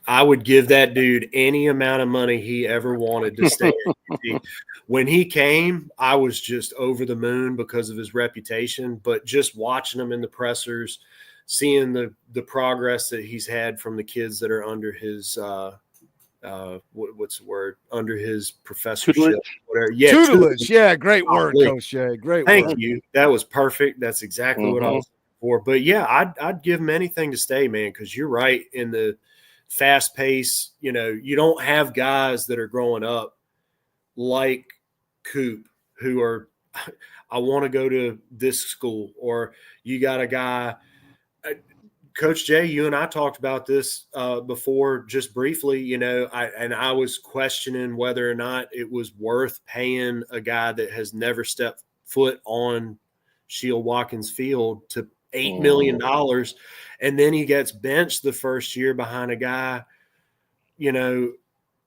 I would give that dude any amount of money he ever wanted to stay at UT. When he came, I was just over the moon because of his reputation, but just watching him in the pressers, seeing the progress that he's had from the kids that are under his what's the word? Under his professorship. Whatever. Yeah, tutelage. Yeah, great word, Coach Shay. Great Thank word. you. That was perfect. That's exactly what I was looking for. But yeah, I'd give him anything to stay, man, because you're right. In the fast pace, you don't have guys that are growing up like Coop who are, I want to go to this school, or you got a guy. Coach Jay, you and I talked about this before, just briefly. I was questioning whether or not it was worth paying a guy that has never stepped foot on Shield Watkins Field to $8 million, and then he gets benched the first year behind a guy.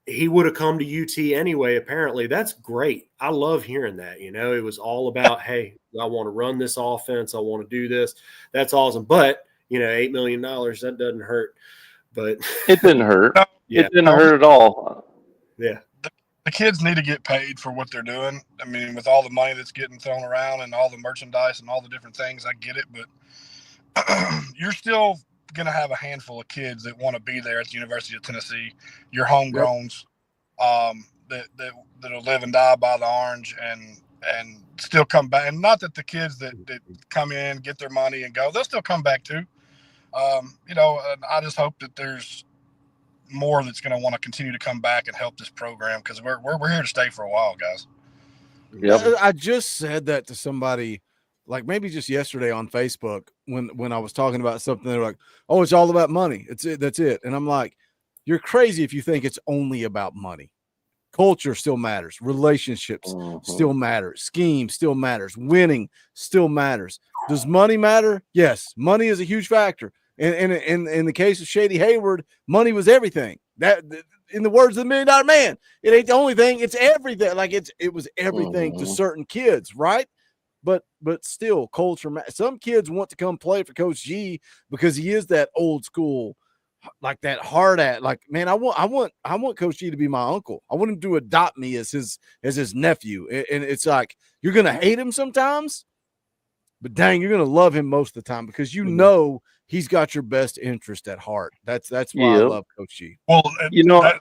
He would have come to UT anyway. Apparently, that's great. I love hearing that. It was all about, hey, I want to run this offense. I want to do this. That's awesome. But $8 million, that doesn't hurt. But it didn't hurt. Yeah. It didn't hurt at all. Yeah. The kids need to get paid for what they're doing. I mean, with all the money that's getting thrown around and all the merchandise and all the different things, I get it. But you're still going to have a handful of kids that want to be there at the University of Tennessee, your homegrowns, that'll live and die by the orange and still come back. And not that the kids that come in, get their money and go, they'll still come back too. And I just hope that there's more that's going to want to continue to come back and help this program, because we're here to stay for a while, guys. Yep. I just said that to somebody, like maybe just yesterday on Facebook when I was talking about something. They're like, "Oh, it's all about money. That's it." And I'm like, "You're crazy if you think it's only about money. Culture still matters. Relationships still matter. Scheme still matters. Winning still matters. Does money matter? Yes, money is a huge factor. And in the case of Shady Hayward, money was everything. That, in the words of the $1 Million Man, it ain't the only thing. It's everything. Like it was everything to certain kids, right? but still culture. Some kids want to come play for Coach G because he is that old school, like that hard at, like, man, I want Coach G to be my uncle. I want him to adopt me as his nephew. And it's like, you're going to hate him sometimes, but dang, you're going to love him most of the time because you know he's got your best interest at heart. That's why I love Coach G. Well, You know,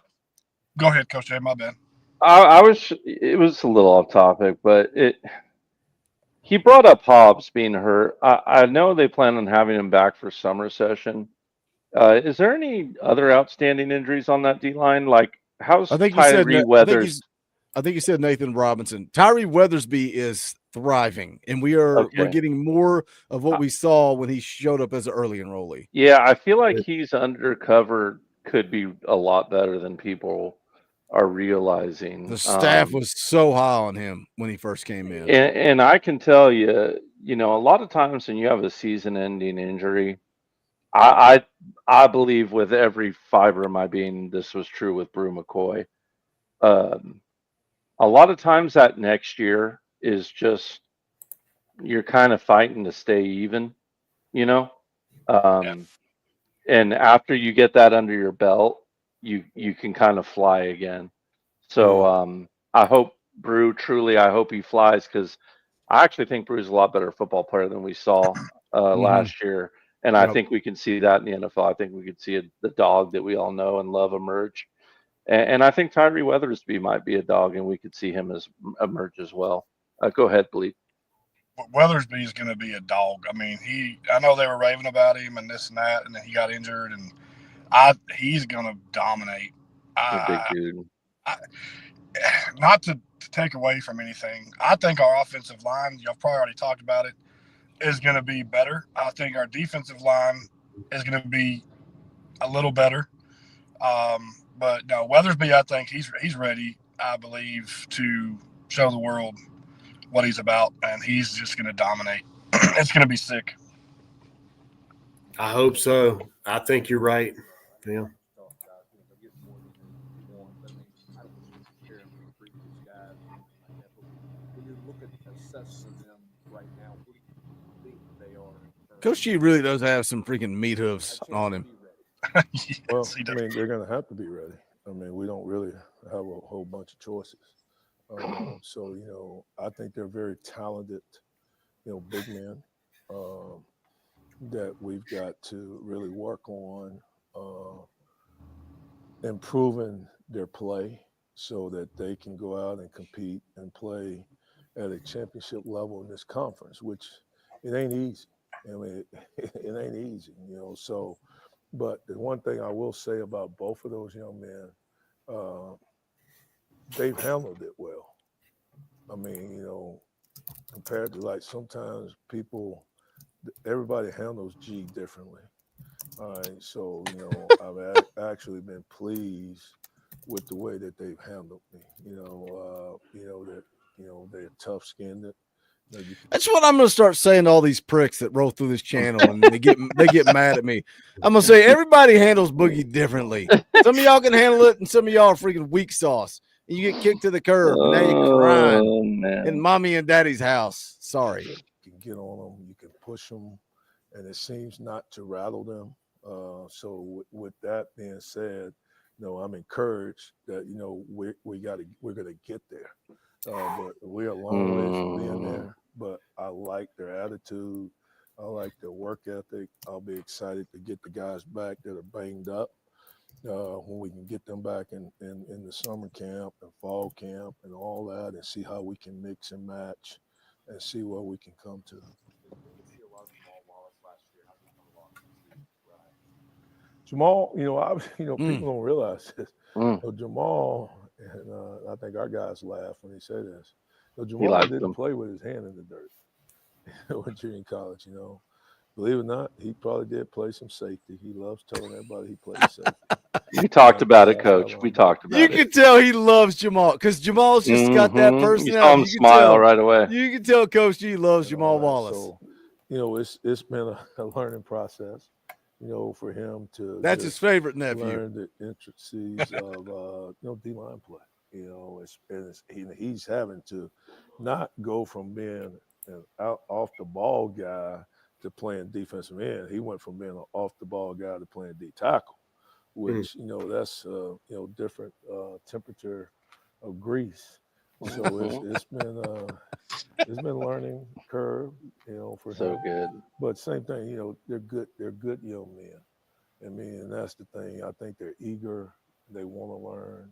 go ahead, Coach J. My bad. It was a little off topic, but he brought up Hobbs being hurt. I know they plan on having him back for summer session. Is there any other outstanding injuries on that D line? Like, how's Tyree Weathers? I think you said Nathan Robinson. Tyree Weathersby is thriving, and we're getting more of what we saw when he showed up as an early enrollee. Yeah, I feel like he's undercover could be a lot better than people are realizing. The staff was so high on him when he first came in. And I can tell you, a lot of times when you have a season-ending injury, I believe with every fiber of my being this was true with Brew McCoy. A lot of times that next year is just you're kind of fighting to stay even, and after you get that under your belt, you can kind of fly again. So I hope I hope he flies, because I actually think Brew's a lot better football player than we saw last year. And I think we can see that in the NFL. I think we could see the dog that we all know and love emerge. And I think Tyree Weathersby might be a dog, and we could see him emerge as well. Go ahead, Bleed. Weathersby is going to be a dog. I mean, I know they were raving about him and this and that, and then he got injured, and he's going to dominate. Big dude. Not to take away from anything, I think our offensive line, y'all probably already talked about it, is going to be better. I think our defensive line is going to be a little better. But no, Weathersby, I think he's ready, I believe, to show the world what he's about, and he's just going to dominate. It's going to be sick. I hope so. I think you're right. Yeah. Coach G really does have some freaking meat hoofs on him. Yes, Well, I mean, they're going to have to be ready. I mean, we don't really have a whole bunch of choices. So, I think they're very talented, big men that we've got to really work on improving their play so that they can go out and compete and play at a championship level in this conference, which it ain't easy. I mean, it ain't easy, so. But the one thing I will say about both of those young men, they've handled it well. I mean, compared to like sometimes everybody handles G differently. All right, so I've actually been pleased with the way that they've handled me. They're tough-skinned. That's what I'm going to start saying to all these pricks that roll through this channel and they get mad at me. I'm going to say everybody handles Boogie differently. Some of y'all can handle it, and some of y'all are freaking weak sauce. And you get kicked to the curb, and now you're crying in mommy and daddy's house. Sorry. You can get on them, you can push them, and it seems not to rattle them. So with that being said, I'm encouraged that we're going to get there. But we're a long way from being there. But I like their attitude. I like their work ethic. I'll be excited to get the guys back that are banged up when we can get them back in the summer camp and fall camp and all that, and see how we can mix and match and see what we can come to. Jamal, people don't realize this. Jamal, and I think our guys laugh when he said this. Jamal didn't play with his hand in the dirt when you're in college, Believe it or not, he probably did play some safety. He loves telling everybody he plays safety. We talked about it, Coach. We talked about it. You can tell he loves Jamal because Jamal's just got that personality. You saw him smile right away. You can tell Coach G loves Jamal Wallace. So, it's been a learning process. For him to that's his favorite nephew. Learn the intricacies of D-line play. He's having to not go from being an off the ball guy to playing defensive end. He went from being an off the ball guy to playing D tackle, which that's different temperature of grease. So it's been learning curve, for So him. good. But same thing, they're good young men. And that's the thing. I think they're eager. They want to learn,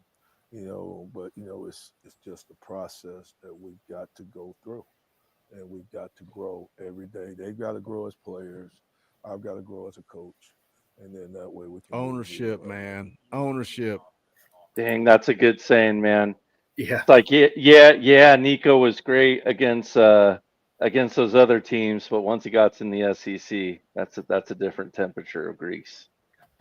but it's just a process that we've got to go through, and we've got to grow every day. They've got to grow as players. I've got to grow as a coach, and then that way we can ownership, man. Ownership. Dang, that's a good saying, man. Yeah. It's like yeah. Nico was great against those other teams, but once he got in the SEC, that's a different temperature of grease.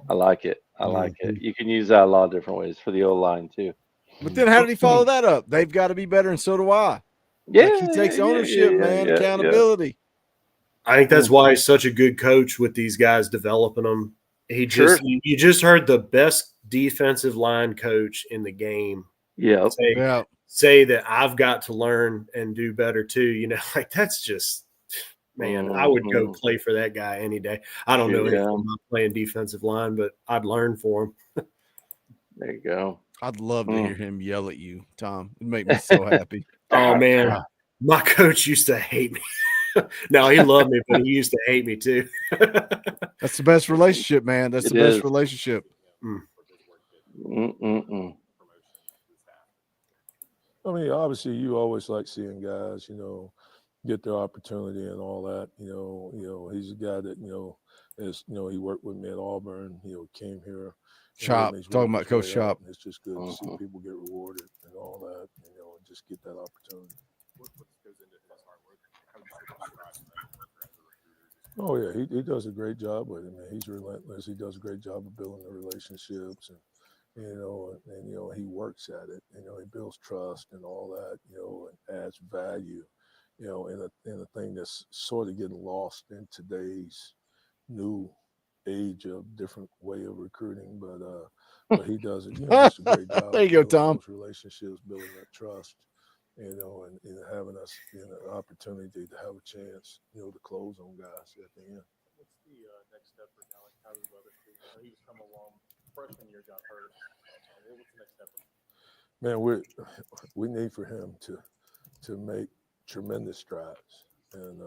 I like it. I like it. You can use that a lot of different ways for the O-line too. But then how did he follow that up? They've got to be better, and so do I. Yeah, like he takes ownership, man, accountability. I think that's why he's such a good coach with these guys, developing them. He just you just heard the best defensive line coach in the game. Yeah. Say that I've got to learn and do better too. Like that's just, man, I would go play for that guy any day. I don't know anything about playing defensive line, but I'd learn for him. There you go. I'd love to hear him yell at you, Tom. It'd make me so happy. Oh man, my coach used to hate me. No, he loved me, but he used to hate me too. That's the best relationship, man. That's the best relationship. I mean, obviously, you always like seeing guys, get their opportunity and all that. He's a guy that he worked with me at Auburn. Came here. Chop, talking about Coach Chop. It's just good to see people get rewarded and all that. And just get that opportunity. What goes into his hard work? Oh yeah, he does a great job with it, man. He's relentless. He does a great job of building the relationships, and he works at it. He builds trust and all that. And adds value. In a thing that's sort of getting lost in today's new age of different way of recruiting, but he does it. Just a great job. There you go, Tom. Those relationships, building that trust. And having us an opportunity to have a chance, to close on guys at the end. What's the next step for a guy like Tyler Weatherspoon? He's come along. Freshman year got hurt. What's the next step? Man, we need for him to make tremendous strides, and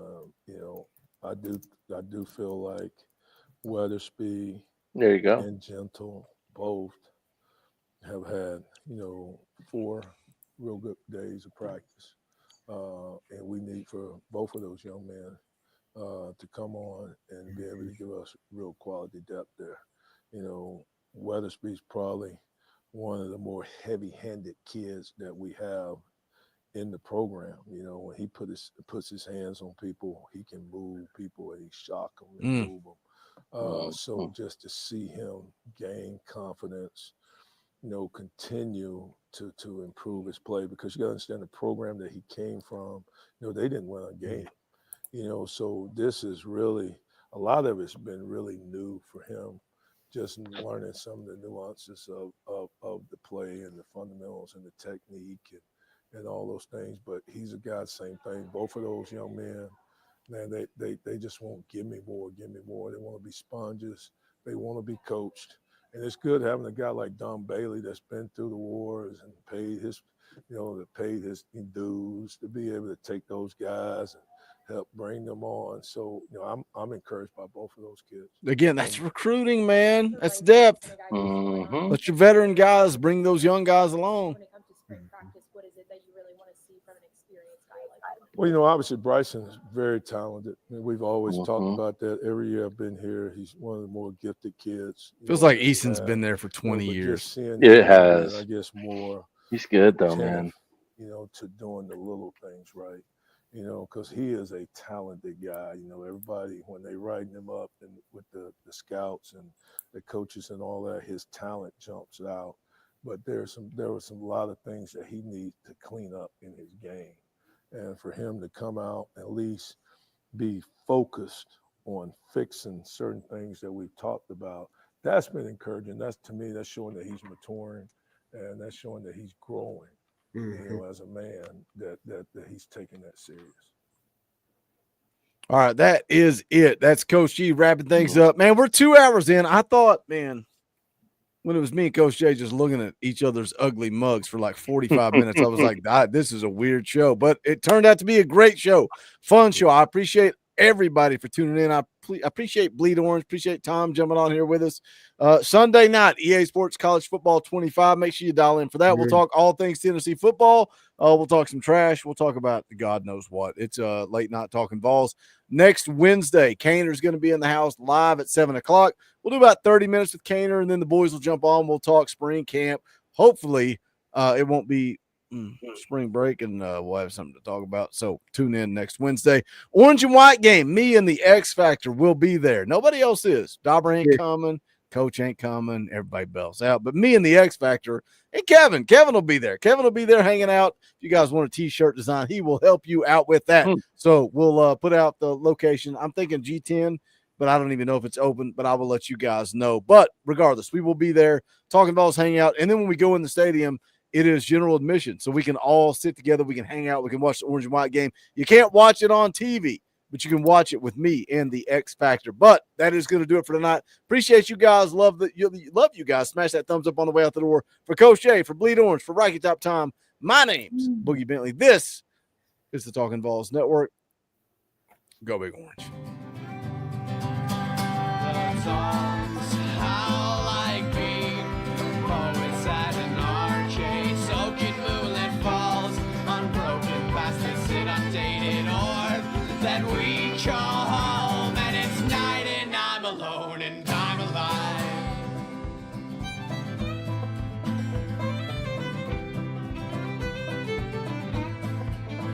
I do feel like Weatherspoon, there you go, and Gentle both have had 4 real good days of practice, and we need for both of those young men to come on and be able to give us real quality depth there. Weatherspoon's probably one of the more heavy-handed kids that we have in the program. When he puts his hands on people, he can move people and he shock them and move them. So just to see him gain confidence, continue to improve his play, because you got to understand the program that he came from, they didn't win a game, so this is really, a lot of it's been really new for him, just learning some of the nuances of the play and the fundamentals and the technique and all those things. But he's a guy, same thing. Both of those young men, man, they just won't give me more. They want to be sponges. They want to be coached. And it's good having a guy like Don Bailey that's been through the wars and paid his dues, to be able to take those guys and help bring them on. So, I'm encouraged by both of those kids. Again, that's recruiting, man. That's depth. Let your veteran guys bring those young guys along. When it comes to spring practice, what is it that you really want to see from an experienced guy like that? Well, obviously Bryson is very talented. We've always talked about that. Every year I've been here, he's one of the more gifted kids. Feels like Eason's been there for 20 years. It has. I guess more. He's good though, man. To doing the little things right. Because he is a talented guy. Everybody, when they writing him up and with the scouts and the coaches and all that, his talent jumps out. But there were some lot of things that he needs to clean up in his game. And for him to come out, at least be focused on fixing certain things that we've talked about, that's been encouraging. To me, that's showing that he's maturing, and that's showing that he's growing, as a man, that he's taking that serious. All right, that is it. That's Coach G wrapping things up. Man, we're 2 hours in. I thought, man, when it was me and Coach J just looking at each other's ugly mugs for like 45 minutes, I was like, this is a weird show. But it turned out to be a great show, fun show. I appreciate everybody for tuning in. I appreciate Bleed Orange. Appreciate Tom jumping on here with us. Sunday night, EA Sports College Football 25. Make sure you dial in for that. We'll talk all things Tennessee football. We'll talk some trash. We'll talk about God knows what. It's late night talking Vols. Next Wednesday, Kaner's going to be in the house live at 7 o'clock. We'll do about 30 minutes with Kaner, and then the boys will jump on. We'll talk spring camp. Hopefully, it won't be spring break, and we'll have something to talk about. So tune in next Wednesday. Orange and white game. Me and the X Factor will be there. Nobody else is. Dauber ain't coming. Coach ain't coming. Everybody bells out. But me and the X Factor and Kevin. Kevin will be there. Kevin will be there hanging out. If you guys want a T-shirt design, he will help you out with that. So we'll put out the location. I'm thinking G10, but I don't even know if it's open, but I will let you guys know. But regardless, we will be there, talking Vols, hang out. And then when we go in the stadium, it is general admission. So we can all sit together. We can hang out. We can watch the Orange and White game. You can't watch it on TV, but you can watch it with me and the X Factor. But that is going to do it for tonight. Appreciate you guys. Love you guys. Smash that thumbs up on the way out the door. For Coach Jay, for Bleed Orange, for Rocky Top Time, my name's Boogie Bentley. This is the Talkin Vols Network. Go Big Orange.